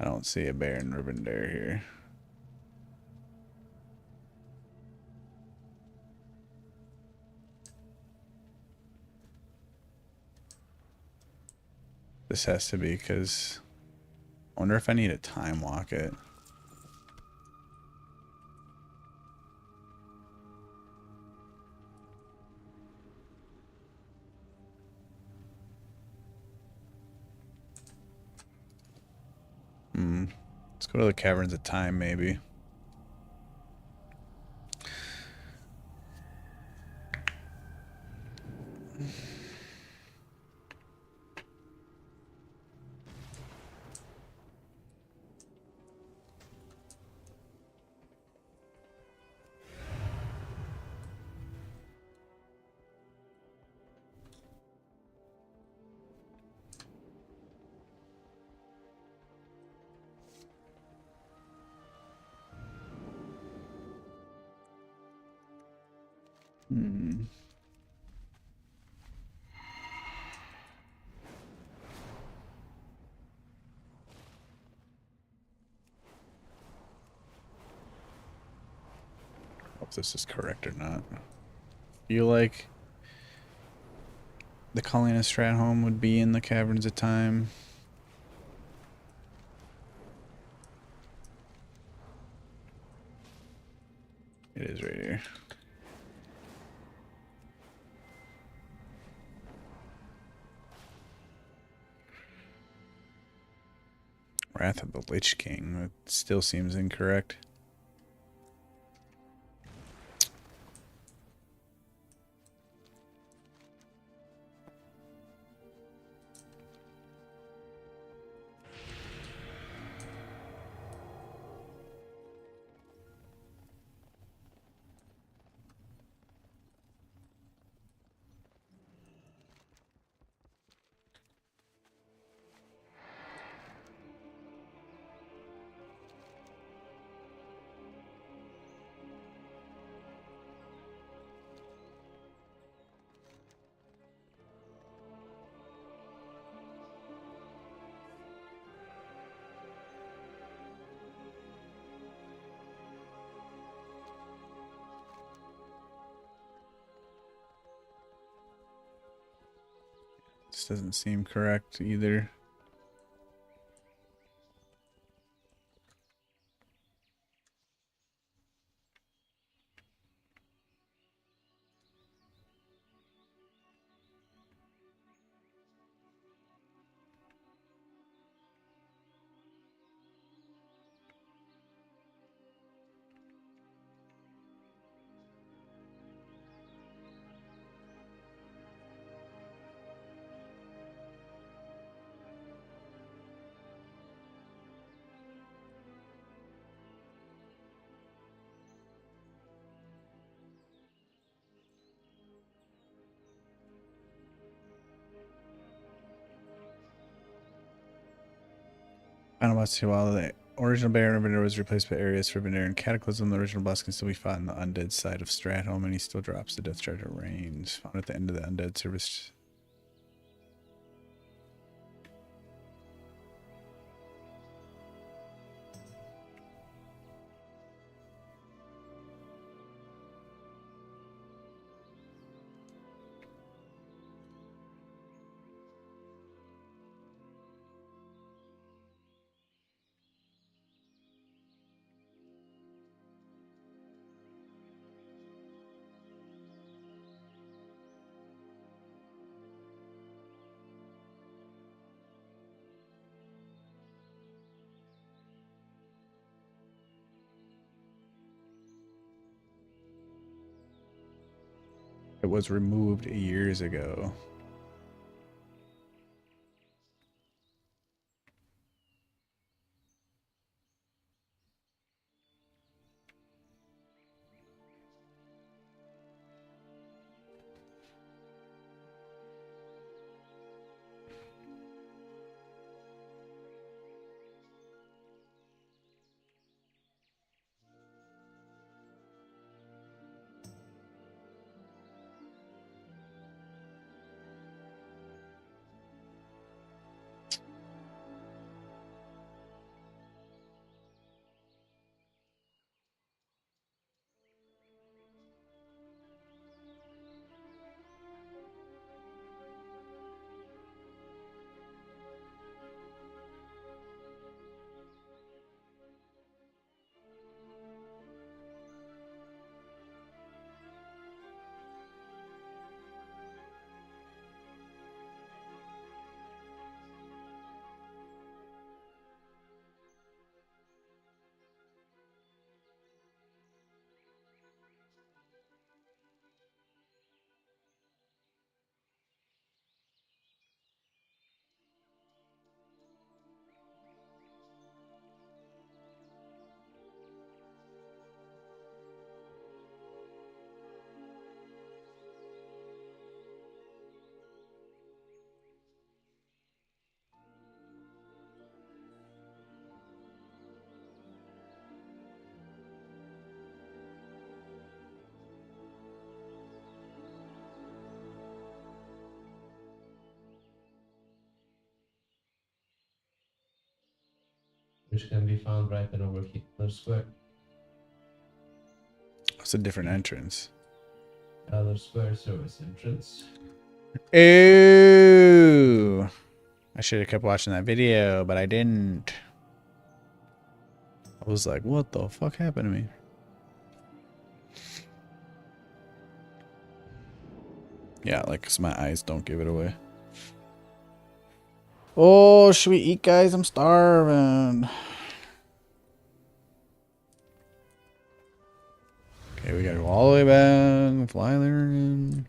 I don't see a Baron Rivendare here. This has to be because I wonder if I need to time walk it. Let's go to the Caverns of Time, maybe. If this is correct or not. Feel like the Colleen Stratholme would be in the Caverns of Time. It is right here. Wrath of the Lich King. That still seems incorrect. This doesn't seem correct either. Final boss too. While the original Baron Vendor was replaced by Arius for Vendor and Cataclysm, the original boss can still be fought on the undead side of Stratholme, and he still drops the Death Charger Reigns. Found at the end of the undead service. It was removed years ago. Which can be found right in over Hitler Square. It's a different entrance. Other square service entrance. Ew. I should have kept watching that video, but I didn't. I was like, what the fuck happened to me? Yeah, like, 'cause my eyes don't give it away. Oh, should we eat, guys? I'm starving. Okay, we gotta go all the way back. Fly there again.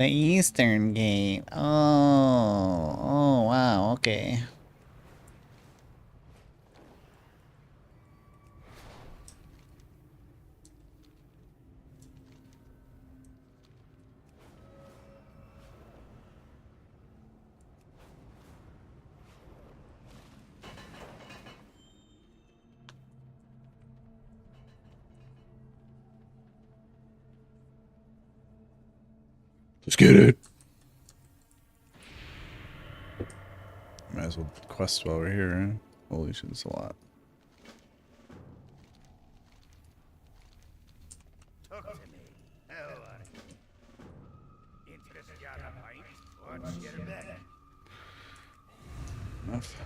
The Eastern Gate. Oh, wow, okay. Let's get it. Might as well quest while we're here. Huh? Holy shit, it's a lot. Talk to me. How are you? Interested in a pint? What's your bet? Enough.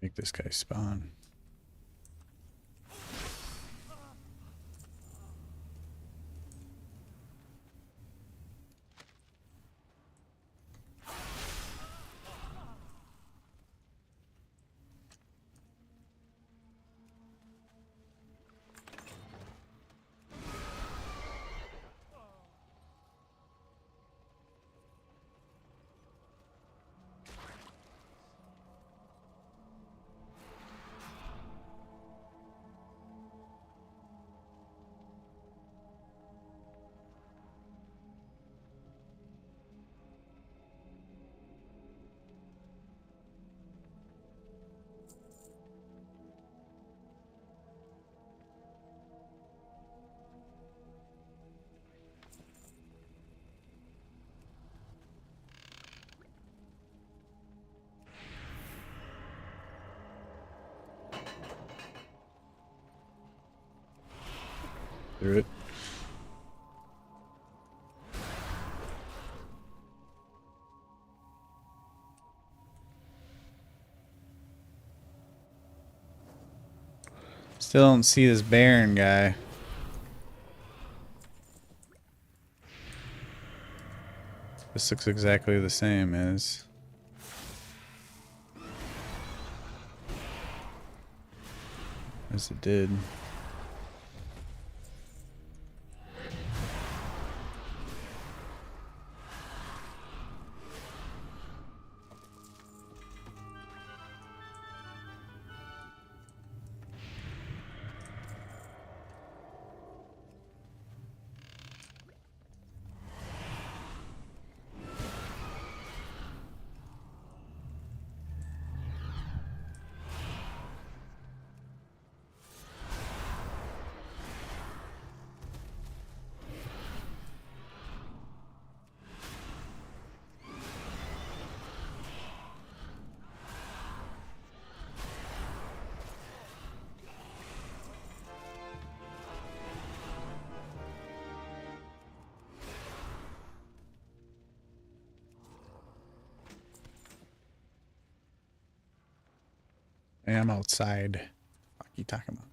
Make this guy spawn. Through it. Still don't see this Baron guy. This looks exactly the same as. As it did. Hey, I'm outside. What are you talking about?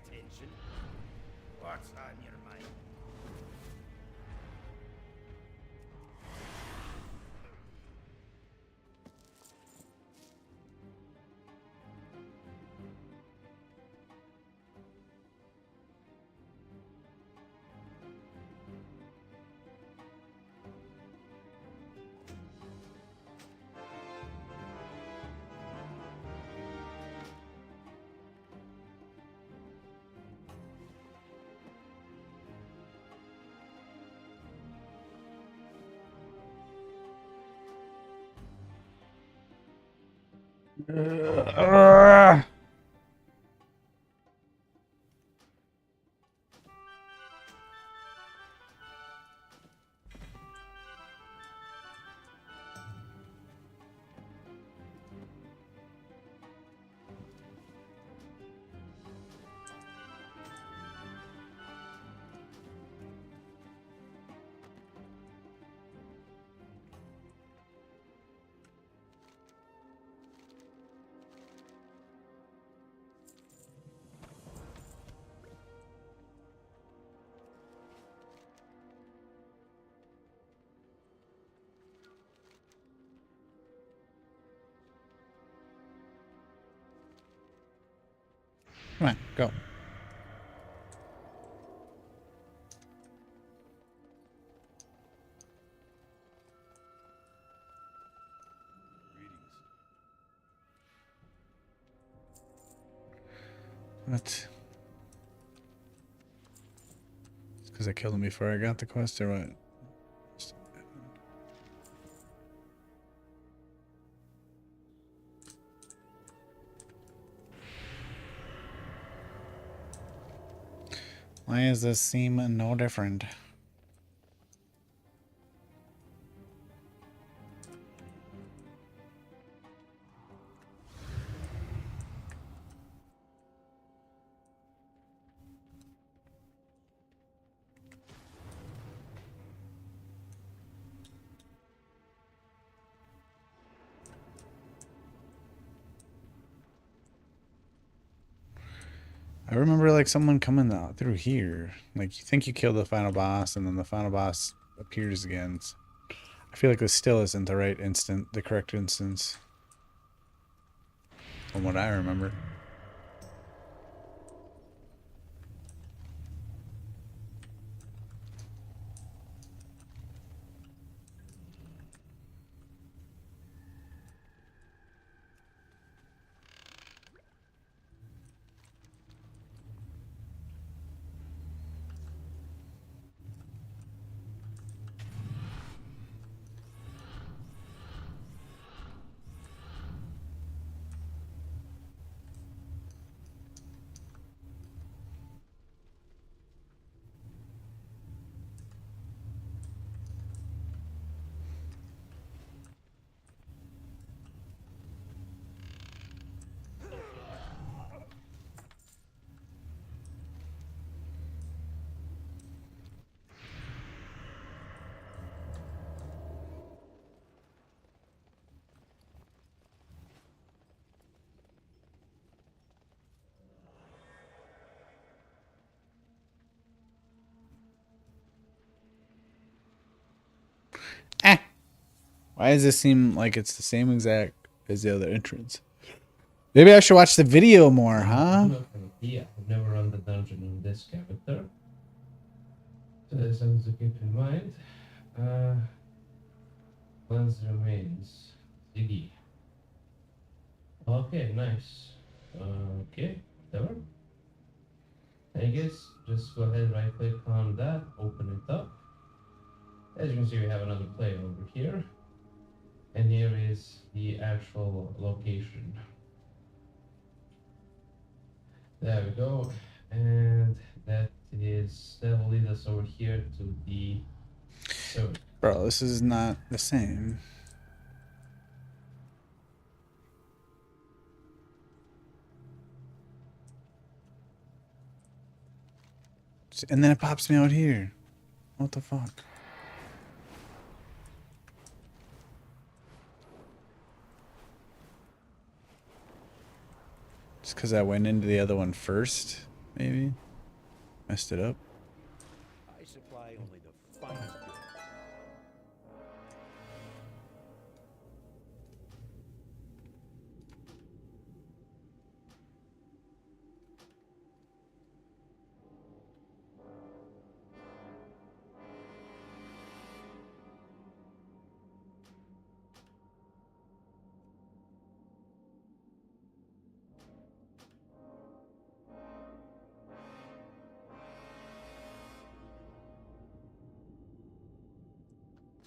attention. What's on your mind? Come on, go. What? It's because I killed him before I got the quest, or what? Why does this seem no different? I remember like someone coming out through here. Like you think you killed the final boss, and then the final boss appears again. I feel like this still isn't the right instant, the correct instance, from what I remember. Ah! Why does this seem like it's the same exact as the other entrance? Maybe I should watch the video more, huh? Yeah, I've never run the dungeon in this character. So that's something to keep in mind. Cleanse remains. Ziggy. Okay, nice. Okay, whatever. I guess just go ahead, right click on that, open it up. As you can see, we have another player over here. And here is the actual location. There we go. And that will lead us over here to the server. Bro, this is not the same. And then it pops me out here. What the fuck? Just because I went into the other one first maybe. Messed it up. I supply only the finest goods.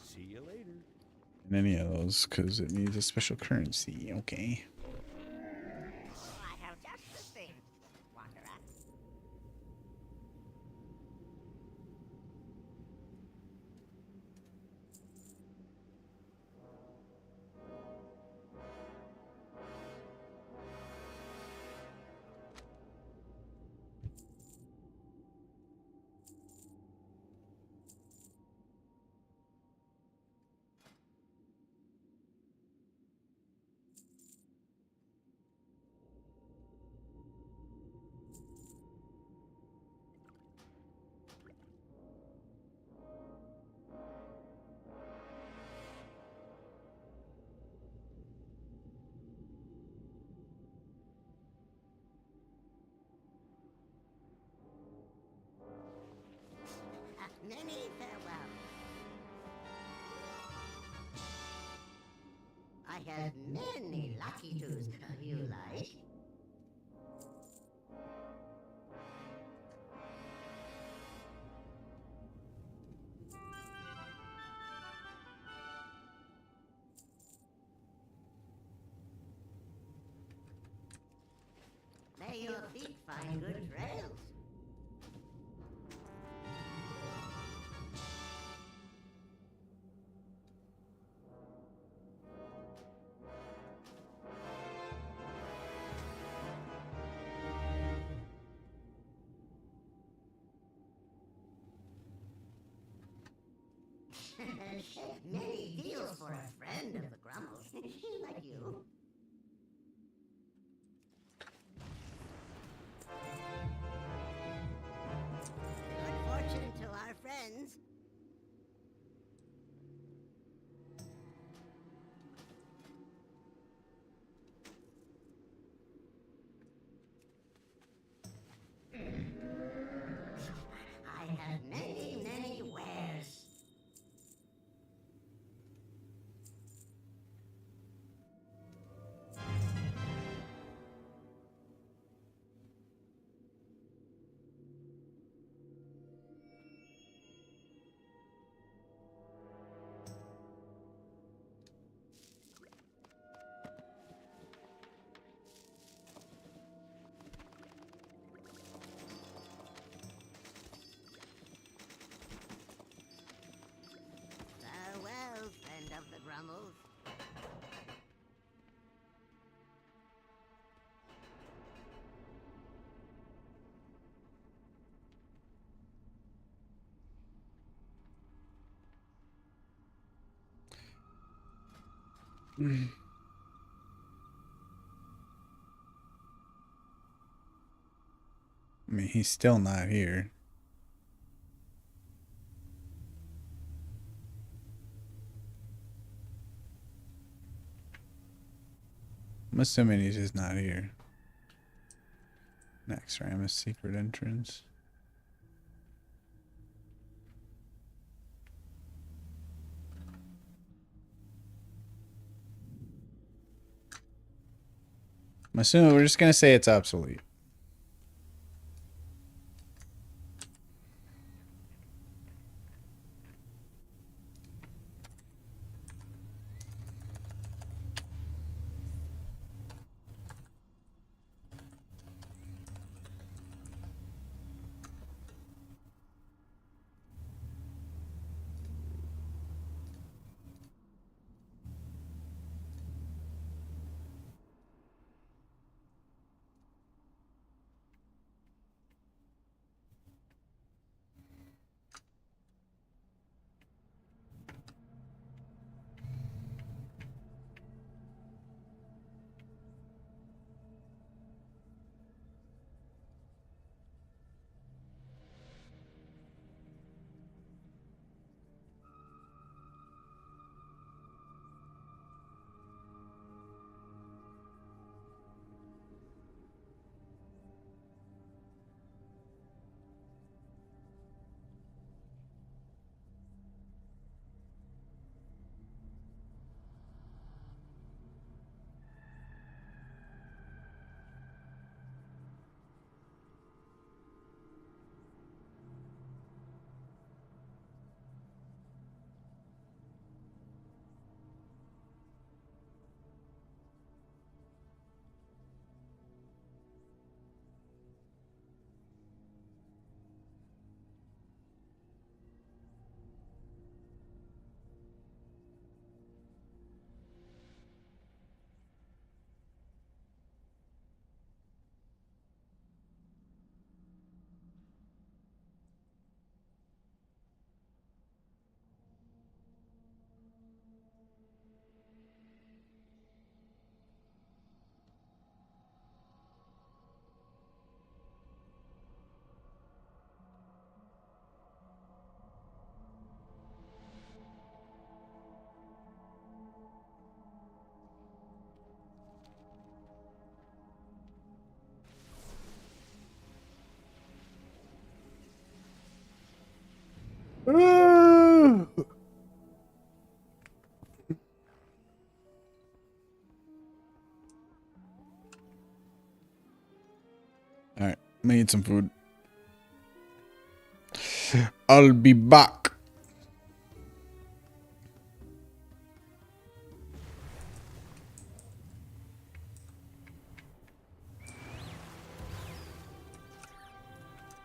See you later. In any of those, because it needs a special currency. Okay. I have just the thing, Wanderer. Many farewell. I have many lucky twos. You like? May your feet find good trails. Many deals for a friend of the Grumbles. Like you. Good fortune to our friends. I have many, many wares. Farewell, friend of the Grumbles. I mean, he's still not here. I'm assuming he's just not here. Next, Ramus secret entrance. I'm assuming we're just gonna say it's obsolete. All right, let me eat some food. I'll be back.